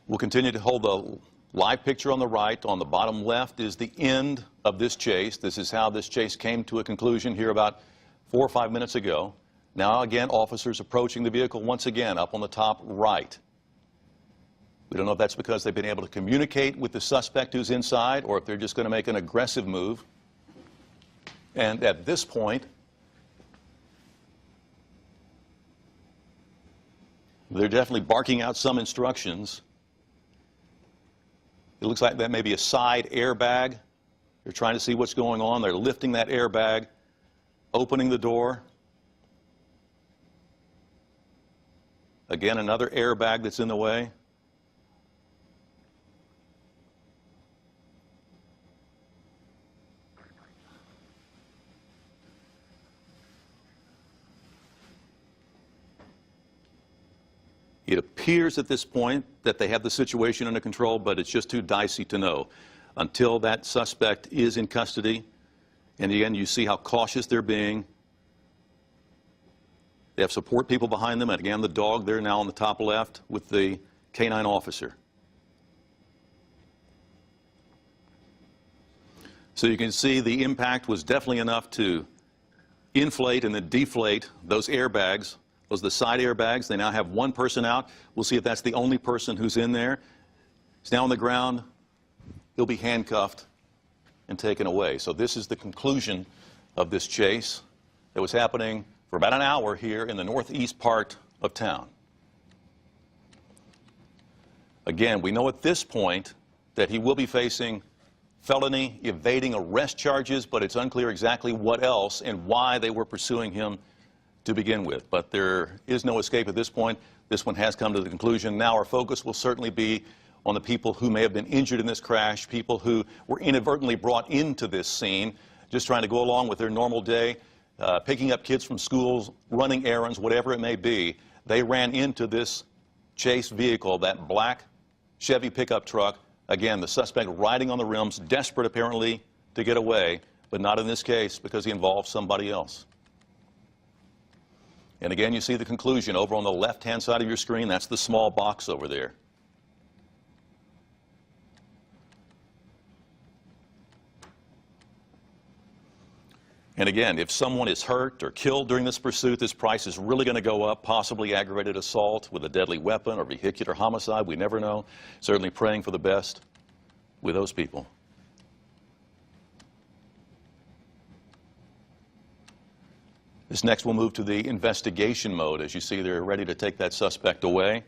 We'll continue to hold the live picture on the right. On the bottom left is the end of this chase. This is how this chase came to a conclusion here about 4 or 5 minutes ago. Now again, officers approaching the vehicle once again up on the top right. We don't know if that's because they've been able to communicate with the suspect who's inside, or if they're just going to make an aggressive move. And at this point, they're definitely barking out some instructions. It looks like that may be a side airbag. They're trying to see what's going on. They're lifting that airbag, opening the door. Again, another airbag that's in the way. It appears at this point that they have the situation under control, but it's just too dicey to know. Until that suspect is in custody, and again, you see how cautious they're being. They have support people behind them, and again, the dog there now on the top left with the canine officer. So you can see the impact was definitely enough to inflate and then deflate those airbags. Those are the side airbags. They now have one person out. We'll see if that's the only person who's in there. He's now on the ground. He'll be handcuffed and taken away. So this is the conclusion of this chase that was happening for about an hour here in the northeast part of town. Again, we know at this point that he will be facing felony evading arrest charges, but it's unclear exactly what else and why they were pursuing him to begin with. But there is no escape at this point. This one has come to the conclusion. Now our focus will certainly be on the people who may have been injured in this crash, people who were inadvertently brought into this scene, just trying to go along with their normal day, picking up kids from schools, running errands, whatever it may be. They ran into this chase vehicle, that black Chevy pickup truck. Again, the suspect riding on the rims, desperate apparently to get away, but not in this case because he involved somebody else. And again, you see the conclusion over on the left-hand side of your screen. That's the small box over there. And again, if someone is hurt or killed during this pursuit, this price is really going to go up, possibly aggravated assault with a deadly weapon or vehicular homicide. We never know. Certainly praying for the best with those people. This next will move to the investigation mode. As you see, they're ready to take that suspect away.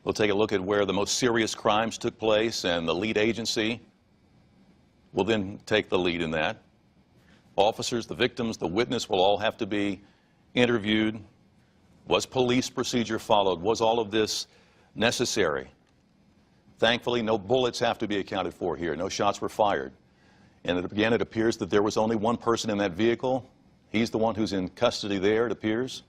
We'll take a look at where the most serious crimes took place, and the lead agency will then take the lead in that. Officers, the victims, the witness will all have to be interviewed. Was police procedure followed? Was all of this necessary? Thankfully, no bullets have to be accounted for here. No shots were fired. And again, it appears that there was only one person in that vehicle. He's the one who's in custody there, it appears.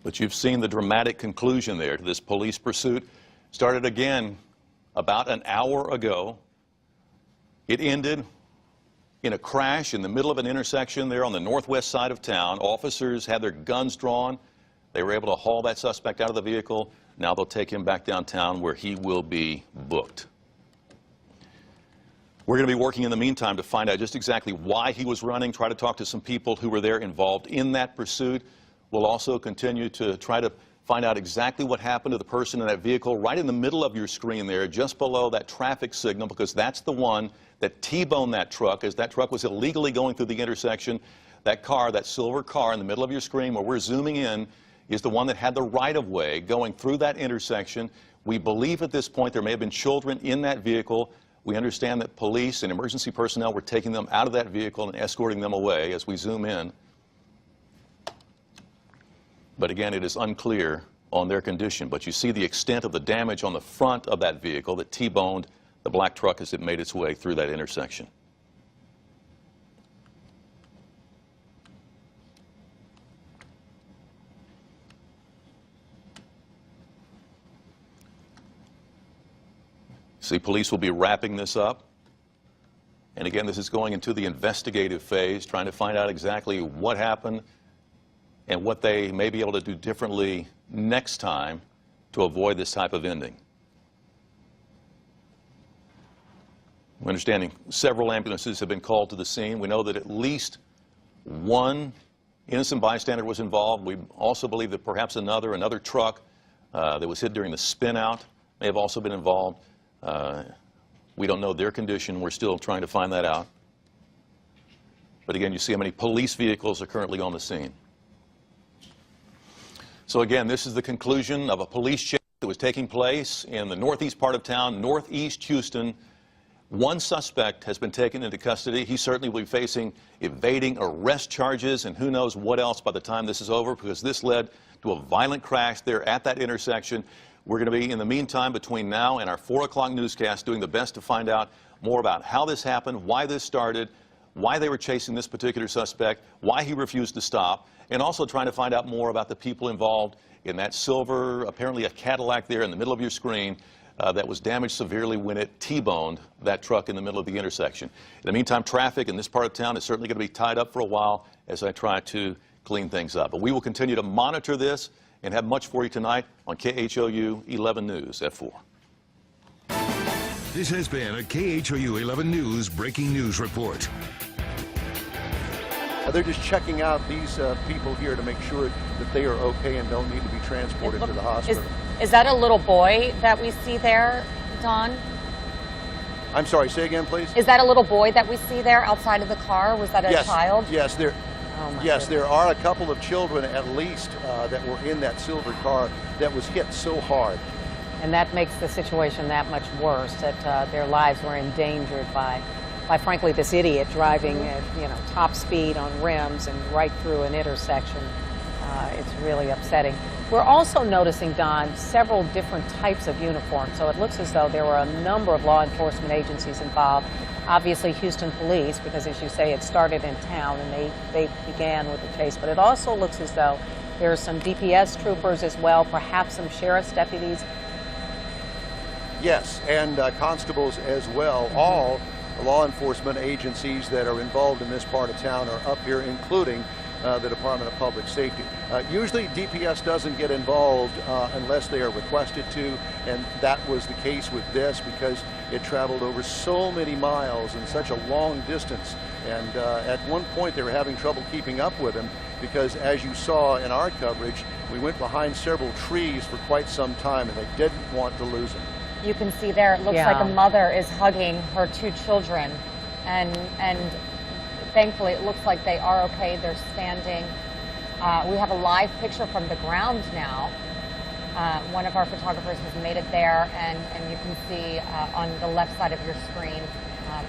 But you've seen the dramatic conclusion there to this police pursuit. Started again about an hour ago. It ended in a crash in the middle of an intersection there on the northwest side of town. Officers had their guns drawn. They were able to haul that suspect out of the vehicle. Now they'll take him back downtown where he will be booked. We're going to be working in the meantime to find out just exactly why he was running, try to talk to some people who were there involved in that pursuit. We'll also continue to try to find out exactly what happened to the person in that vehicle right in the middle of your screen there, just below that traffic signal, because that's the one that T-boned that truck as that truck was illegally going through the intersection. That car, that silver car in the middle of your screen where we're zooming in, is the one that had the right-of-way going through that intersection. We believe at this point there may have been children in that vehicle. We understand that police and emergency personnel were taking them out of that vehicle and escorting them away as we zoom in. But again, it is unclear on their condition. But you see the extent of the damage on the front of that vehicle that T-boned the black truck as it made its way through that intersection. See, police will be wrapping this up. And again, this is going into the investigative phase, trying to find out exactly what happened and what they may be able to do differently next time to avoid this type of ending. We're understanding several ambulances have been called to the scene. We know that at least one innocent bystander was involved. We also believe that perhaps another truck that was hit during the spin out may have also been involved. We don't know their condition. We're still trying to find that out. But again, you see how many police vehicles are currently on the scene. So again, this is the conclusion of a police chase that was taking place in the northeast part of town, northeast Houston. One suspect has been taken into custody. He certainly will be facing evading arrest charges and who knows what else by the time this is over, because this led to a violent crash there at that intersection. We're going to be, in the meantime, between now and our 4 o'clock newscast, doing the best to find out more about how this happened, why this started, why they were chasing this particular suspect, why he refused to stop, and also trying to find out more about the people involved in that silver, apparently a Cadillac there in the middle of your screen, that was damaged severely when it T-boned that truck in the middle of the intersection. In the meantime, traffic in this part of town is certainly going to be tied up for a while as I try to clean things up. But we will continue to monitor this and have much for you tonight on KHOU 11 News at 4. This has been a KHOU 11 News breaking news report. They're just checking out these people here to make sure that they are okay and don't need to be transported to the hospital. Is that a little boy that we see there, Don? I'm sorry, say again, please? Is that a little boy that we see there outside of the car? Was that a child? Yes, there are a couple of children at least that were in that silver car that was hit so hard. And that makes the situation that much worse, that their lives were endangered by frankly this idiot driving at top speed on rims and right through an intersection. It's really upsetting. We're also noticing, Don, several different types of uniforms. So it looks as though there were a number of law enforcement agencies involved. Obviously Houston Police, because as you say, it started in town and they began with the chase. But it also looks as though there are some DPS troopers as well, perhaps some sheriff's deputies. Yes, and constables as well. All law enforcement agencies that are involved in this part of town are up here, including the Department of Public Safety. Usually DPS doesn't get involved unless they are requested to, and that was the case with this because it traveled over so many miles in such a long distance. And at one point they were having trouble keeping up with him because, as you saw in our coverage, we went behind several trees for quite some time and they didn't want to lose him. You can see there, it looks like a mother is hugging her 2 children, and thankfully it looks like they are okay. They're standing. We have a live picture from the ground now. One of our photographers has made it there, and you can see on the left side of your screen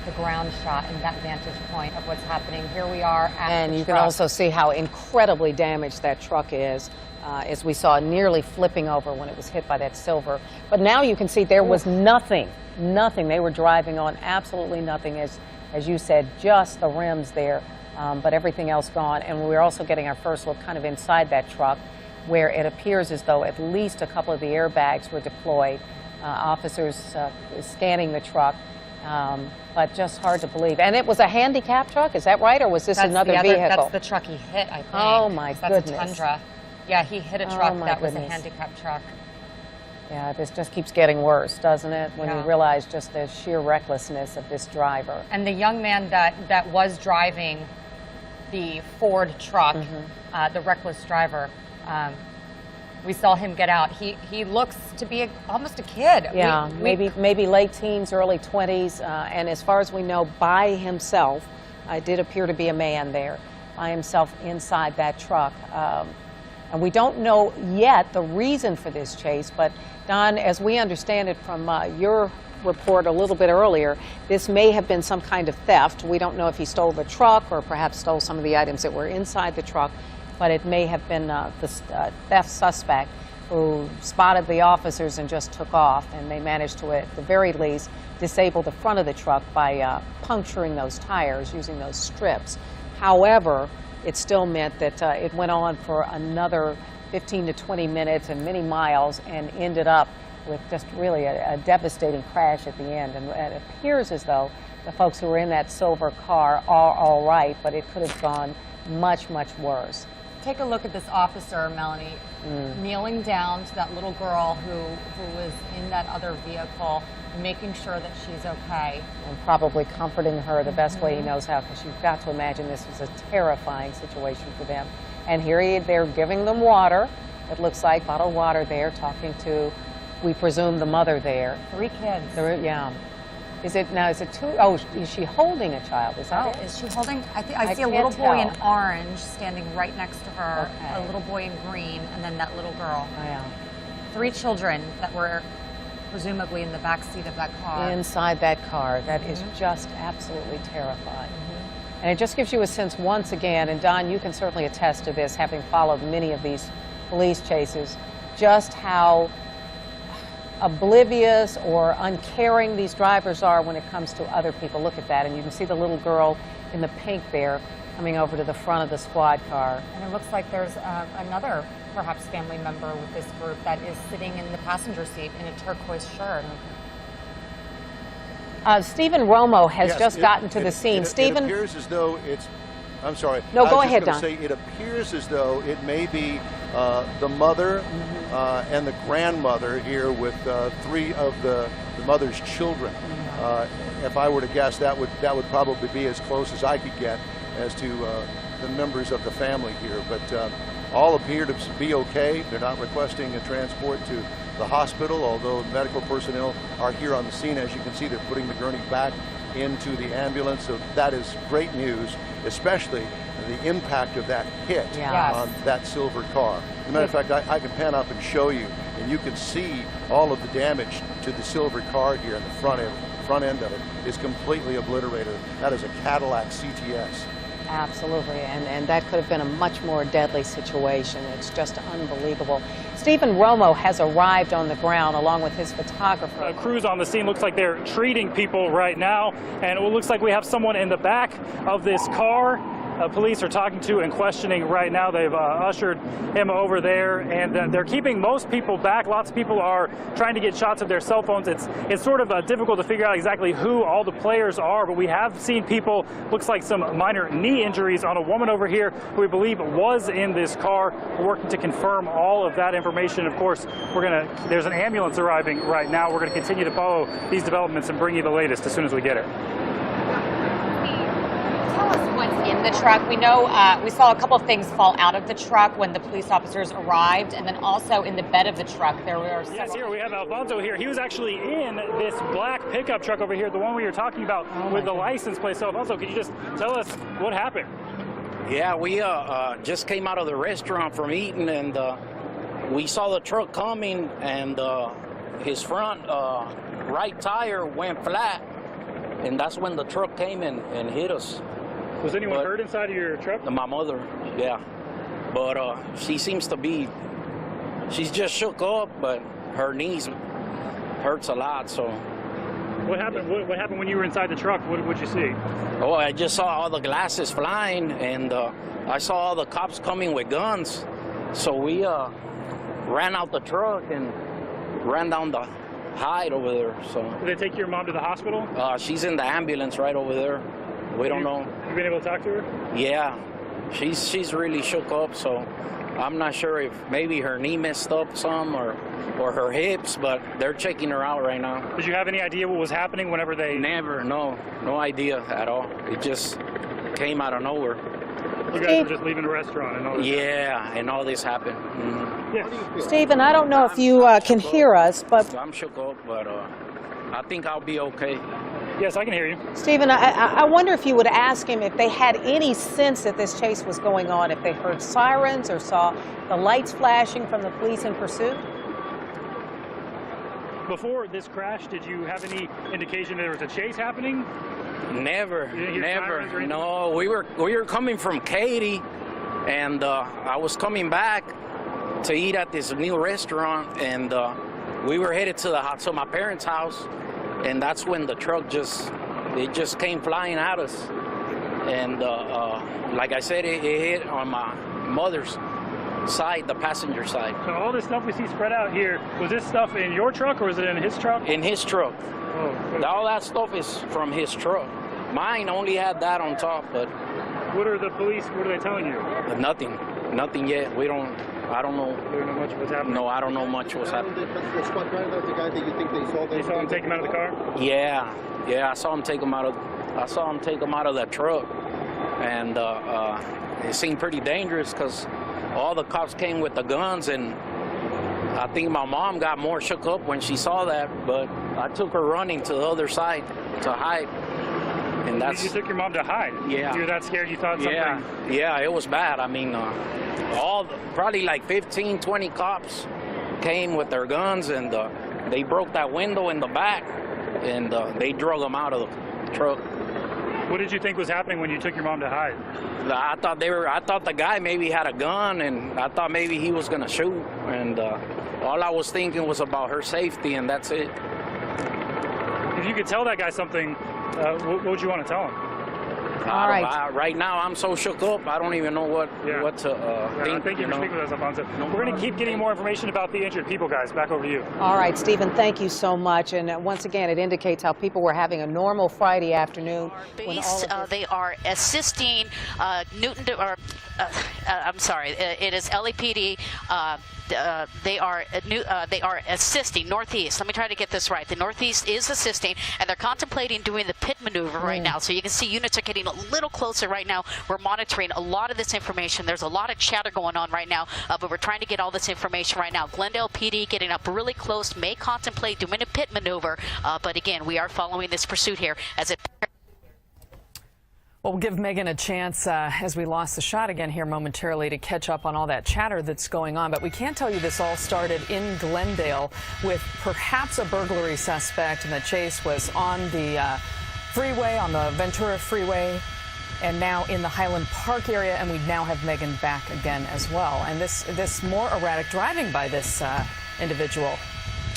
the ground shot and that vantage point of what's happening. Here we are at And the you can truck. also see how incredibly damaged that truck is, as we saw nearly flipping over when it was hit by that silver. But now you can see there was nothing. They were driving on absolutely nothing, as you said, just the rims there, but everything else gone. And we're also getting our first look kind of inside that truck, where it appears as though at least a couple of the airbags were deployed. Officers scanning the truck, but just hard to believe. And it was a handicapped truck, is that right, or was this another vehicle? That's the truck he hit, I think. Oh my goodness. That's a Tundra. Yeah, he hit a truck that was a goodness. handicapped truck. Yeah, this just keeps getting worse, doesn't it, when you realize just the sheer recklessness of this driver. And the young man that was driving the Ford truck, the reckless driver, we saw him get out. He looks to be almost a kid. Yeah, maybe late teens, early 20s, and as far as we know, by himself. It did appear to be a man there, by himself inside that truck. And we don't know yet the reason for this chase, but Don, as we understand it from your report a little bit earlier, this may have been some kind of theft. We don't know if he stole the truck or perhaps stole some of the items that were inside the truck, but it may have been the theft suspect who spotted the officers and just took off, and they managed to, at the very least, disable the front of the truck by puncturing those tires using those strips. However, it still meant that it went on for another 15 to 20 minutes and many miles and ended up with just really a devastating crash at the end. And it appears as though the folks who were in that silver car are all right, but it could have gone much, much worse. Take a look at this officer, Melanie, kneeling down to that little girl who was in that other vehicle, making sure that she's okay. And probably comforting her the best way he knows how, because you've got to imagine this was a terrifying situation for them. And here they're giving them water. It looks like bottled water there, talking to, we presume, the mother there. 3 kids. Yeah. Is it two? Oh, is she holding a child? Is that it? Is she holding? I see a little boy in orange standing right next to her, a little boy in green, and then that little girl. Oh, yeah. 3 children that were presumably in the back seat of that car. Inside that car. That is just absolutely terrifying. And it just gives you a sense once again, and Don, you can certainly attest to this, having followed many of these police chases, just how oblivious or uncaring these drivers are when it comes to other people. Look at that, and you can see the little girl in the pink there coming over to the front of the squad car. And it looks like there's another, perhaps, family member with this group that is sitting in the passenger seat in a turquoise shirt. Stephen Romo has just gotten to the scene. Stephen? It appears as though it's... I'm sorry. No, go ahead, Don. It appears as though it may be the mother and the grandmother here with 3 of the mother's children. If I were to guess, that would probably be as close as I could get as to the members of the family here. But all appear to be okay. They're not requesting a transport to the hospital, although medical personnel are here on the scene. As you can see, they're putting the gurney back into the ambulance. So that is great news, especially the impact of that hit on that silver car. As a matter of fact, I can pan up and show you, and you can see all of the damage to the silver car here, and the front end of it is completely obliterated. That is a Cadillac CTS. Absolutely, and that could have been a much more deadly situation. It's just unbelievable. Stephen Romo has arrived on the ground along with his photographer. Crews on the scene. Looks like they're treating people right now, and it looks like we have someone in the back of this car. Police are talking to and questioning right now. They've ushered him over there, and they're keeping most people back. Lots of people are trying to get shots of their cell phones. It's sort of difficult to figure out exactly who all the players are, but we have seen people, looks like some minor knee injuries on a woman over here who we believe was in this car. We're working to confirm all of that information. Of course, there's an ambulance arriving right now. We're going to continue to follow these developments and bring you the latest as soon as we get it. Tell us what's in the truck. We know we saw a couple of things fall out of the truck when the police officers arrived, and then also in the bed of the truck there were several... Yes, here we have Alfonso here. He was actually in this black pickup truck over here, the one we were talking about with the license plate. So Alfonso, could you just tell us what happened? Yeah, we just came out of the restaurant from eating, and we saw the truck coming, and his front right tire went flat. and that's when the truck came and hit us. Was anyone hurt inside of your truck? My mother, yeah. But she seems to be, she's just shook up, but her knees hurts a lot, so. What happened? What happened when you were inside the truck? What did you see? Oh, I just saw all the glasses flying, and I saw all the cops coming with guns. So we ran out the truck and ran down the Hyde over there. So. Did they take your mom to the hospital? She's in the ambulance right over there. We don't know. You been able to talk to her? Yeah, she's really shook up. So I'm not sure if maybe her knee messed up some or her hips, but they're checking her out right now. Did you have any idea what was happening whenever they? Never, no idea at all. It just came out of nowhere. You guys were just leaving the restaurant and all this. Yeah, and all this happened. Mm-hmm. Yeah. Stephen, I don't know if you can hear us, but I'm shook up, but I think I'll be okay. Yes, I can hear you. Stephen, I wonder if you would ask him if they had any sense that this chase was going on, if they heard sirens or saw the lights flashing from the police in pursuit. Before this crash, did you have any indication that there was a chase happening? Never. No, we were coming from Katy, and I was coming back to eat at this new restaurant, and we were headed to my parents' house, and that's when the truck just came flying at us, and like I said, it hit on my mother's side, the passenger side. So all this stuff we see spread out here, was this stuff in your truck or was it in his truck? In his truck. Oh. All that stuff is from his truck. Mine only had that on top, but. What are the police, what are they telling you? Nothing yet. I don't know. You don't know much what's happening? No, I don't know much what's happening. The squad driver, the guy that you think they saw? You saw him take him out of the car? Yeah, I saw him take him out of that truck, and it seemed pretty dangerous because all the cops came with the guns, and I think my mom got more shook up when she saw that, but I took her running to the other side to hide. And that's. You took your mom to hide? Yeah. You were that scared you thought something? Yeah, it was bad. I mean, probably like 15, 20 cops came with their guns, and they broke that window in the back, and they drug them out of the truck. What did you think was happening when you took your mom to hide? I thought the guy maybe had a gun, and I thought maybe he was gonna shoot, and all I was thinking was about her safety, and that's it. If you could tell that guy something, what would you want to tell him? All right. Right now, I'm so shook up, I don't even know what to think. Thank you for speaking with us, Alfonso. We're going to keep getting more information about the injured people, guys. Back over to you. All right, Stephen, thank you so much. And once again, it indicates how people were having a normal Friday afternoon. They are assisting it is LAPD. They are assisting Northeast. Let me try to get this right. The Northeast is assisting, and they're contemplating doing the pit maneuver right now. So you can see units are getting a little closer right now. We're monitoring a lot of this information. There's a lot of chatter going on right now, but we're trying to get all this information right now. Glendale PD getting up really close, may contemplate doing a pit maneuver, but again, we are following this pursuit here as it. Well, we'll give Megan a chance as we lost the shot again here momentarily to catch up on all that chatter that's going on. But we can tell you this all started in Glendale with perhaps a burglary suspect, and the chase was on the freeway, on the Ventura Freeway, and now in the Highland Park area. And we now have Megan back again as well. And this more erratic driving by this individual.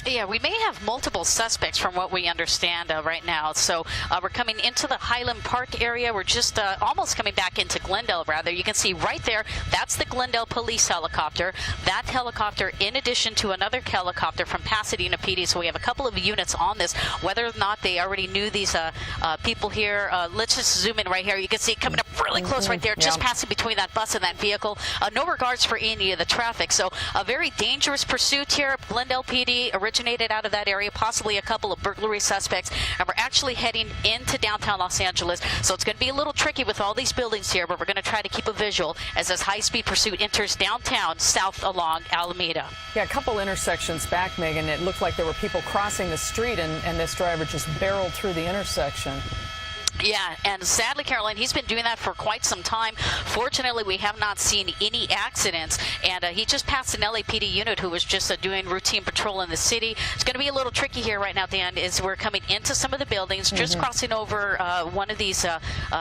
Yeah, we may have multiple suspects from what we understand right now. So we're coming into the Highland Park area. We're just almost coming back into Glendale, rather. You can see right there, that's the Glendale police helicopter. That helicopter, in addition to another helicopter from Pasadena PD. So we have a couple of units on this. Whether or not they already knew these people here, let's just zoom in right here. You can see it coming up really close right there, just passing between that bus and that vehicle. No regards for any of the traffic. So a very dangerous pursuit here. Glendale PD originated out of that area, possibly a couple of burglary suspects, and we're actually heading into downtown Los Angeles. So it's going to be a little tricky with all these buildings here, but we're going to try to keep a visual as this high-speed pursuit enters downtown south along Alameda. Yeah, a couple intersections back, Megan, it looked like there were people crossing the street, and this driver just barreled through the intersection. Yeah, and sadly, Caroline, he's been doing that for quite some time. Fortunately, we have not seen any accidents, and he just passed an LAPD unit who was just doing routine patrol in the city. It's going to be a little tricky here right now, Dan, as we're coming into some of the buildings, just crossing over one of these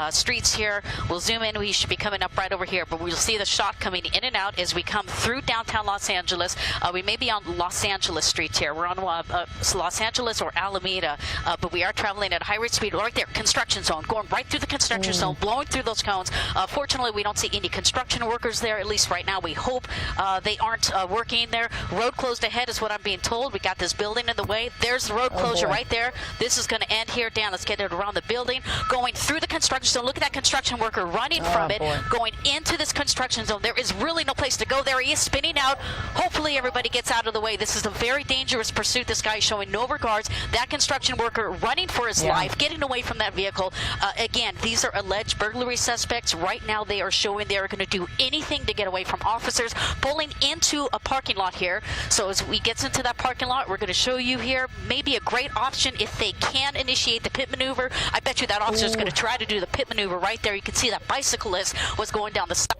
streets here. We'll zoom in. We should be coming up right over here, but we'll see the shot coming in and out as we come through downtown Los Angeles. We may be on Los Angeles Street here. We're on Los Angeles or Alameda, but we are traveling at high rate speed right there. Construction zone, going right through the construction zone, blowing through those cones. Fortunately, we don't see any construction workers there, at least right now. We hope they aren't working there. Road closed ahead is what I'm being told. We got this building in the way. There's the road closure right there. This is going to end here. Dan, let's get it around the building. Going through the construction zone. Look at that construction worker running from it, going into this construction zone. There is really no place to go there. He is spinning out. Hopefully, everybody gets out of the way. This is a very dangerous pursuit. This guy is showing no regards. That construction worker running for his life, getting away from that vehicle. Again, these are alleged burglary suspects. Right now, they are showing they are going to do anything to get away from officers, pulling into a parking lot here. So as we get into that parking lot, we're going to show you here maybe a great option if they can initiate the pit maneuver. I bet you that officer is going to try to do the pit maneuver right there. You can see that bicyclist was going down the side.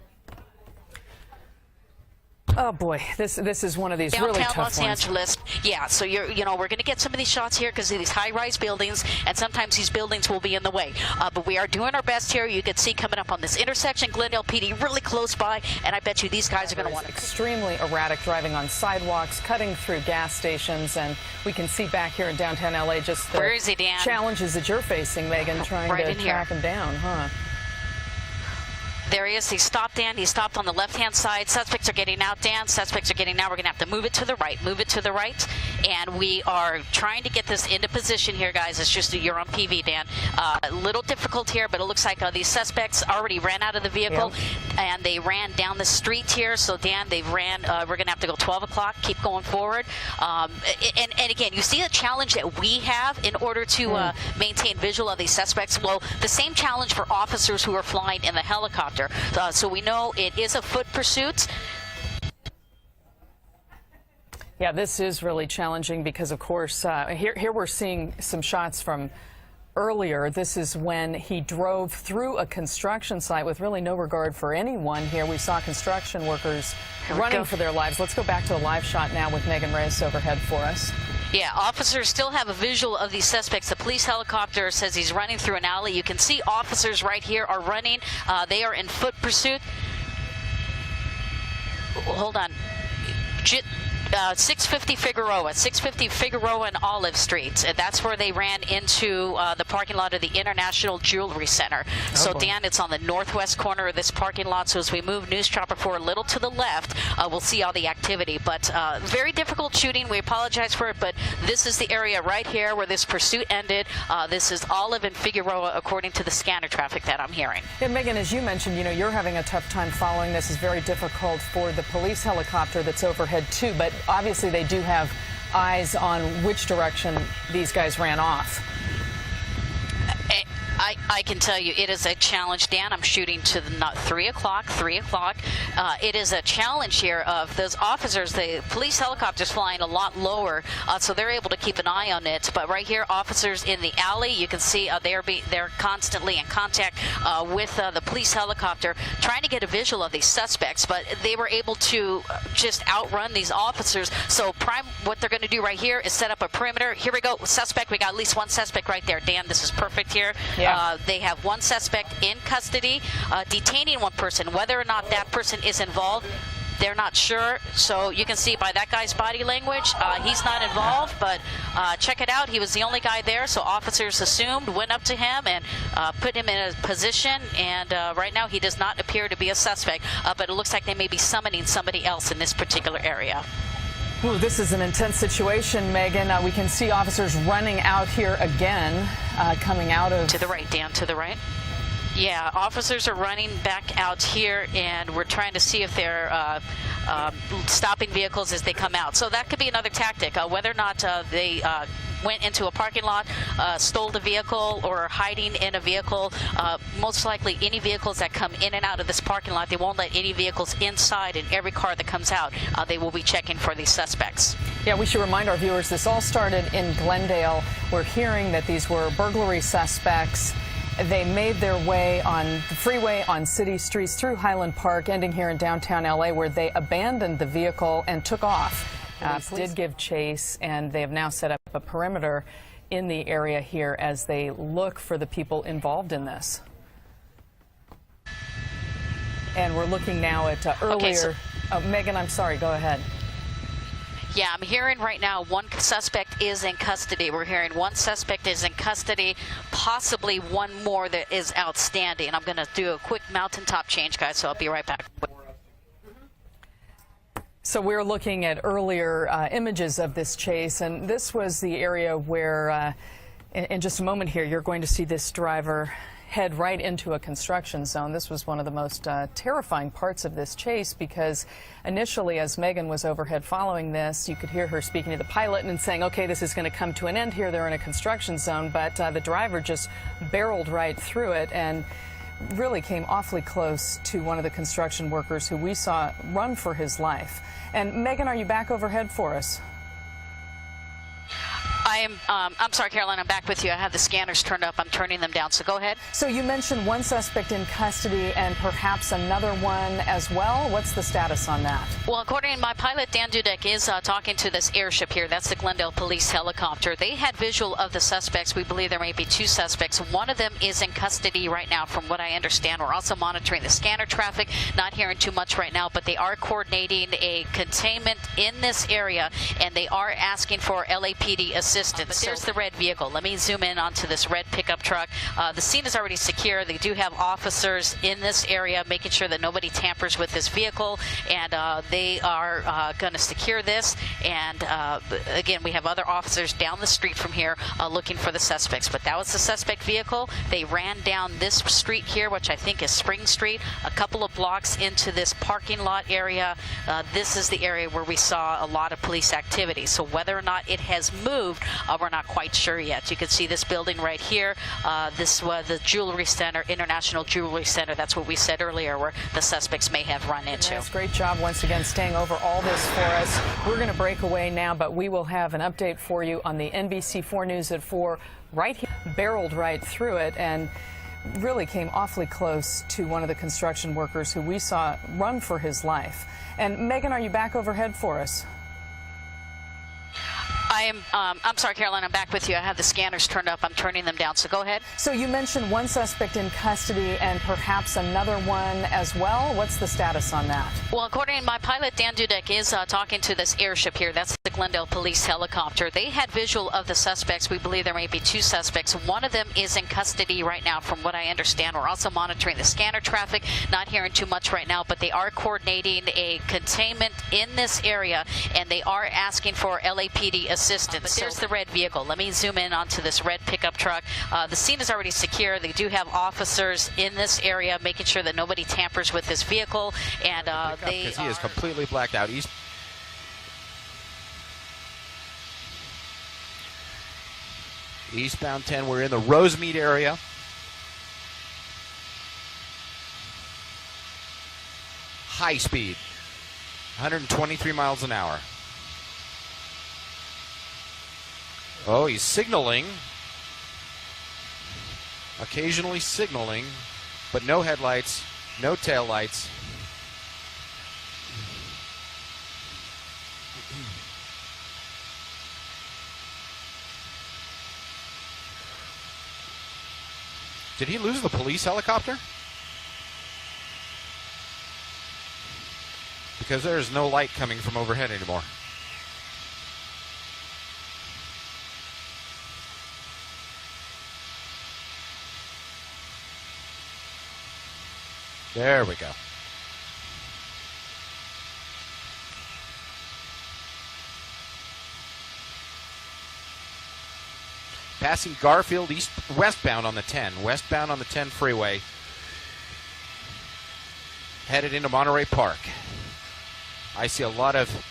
Oh boy, this is one of these Downtown really tough Los ones. Angeles. Yeah, so we're going to get some of these shots here because of these high-rise buildings, and sometimes these buildings will be in the way. But we are doing our best here. You can see coming up on this intersection, Glendale PD really close by, and I bet you these guys are going to want to. Extremely erratic driving on sidewalks, cutting through gas stations, and we can see back here in downtown LA just the Where is he, Dan? challenges that you're facing, Megan, trying to track him down, huh? There he is. He stopped, Dan. He stopped on the left-hand side. Suspects are getting out, Dan. Suspects are getting out. We're going to have to move it to the right. Move it to the right. And we are trying to get this into position here, guys. It's just you're on PV, Dan. A little difficult here, but it looks like these suspects already ran out of the vehicle, and they ran down the street here. So, Dan, they've ran. We're going to have to go 12 o'clock, keep going forward. And again, you see the challenge that we have in order to maintain visual of these suspects. Well, the same challenge for officers who are flying in the helicopter. So we know it is a foot pursuit. Yeah, this is really challenging because, of course, here we're seeing some shots from earlier. This is when he drove through a construction site with really no regard for anyone here. We saw construction workers running for their lives. Let's go back to a live shot now with Megan Reyes overhead for us. Yeah, officers still have a visual of these suspects. The police helicopter says he's running through an alley. You can see officers right here are running. They are in foot pursuit. Hold on. 650 Figueroa and Olive Street. That's where they ran into the parking lot of the International Jewelry Center. So, Dan, it's on the northwest corner of this parking lot. So as we move News Chopper 4 a little to the left, we'll see all the activity. But very difficult shooting. We apologize for it, but this is the area right here where this pursuit ended. This is Olive and Figueroa, according to the scanner traffic that I'm hearing. And Megan, as you mentioned, you're having a tough time following this. It's very difficult for the police helicopter that's overhead, too. But obviously, they do have eyes on which direction these guys ran off. I can tell you it is a challenge, Dan. I'm shooting to the 3 o'clock. It is a challenge here of those officers. The police helicopter's flying a lot lower, so they're able to keep an eye on it. But right here, officers in the alley, you can see they're constantly in contact with the police helicopter, trying to get a visual of these suspects. But they were able to just outrun these officers. So what they're going to do right here is set up a perimeter. Here we go, suspect. We got at least one suspect right there. Dan, this is perfect here. Yeah. They have one suspect in custody, detaining one person. Whether or not that person is involved, they're not sure. So you can see by that guy's body language, he's not involved. But check it out. He was the only guy there. So officers assumed, went up to him and put him in a position. And right now he does not appear to be a suspect. But it looks like they may be summoning somebody else in this particular area. Ooh, this is an intense situation, Megan. We can see officers running out here again, coming out of... To the right, Dan, to the right. Yeah, officers are running back out here, and we're trying to see if they're stopping vehicles as they come out. So that could be another tactic, whether or not they went into a parking lot, stole the vehicle, or are hiding in a vehicle. Most likely any vehicles that come in and out of this parking lot, they won't let any vehicles inside, and every car that comes out, they will be checking for these suspects. Yeah, we should remind our viewers this all started in Glendale. We're hearing that these were burglary suspects, They made their way on the freeway, on city streets, through Highland Park, ending here in downtown L.A., where they abandoned the vehicle and took off. Police did give chase, and they have now set up a perimeter in the area here as they look for the people involved in this. And we're looking now at earlier. Oh, Megan, I'm sorry. Go ahead. Yeah, I'm hearing right now one suspect is in custody. We're hearing one suspect is in custody, possibly one more that is outstanding. I'm going to do a quick mountaintop change, guys, so I'll be right back. So we're looking at earlier images of this chase, and this was the area where, in just a moment here, you're going to see this driver head right into a construction zone. This was one of the most terrifying parts of this chase, because initially, as Megan was overhead following this, you could hear her speaking to the pilot and saying, okay, this is going to come to an end here. They're in a construction zone. But the driver just barreled right through it and really came awfully close to one of the construction workers who we saw run for his life. And Megan, are you back overhead for us? I'm sorry, Caroline, I'm back with you. I have the scanners turned up. I'm turning them down, so go ahead. So you mentioned one suspect in custody and perhaps another one as well. What's the status on that? Well, according to my pilot, Dan Dudek, is talking to this airship here. That's the Glendale police helicopter. They had visual of the suspects. We believe there may be two suspects. One of them is in custody right now, from what I understand. We're also monitoring the scanner traffic. Not hearing too much right now, but they are coordinating a containment in this area, and they are asking for LAPD assistance. There's the red vehicle. Let me zoom in onto this red pickup truck. The scene is already secure. They do have officers in this area making sure that nobody tampers with this vehicle, and they are going to secure this. And again, we have other officers down the street from here looking for the suspects. But that was the suspect vehicle. They ran down this street here, which I think is Spring Street, a couple of blocks into this parking lot area. This is the area where we saw a lot of police activity. So whether or not it has moved, we're not quite sure yet. You can see this building right here. This was the Jewelry Center, International Jewelry Center. That's what we said earlier, where the suspects may have run into. Yes, great job once again staying over all this for us. We're going to break away now, but we will have an update for you on the NBC4 News at 4 right here. Barreled right through it and really came awfully close to one of the construction workers who we saw run for his life. And Megan, are you back overhead for us? I'm sorry, Caroline, I'm back with you. I have the scanners turned up. I'm turning them down, so go ahead. So you mentioned one suspect in custody and perhaps another one as well. What's the status on that? Well, according to my pilot, Dan Dudek, is talking to this airship here. That's the Glendale police helicopter. They had visual of the suspects. We believe there may be two suspects. One of them is in custody right now, from what I understand. We're also monitoring the scanner traffic. Not hearing too much right now, but they are coordinating a containment in this area, and they are asking for LAPD assistance. There's the red vehicle. Let me zoom in onto this red pickup truck. The scene is already secure. They do have officers in this area making sure that nobody tampers with this vehicle, and he is completely blacked out. Eastbound 10, we're in the Rosemead area. High speed, 123 miles an hour. Oh, he's signaling. Occasionally signaling, but no headlights, no taillights. Did he lose the police helicopter? Because there is no light coming from overhead anymore. There we go. Passing Garfield westbound on the 10. Westbound on the 10 freeway. Headed into Monterey Park. I see a lot of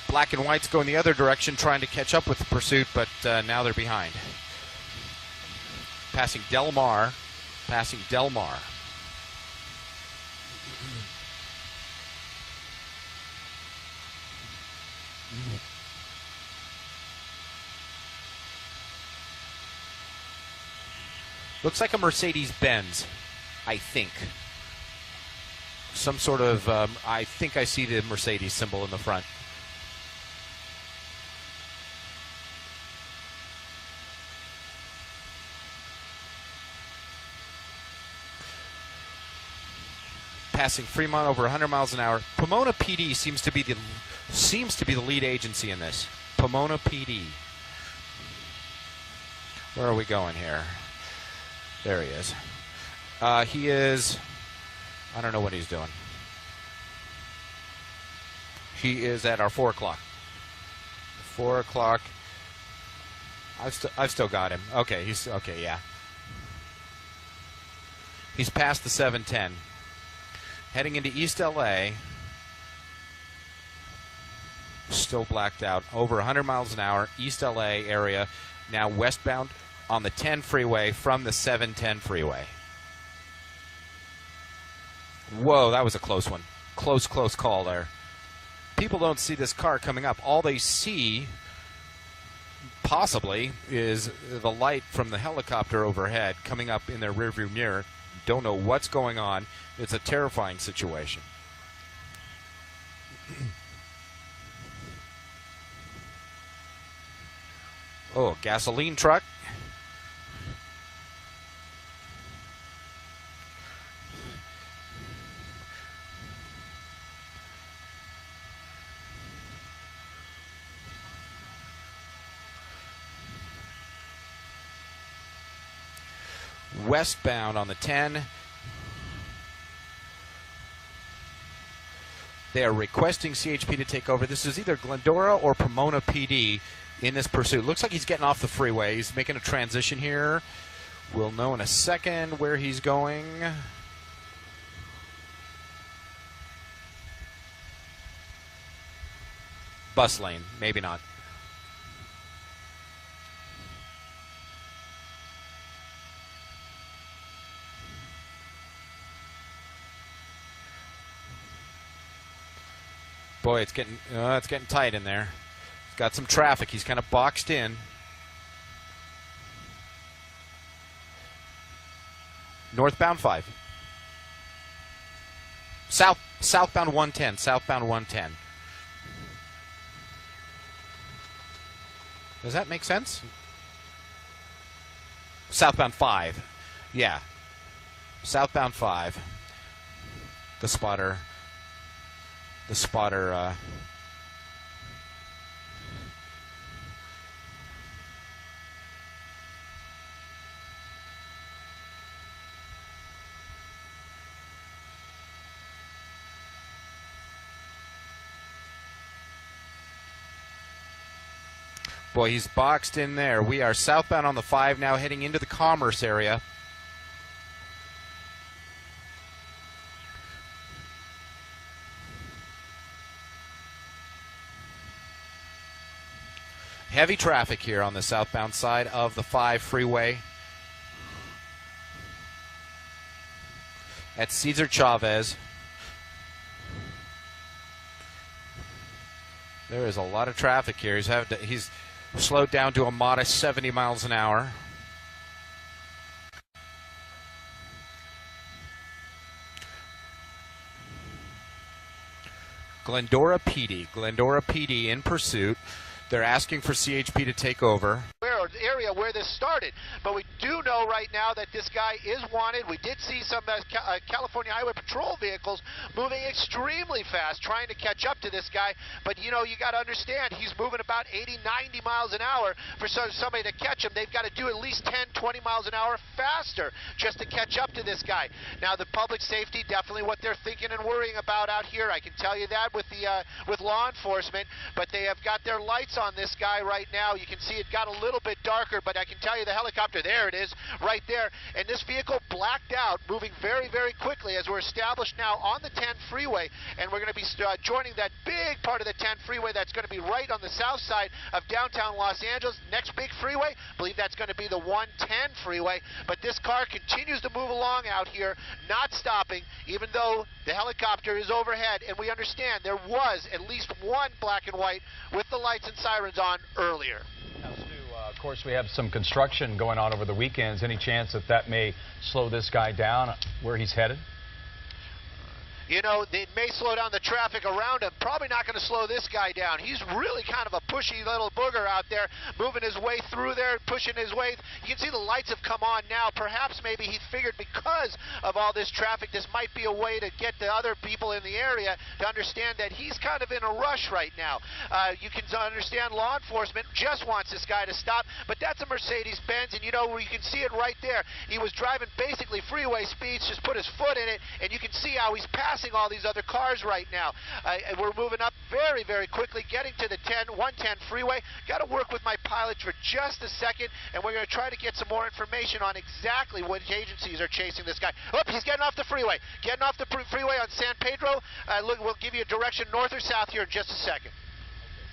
black and whites going the other direction trying to catch up with the pursuit, but now they're behind. Passing Del Mar. Passing Del Mar. Looks like a Mercedes-Benz, I think. Some sort of, I think I see the Mercedes symbol in the front. Passing Fremont over 100 miles an hour. Pomona PD seems to be the lead agency in this. Pomona PD. Where are we going here? There he is. He is, I don't know what he's doing. He is at our 4 o'clock. 4 o'clock. I've still got him. Okay, yeah. He's past the 710. Heading into East LA. Still blacked out. Over 100 miles an hour. East LA area. Now westbound on the 10 freeway from the 710 freeway. Whoa, that was a close one. Close call there. People don't see this car coming up. All they see, possibly, is the light from the helicopter overhead coming up in their rearview mirror. Don't know what's going on. It's a terrifying situation. Oh, gasoline truck. Westbound on the 10. They are requesting CHP to take over. This is either Glendora or Pomona PD in this pursuit. Looks like he's getting off the freeway. He's making a transition here. We'll know in a second where he's going. Bus lane, maybe not. Boy, it's getting tight in there. He's got some traffic. He's kind of boxed in. Northbound 5. Southbound 110. Southbound 110. Does that make sense? Southbound 5. Yeah. Southbound 5. The spotter. Boy, he's boxed in there. We are southbound on the 5 now, heading into the Commerce area. Heavy traffic here on the southbound side of the 5 freeway. At Cesar Chavez. There is a lot of traffic here. He's slowed down to a modest 70 miles an hour. Glendora PD in pursuit. They're asking for CHP to take over. Area where this started, but we do know right now that this guy is wanted. We did see some California Highway Patrol vehicles moving extremely fast trying to catch up to this guy, but you know, you got to understand he's moving about 80-90 miles an hour. For somebody to catch him, they've got to do at least 10-20 miles an hour faster just to catch up to this guy. Now the public safety, definitely what they're thinking and worrying about out here, I can tell you that with law enforcement, but they have got their lights on this guy right now. You can see it got a little bit darker, but I can tell you the helicopter, there it is, right there. And this vehicle blacked out, moving very, very quickly as we're established now on the 10 freeway, and we're going to be joining that big part of the 10 freeway that's going to be right on the south side of downtown Los Angeles. Next big freeway, I believe that's going to be the 110 freeway, but this car continues to move along out here, not stopping, even though the helicopter is overhead, and we understand there was at least one black and white with the lights and sirens on earlier. Of course, we have some construction going on over the weekends. Any chance that that may slow this guy down where he's headed? You know, it may slow down the traffic around him. Probably not going to slow this guy down. He's really kind of a pushy little booger out there, moving his way through there, pushing his way. You can see the lights have come on now. Perhaps maybe he figured because of all this traffic, this might be a way to get the other people in the area to understand that he's kind of in a rush right now. You can understand law enforcement just wants this guy to stop, but that's a Mercedes-Benz, and you know, you can see it right there. He was driving basically freeway speeds, just put his foot in it, and you can see how he's passing all these other cars right now. We're moving up very, very quickly, getting to the 110 freeway. Got to work with my pilots for just a second, and we're going to try to get some more information on exactly which agencies are chasing this guy. Oh, he's getting off the freeway. Getting off the freeway on San Pedro. Look, we'll give you a direction north or south here in just a second.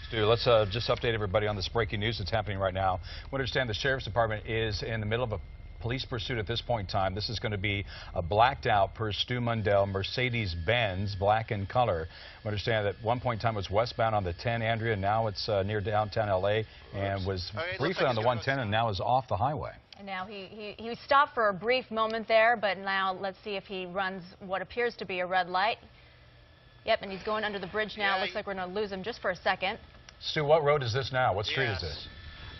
Stu, let's just update everybody on this breaking news that's happening right now. We understand the Sheriff's Department is in the middle of a police pursuit at this point in time. This is going to be a blacked out, per Stu Mundell, Mercedes-Benz, black in color. We understand that at one point in time it was westbound on the 10, Andrea, and now it's near downtown L.A. and was briefly on the 110 and now is off the highway. And now he stopped for a brief moment there, but now let's see if he runs what appears to be a red light. Yep, and he's going under the bridge now. Looks like we're going to lose him just for a second. Stu, what road is this now? What street is this?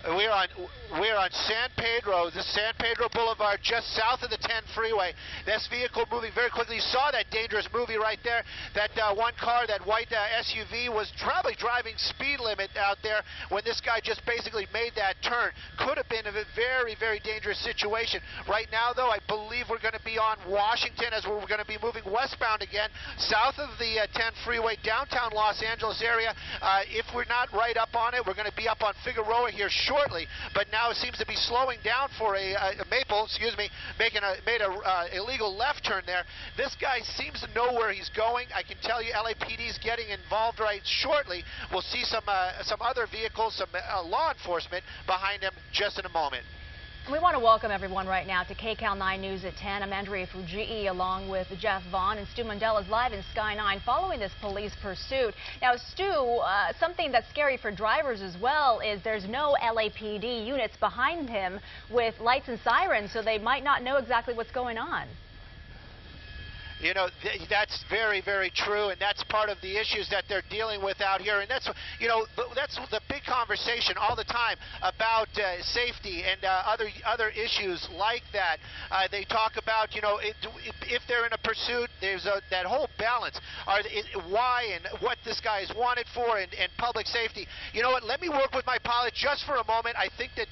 We're on San Pedro. This is San Pedro Boulevard, just south of the 10 freeway. This vehicle moving very quickly. You saw that dangerous movie right there. That one car, that white SUV, was probably driving speed limit out there when this guy just basically made that turn. Could have been a very, very dangerous situation. Right now, though, I believe we're going to be on Washington as we're going to be moving westbound again, south of the 10 freeway, downtown Los Angeles area. If we're not right up on it, we're going to be up on Figueroa here shortly, but now it seems to be slowing down for a Maple, made a illegal left turn there. This guy seems to know where he's going. I can tell you LAPD is getting involved right shortly. We'll see some other vehicles, some law enforcement behind him just in a moment. We want to welcome everyone right now to KCAL 9 News at 10. I'm Andrea Fujii along with Jeff Vaughn, and Stu Mundell is live in Sky 9 following this police pursuit. Now, Stu, something that's scary for drivers as well is there's no LAPD units behind him with lights and sirens, so they might not know exactly what's going on. You know, that's very, very true, and that's part of the issues that they're dealing with out here. And that's, you know, that's the big conversation all the time about safety and other issues like that. They talk about, you know, if they're in a pursuit, there's that whole balance. Why and what this guy is wanted for, and public safety. You know what? Let me work with my pilot just for a moment. I think that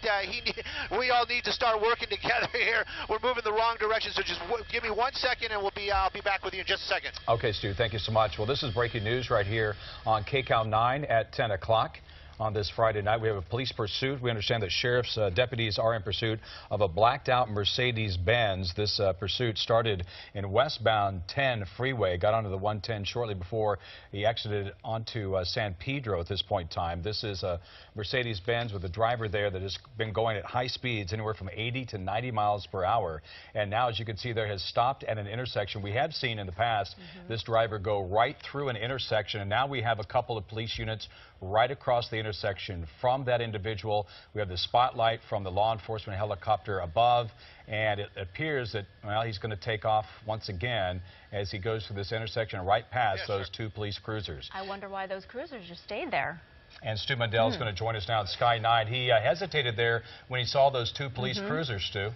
we all need to start working together here. We're moving the wrong direction, so just give me 1 second, and I'll be back with you in just a second. Okay, Stu, thank you so much. Well, this is breaking news right here on KCAL 9 at 10 o'clock. On this Friday night, we have a police pursuit. We understand that sheriff's deputies are in pursuit of a blacked-out Mercedes-Benz. This pursuit started in westbound 10 freeway, got onto the 110 shortly before he exited onto San Pedro at this point in time. This is a Mercedes-Benz with a driver there that has been going at high speeds, anywhere from 80 to 90 miles per hour. And now, as you can see, there has stopped at an intersection. We have seen in the past this driver go right through an intersection, and now we have a couple of police units right across the intersection from that individual. We have the spotlight from the law enforcement helicopter above, and it appears that, well, he's going to take off once again as he goes through this intersection right past those two police cruisers. I wonder why those cruisers just stayed there. And Stu Mundell is going to join us now at Sky 9. He hesitated there when he saw those two police cruisers, Stu.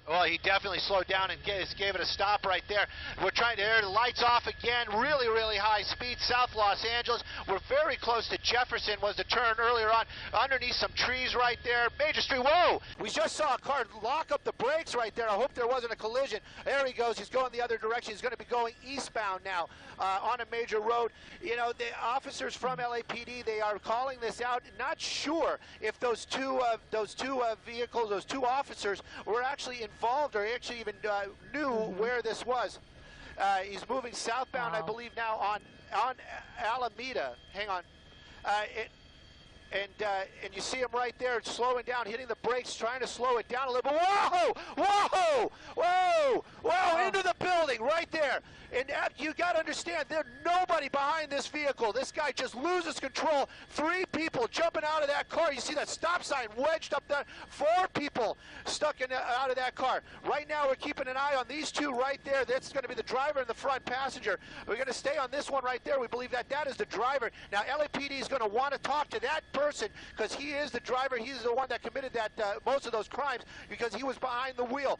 Well, he definitely slowed down and gave it a stop right there. We're trying to air the lights off again. Really, really high speed. South Los Angeles. We're very close to Jefferson was the turn earlier on. Underneath some trees right there. Major Street. Whoa! We just saw a car lock up the brakes right there. I hope there wasn't a collision. There he goes. He's going the other direction. He's going to be going eastbound now on a major road. You know, the officers from LAPD, they are calling this out. Not sure if those two vehicles, those two officers, were actually involved or actually even knew where this was. He's moving southbound, I believe, now on Alameda. Hang on. And you see him right there slowing down, hitting the brakes, trying to slow it down a little bit. Whoa! Whoa! Whoa! Whoa! Into the building right there. And you got to understand, there's nobody behind this vehicle. This guy just loses control. 3 people jumping out of that car. You see that stop sign wedged up there. 4 people stuck out of that car. Right now, we're keeping an eye on these 2 right there. That's going to be the driver and the front passenger. We're going to stay on this one right there. We believe that that is the driver. Now, LAPD is going to want to talk to that person because he is the driver. He's the one that committed that most of those crimes because he was behind the wheel.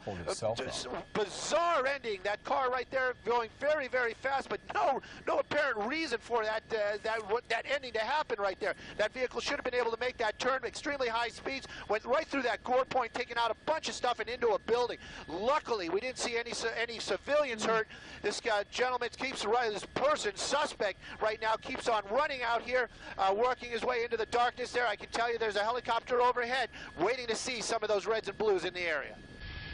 Bizarre ending. That car right there going very, very fast, but no apparent reason for that ending to happen right there. That vehicle should have been able to make that turn, extremely high speeds, went right through that gore point, taking out a bunch of stuff and into a building. Luckily, we didn't see any civilians hurt. This gentleman keeps running. This person, suspect, right now keeps on running out here, working his way into the darkness there. I can tell you there's a helicopter overhead waiting to see some of those reds and blues in the area.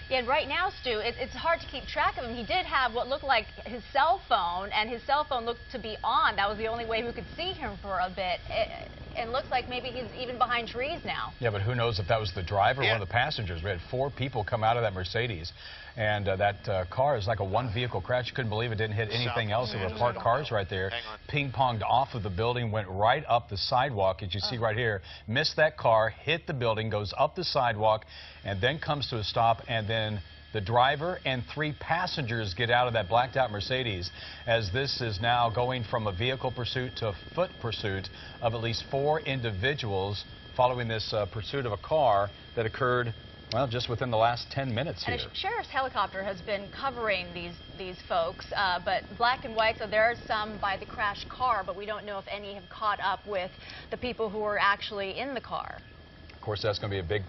Yeah, and right now, Stu, it's hard to keep track of him. He did have what looked like his cell phone, and his cell phone looked to be on. That was the only way we could see him for a bit. It looks like maybe he's even behind trees now. Yeah, but who knows if that was the driver or one of the passengers. We had 4 people come out of that Mercedes, and that car is like a one-vehicle crash. You couldn't believe it didn't hit anything else. There were parked cars right there. Ping-ponged off of the building, went right up the sidewalk, as you see right here. Missed that car, hit the building, goes up the sidewalk, and then comes to a stop, and then the driver and 3 passengers get out of that blacked out Mercedes, as this is now going from a vehicle pursuit to a foot pursuit of at least 4 individuals following this pursuit of a car that occurred, well, just within the last 10 minutes here. And a sheriff's helicopter has been covering these folks, but black and white, so there are some by the crashed car, but we don't know if any have caught up with the people who were actually in the car. Of course, that's going to be a big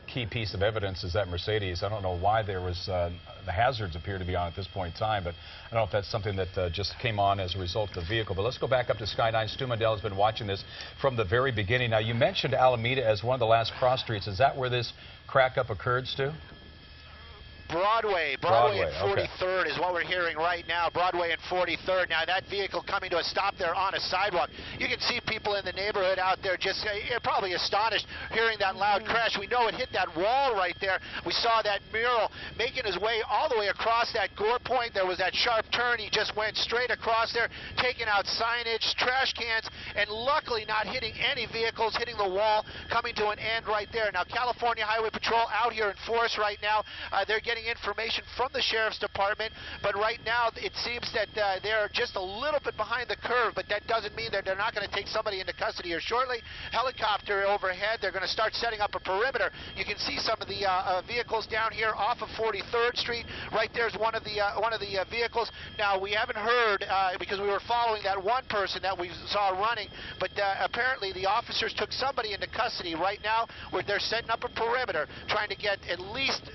key piece of evidence is that Mercedes. I don't know why there was the hazards appear to be on at this point in time, but I don't know if that's something that just came on as a result of the vehicle. But let's go back up to Sky 9. Stu Mundell has been watching this from the very beginning. Now, you mentioned Alameda as one of the last cross streets. Is that where this crack-up occurred, Stu? Broadway and 43rd is what we're hearing right now. Broadway and 43rd. Now that vehicle coming to a stop there on a sidewalk. You can see people in the neighborhood out there just probably astonished hearing that loud crash. We know it hit that wall right there. We saw that mural making his way all the way across that gore point. There was that sharp turn. He just went straight across there, taking out signage, trash cans, and luckily not hitting any vehicles, hitting the wall, coming to an end right there. Now California Highway Patrol out here in force right now. They're getting information from the Sheriff's Department, but right now it seems that they're just a little bit behind the curve, but that doesn't mean that they're not going to take somebody into custody here shortly. Helicopter overhead. They're going to start setting up a perimeter. You can see some of the vehicles down here off of 43rd Street. Right there's one of the vehicles. Now we haven't heard because we were following that one person that we saw running, but apparently the officers took somebody into custody. Right now where they're setting up a perimeter, trying to get at least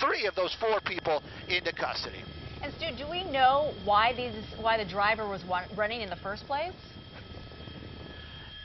3 of those 4 people into custody. And Stu, do we know why the driver was running in the first place?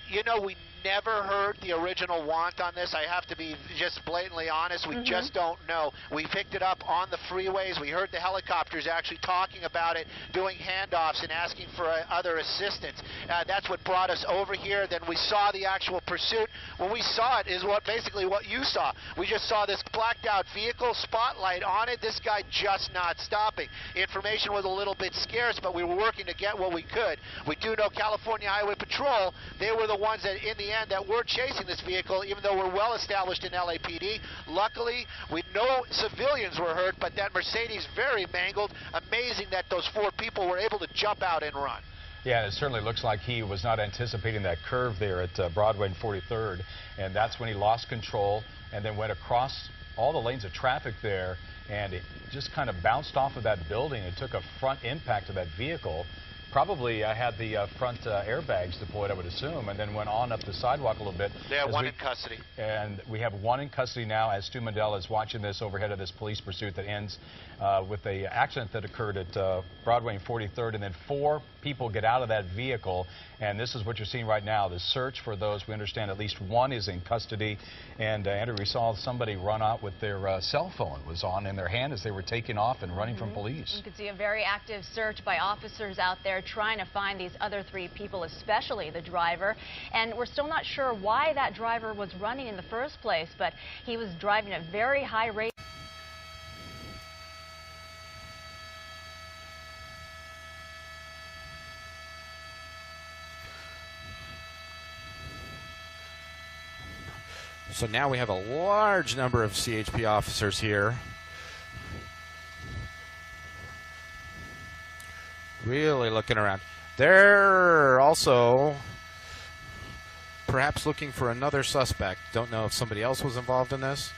You know, we never heard the original want on this. I have to be just blatantly honest. We just don't know. We picked it up on the freeways. We heard the helicopters actually talking about it, doing handoffs and asking for other assistance. That's what brought us over here. Then we saw the actual pursuit. When we saw it is basically what you saw. We just saw this blacked out vehicle, spotlight on it, this guy just not stopping. Information was a little bit scarce, but we were working to get what we could. We do know California Highway Patrol, they were the ones that in the end that were chasing this vehicle, even though we're well established in LAPD. Luckily, no civilians were hurt, but that Mercedes very mangled. Amazing that those 4 people were able to jump out and run. Yeah, it certainly looks like he was not anticipating that curve there at Broadway and 43rd, and that's when he lost control and then went across all the lanes of traffic there, and it just kind of bounced off of that building. It took a front impact of that vehicle. Probably had the front airbags deployed, I would assume, and then went on up the sidewalk a little bit. They have 1 in custody. And we have 1 in custody now as Stu Mundell is watching this overhead of this police pursuit that ends with the accident that occurred at Broadway and 43rd, and then 4 people get out of that vehicle, and this is what you're seeing right now, the search for those. We understand at least 1 is in custody, and Andrew, we saw somebody run out with their cell phone. It was on in their hand as they were taking off and running from police. You can see a very active search by officers out there trying to find these other 3 people, especially the driver, and we're still not sure why that driver was running in the first place, but he was driving at very high rate. So now we have a large number of CHP officers here. Really looking around. They're also perhaps looking for another suspect. Don't know if somebody else was involved in this.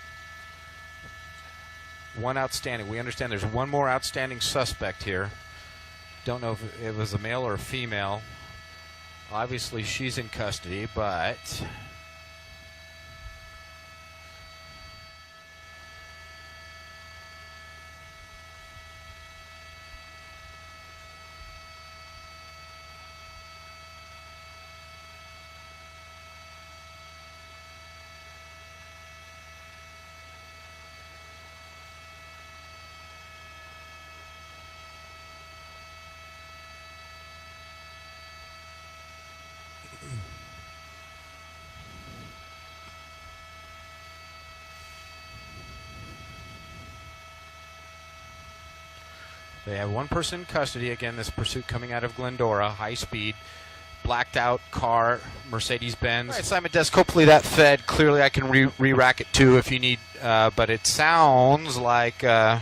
One outstanding. We understand there's one more outstanding suspect here. Don't know if it was a male or a female. Obviously, she's in custody, but they have one person in custody. Again, this pursuit coming out of Glendora, high speed, blacked out car, Mercedes-Benz. All right, Simon Desk, hopefully that fed. Clearly I can re-rack it too if you need, but it sounds like they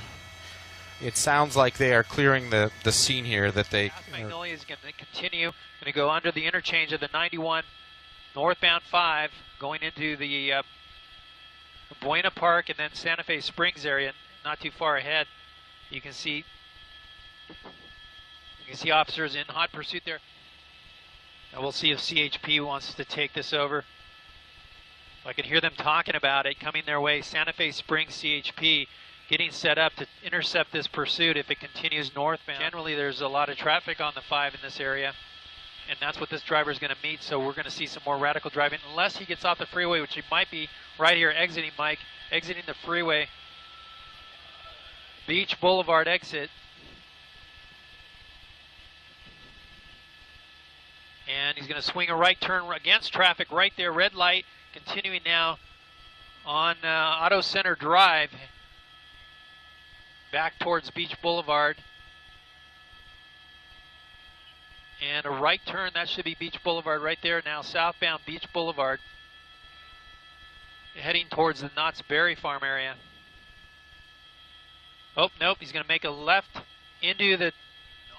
are clearing the scene here. That they. Magnolia is going to continue, going to go under the interchange of the 91 northbound 5, going into the Buena Park and then Santa Fe Springs area, not too far ahead. You can see officers in hot pursuit there. And we'll see if CHP wants to take this over. I can hear them talking about it coming their way. Santa Fe Springs CHP getting set up to intercept this pursuit if it continues northbound. Generally, there's a lot of traffic on the 5 in this area, and that's what this driver is going to meet. So we're going to see some more radical driving, unless he gets off the freeway, which he might be right here exiting, Mike, exiting the freeway. Beach Boulevard exit. And he's going to swing a right turn against traffic right there, red light, continuing now on Auto Center Drive, back towards Beach Boulevard. And a right turn, that should be Beach Boulevard right there now, southbound Beach Boulevard, heading towards the Knott's Berry Farm area. Oh, nope, he's going to make a left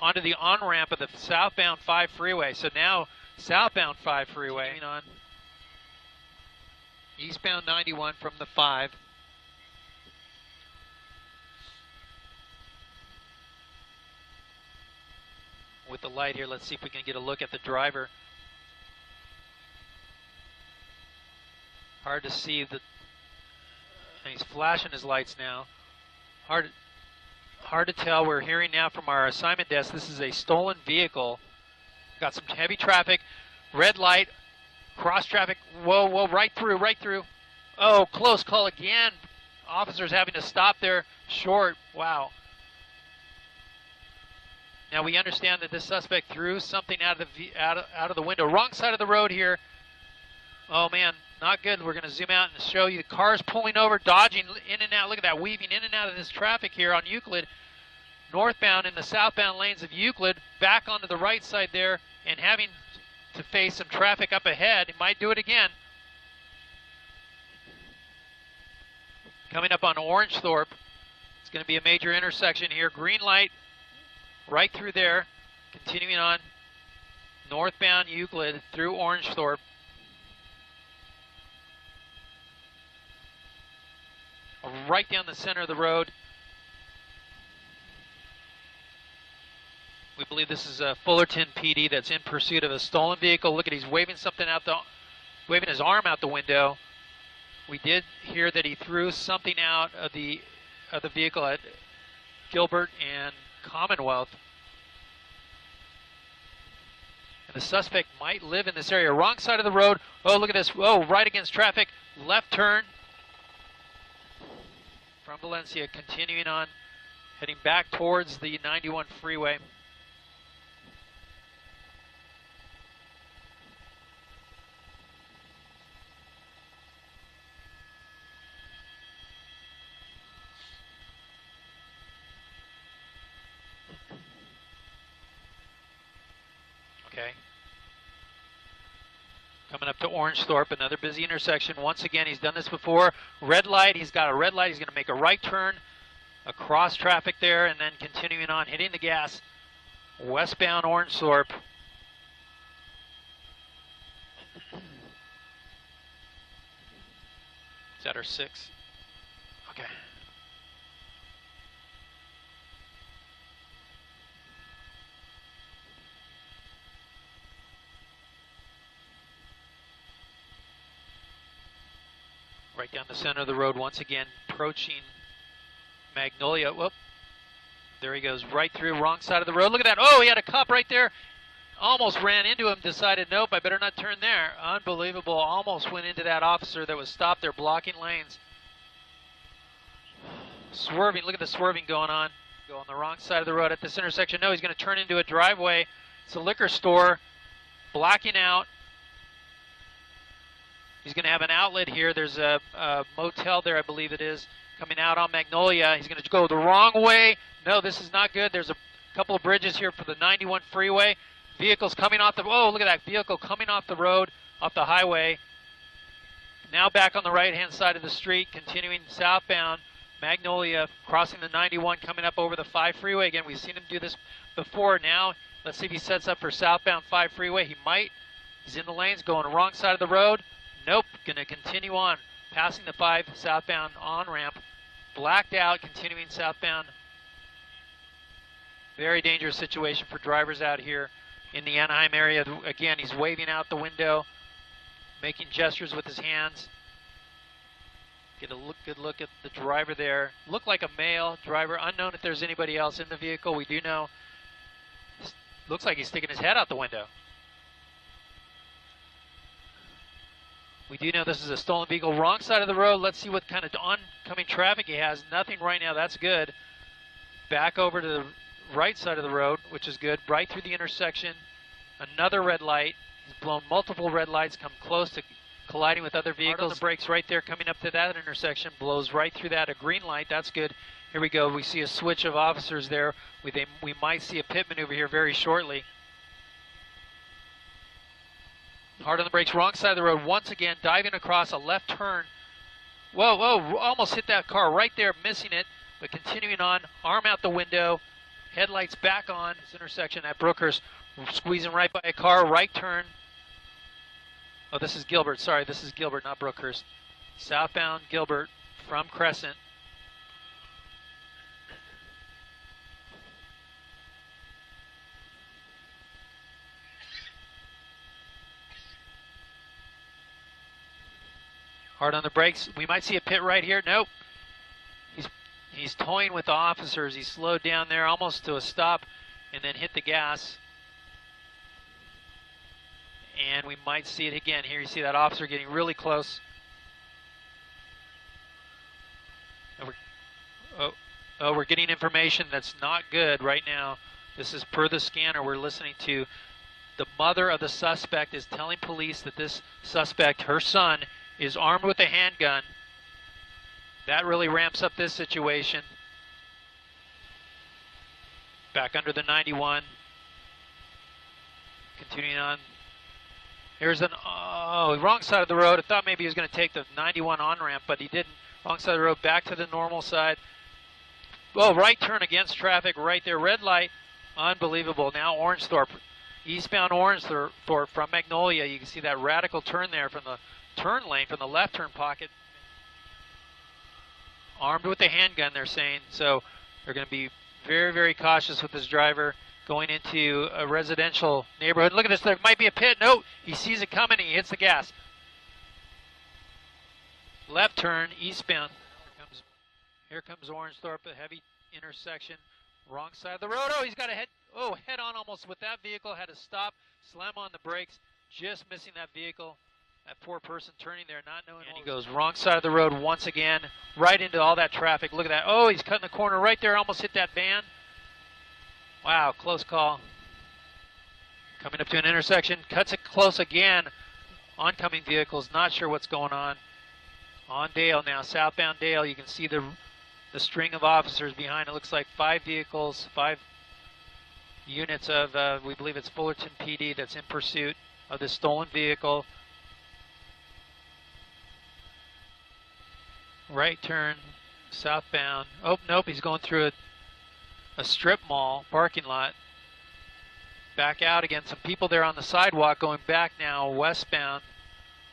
onto the on-ramp of the southbound 5 freeway. So now southbound 5 freeway on eastbound 91 from the 5. With the light here, let's see if we can get a look at the driver. Hard to see he's flashing his lights now. Hard to tell. We're hearing now from our assignment desk, this is a stolen vehicle. Got some heavy traffic, red light, cross traffic. Whoa, whoa, right through. Oh, close call again. Officers having to stop there short. Wow. Now we understand that this suspect threw something out of the window. Wrong side of the road here. Oh man, not good. We're going to zoom out and show you the cars pulling over, dodging in and out. Look at that, weaving in and out of this traffic here on Euclid. Northbound in the southbound lanes of Euclid, back onto the right side there, and having to face some traffic up ahead. He might do it again. Coming up on Orangethorpe. It's going to be a major intersection here. Green light right through there. Continuing on northbound Euclid through Orangethorpe. Right down the center of the road. We believe this is a Fullerton PD that's in pursuit of a stolen vehicle. Look at, he's waving something waving his arm out the window. We did hear that he threw something out of the vehicle at Gilbert and Commonwealth. And the suspect might live in this area. Wrong side of the road. Oh, look at this. Oh, right against traffic. Left turn. From Valencia, continuing on, heading back towards the 91 freeway. Okay. Coming up to Orangethorpe, another busy intersection. Once again, he's done this before. Red light, he's got a red light. He's going to make a right turn across traffic there and then continuing on, hitting the gas. Westbound Orangethorpe. Is that our 6? Okay. Right down the center of the road once again, approaching Magnolia. Whoop. There he goes, right through, wrong side of the road. Look at that. Oh, he had a cop right there. Almost ran into him, decided, nope, I better not turn there. Unbelievable. Almost went into that officer that was stopped there blocking lanes. Swerving. Look at the swerving going on. Go on the wrong side of the road at this intersection. No, he's going to turn into a driveway. It's a liquor store. Blocking out. He's going to have an outlet here. There's a motel there, I believe it is, coming out on Magnolia. He's going to go the wrong way. No, this is not good. There's a couple of bridges here for the 91 freeway. Vehicles coming off the, oh, look at that vehicle coming off the road, off the highway. Now back on the right-hand side of the street, continuing southbound. Magnolia crossing the 91, coming up over the 5 freeway. Again, we've seen him do this before. Now, let's see if he sets up for southbound 5 freeway. He might. He's in the lanes, going the wrong side of the road. Nope, going to continue on, passing the 5 southbound on-ramp. Blacked out, continuing southbound. Very dangerous situation for drivers out here in the Anaheim area. Again, he's waving out the window, making gestures with his hands. Get a good look at the driver there. Looked like a male driver, unknown if there's anybody else in the vehicle. We do know, looks like he's sticking his head out the window. We do know this is a stolen vehicle. Wrong side of the road. Let's see what kind of oncoming traffic he has. Nothing right now. That's good. Back over to the right side of the road, which is good. Right through the intersection. Another red light. He's blown multiple red lights, come close to colliding with other vehicles. The brakes right there coming up to that intersection. Blows right through that. A green light. That's good. Here we go. We see a switch of officers there. We might see a pit maneuver here very shortly. Hard on the brakes, wrong side of the road. Once again, diving across a left turn. Whoa, whoa, almost hit that car right there, missing it, but continuing on. Arm out the window, headlights back on. This intersection at Brookhurst, squeezing right by a car, right turn. Oh, this is Gilbert. Sorry, this is Gilbert, not Brookhurst. Southbound Gilbert from Crescent. Hard on the brakes. We might see a pit right here. Nope. He's toying with the officers. He slowed down there almost to a stop and then hit the gas. And we might see it again. Here you see that officer getting really close. We're getting information that's not good right now. This is per the scanner we're listening to. The mother of the suspect is telling police that this suspect, her son, is armed with a handgun. That really ramps up this situation. Back under the 91. Continuing on. Here's an, wrong side of the road. I thought maybe he was going to take the 91 on-ramp, but he didn't. Wrong side of the road, back to the normal side. Oh, right turn against traffic right there. Red light. Unbelievable. Now Orangethorpe. Eastbound Orangethorpe from Magnolia. You can see that radical turn there from the turn lane, from the left turn pocket. Armed with a handgun, they're saying. So they're going to be very, very cautious with this driver going into a residential neighborhood. Look at this. There might be a pit. No, he sees it coming. He hits the gas. Left turn, eastbound. Here comes Orangethorpe, a heavy intersection. Wrong side of the road. Oh, he's got a head on almost with that vehicle. Had to stop, slam on the brakes, just missing that vehicle. That poor person turning there, not knowing. And he goes wrong side of the road once again, right into all that traffic. Look at that. Oh, he's cutting the corner right there, almost hit that van. Wow, close call. Coming up to an intersection, cuts it close again. Oncoming vehicles, not sure what's going on. On Dale now, southbound Dale. You can see the string of officers behind. It looks like 5 vehicles, 5 units of, we believe it's Fullerton PD that's in pursuit of this stolen vehicle. Right turn, southbound. Oh, nope, he's going through a strip mall parking lot. Back out again. Some people there on the sidewalk going back now westbound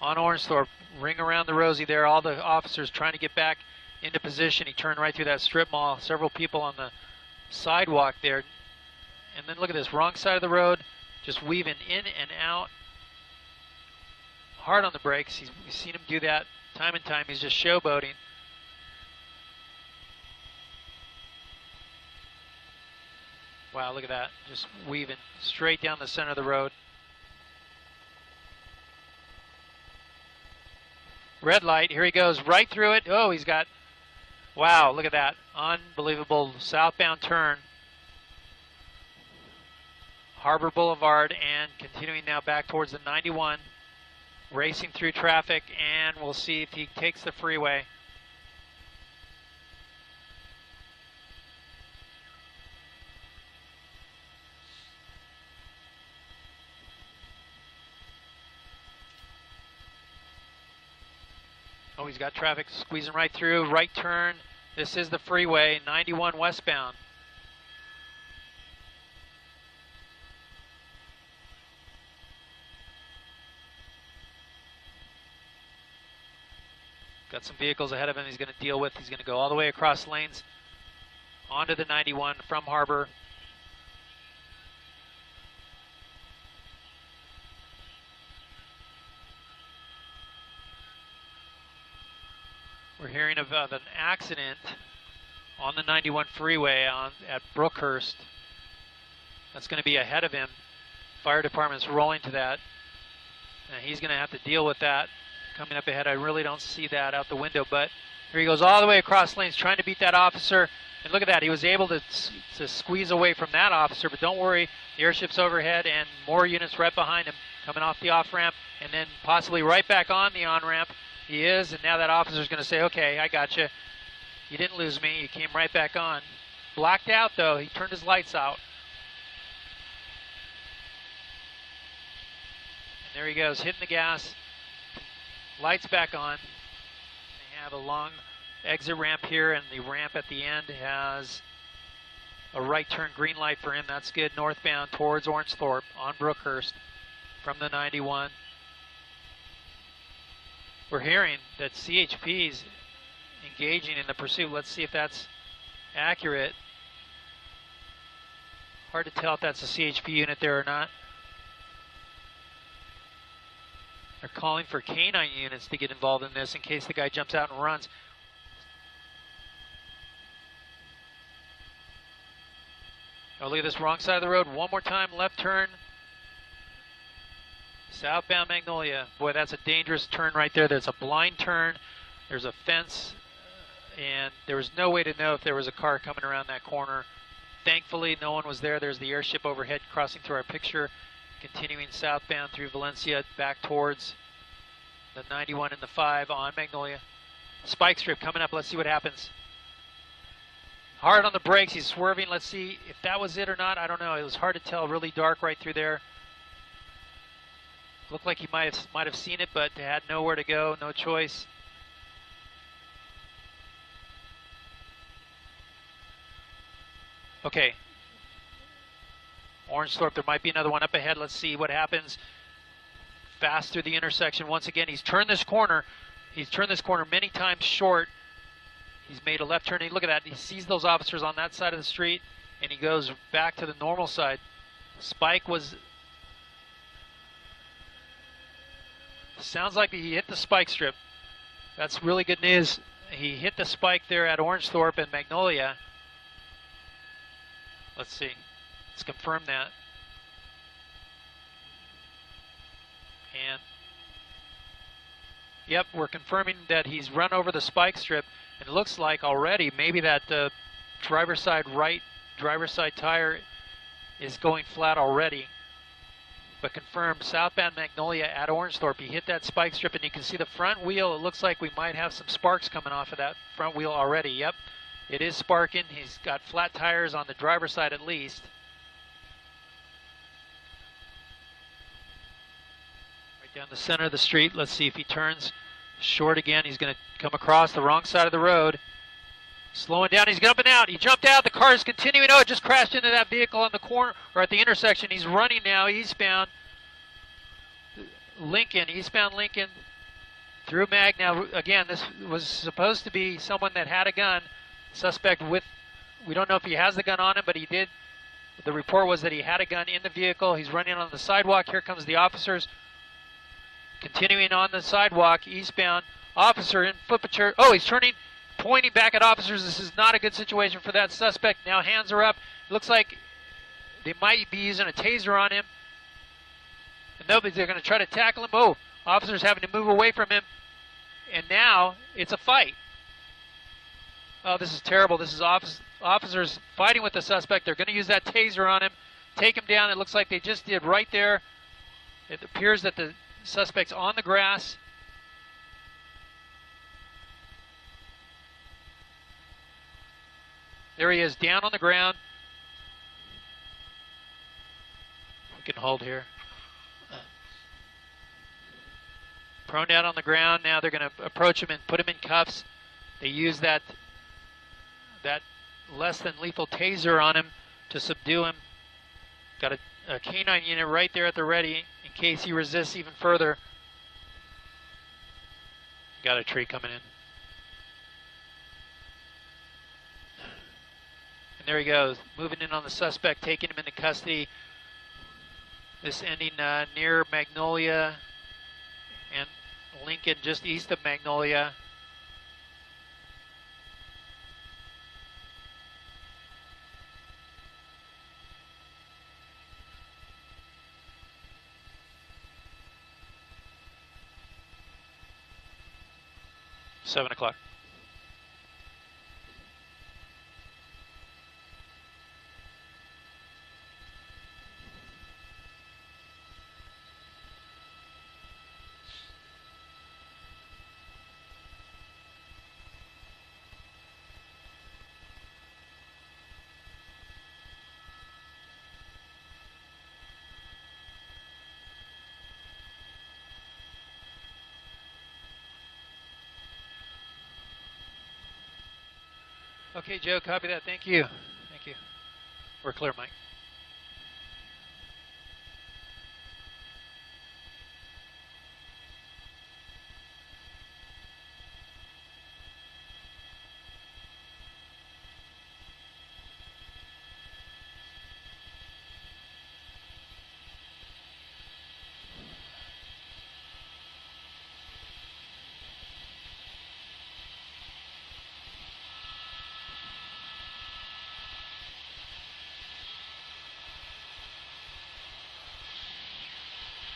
on Orangethorpe. Ring around the rosy there. All the officers trying to get back into position. He turned right through that strip mall. Several people on the sidewalk there. And then look at this, wrong side of the road, just weaving in and out. Hard on the brakes. We've seen him do that time and time. He's just showboating. Wow, look at that. Just weaving straight down the center of the road. Red light, here he goes, right through it. Oh, he's got, wow, look at that. Unbelievable southbound turn. Harbor Boulevard, and continuing now back towards the 91. Racing through traffic, and we'll see if he takes the freeway. Oh, he's got traffic squeezing right through. Right turn. This is the freeway, 91 westbound. Got some vehicles ahead of him he's going to deal with. He's going to go all the way across lanes onto the 91 from Harbor. We're hearing of an accident on the 91 freeway at Brookhurst. That's going to be ahead of him. Fire department's rolling to that. And he's going to have to deal with that coming up ahead. I really don't see that out the window, but here he goes all the way across lanes trying to beat that officer. And look at that. He was able to squeeze away from that officer, but don't worry. The airship's overhead and more units right behind him coming off the off-ramp and then possibly right back on the on-ramp. He is, and now that officer's going to say, okay, I got you. You didn't lose me. You came right back on. Blacked out, though. He turned his lights out. And there he goes, hitting the gas. Lights back on. They have a long exit ramp here, and the ramp at the end has a right turn green light for him. That's good. Northbound towards Orangethorpe on Brookhurst from the 91. We're hearing that CHP is engaging in the pursuit. Let's see if that's accurate. Hard to tell if that's a CHP unit there or not. They're calling for canine units to get involved in this in case the guy jumps out and runs. Oh, look at this wrong side of the road. One more time, left turn. Southbound Magnolia. Boy, that's a dangerous turn right there. There's a blind turn. There's a fence. And there was no way to know if there was a car coming around that corner. Thankfully, no one was there. There's the airship overhead crossing through our picture. Continuing southbound through Valencia back towards the 91 and the 5 on Magnolia. Spike strip coming up. Let's see what happens. Hard on the brakes. He's swerving. Let's see if that was it or not. I don't know. It was hard to tell. Really dark right through there. Looked like he might have seen it, but had nowhere to go. No choice. Okay. Orangethorpe, there might be another one up ahead. Let's see what happens. Fast through the intersection. Once again, he's turned this corner. He's turned this corner many times short. He's made a left turn. Look at that. He sees those officers on that side of the street, and he goes back to the normal side. Spike was... Sounds like he hit the spike strip. That's really good news. He hit the spike there at Orangethorpe and Magnolia. Let's see. Let's confirm that. And yep, we're confirming that he's run over the spike strip. It looks like already maybe that driver's side tire is going flat already. But confirmed, southbound Magnolia at Orangethorpe. He hit that spike strip, and you can see the front wheel. It looks like we might have some sparks coming off of that front wheel already. Yep, it is sparking. He's got flat tires on the driver's side at least. Right down the center of the street. Let's see if he turns Short again. He's going to come across the wrong side of the road. Slowing down. He's jumping out. He jumped out. The car is continuing. Oh, it just crashed into that vehicle on the corner or at the intersection. He's running now eastbound. Lincoln, eastbound Lincoln through Mag. Now, again, this was supposed to be someone that had a gun. Suspect with, we don't know if he has the gun on him, but he did. The report was that he had a gun in the vehicle. He's running on the sidewalk. Here comes the officers. Continuing on the sidewalk, eastbound. Officer in foot patrol. Oh, he's turning, pointing back at officers. This is not a good situation for that suspect. Now hands are up. It looks like they might be using a taser on him. And they're going to try to tackle him. Oh, officers having to move away from him. And now it's a fight. Oh, this is terrible. This is officers fighting with the suspect. They're going to use that taser on him, take him down. It looks like they just did right there. It appears that the suspect's on the grass. There he is, down on the ground. We can hold here. Prone down on the ground. Now they're going to approach him and put him in cuffs. They use that less than lethal taser on him to subdue him. Got a canine unit right there at the ready in case he resists even further. Got a tree coming in. And there he goes, moving in on the suspect, taking him into custody. This ending near Magnolia and Lincoln, just east of Magnolia. $7 o'clock. Okay, Joe, copy that. Thank you. Thank you. We're clear, Mike.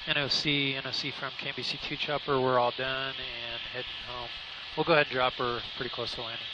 NOC from KBC2 chopper, we're all done and heading home. We'll go ahead and drop her pretty close to landing.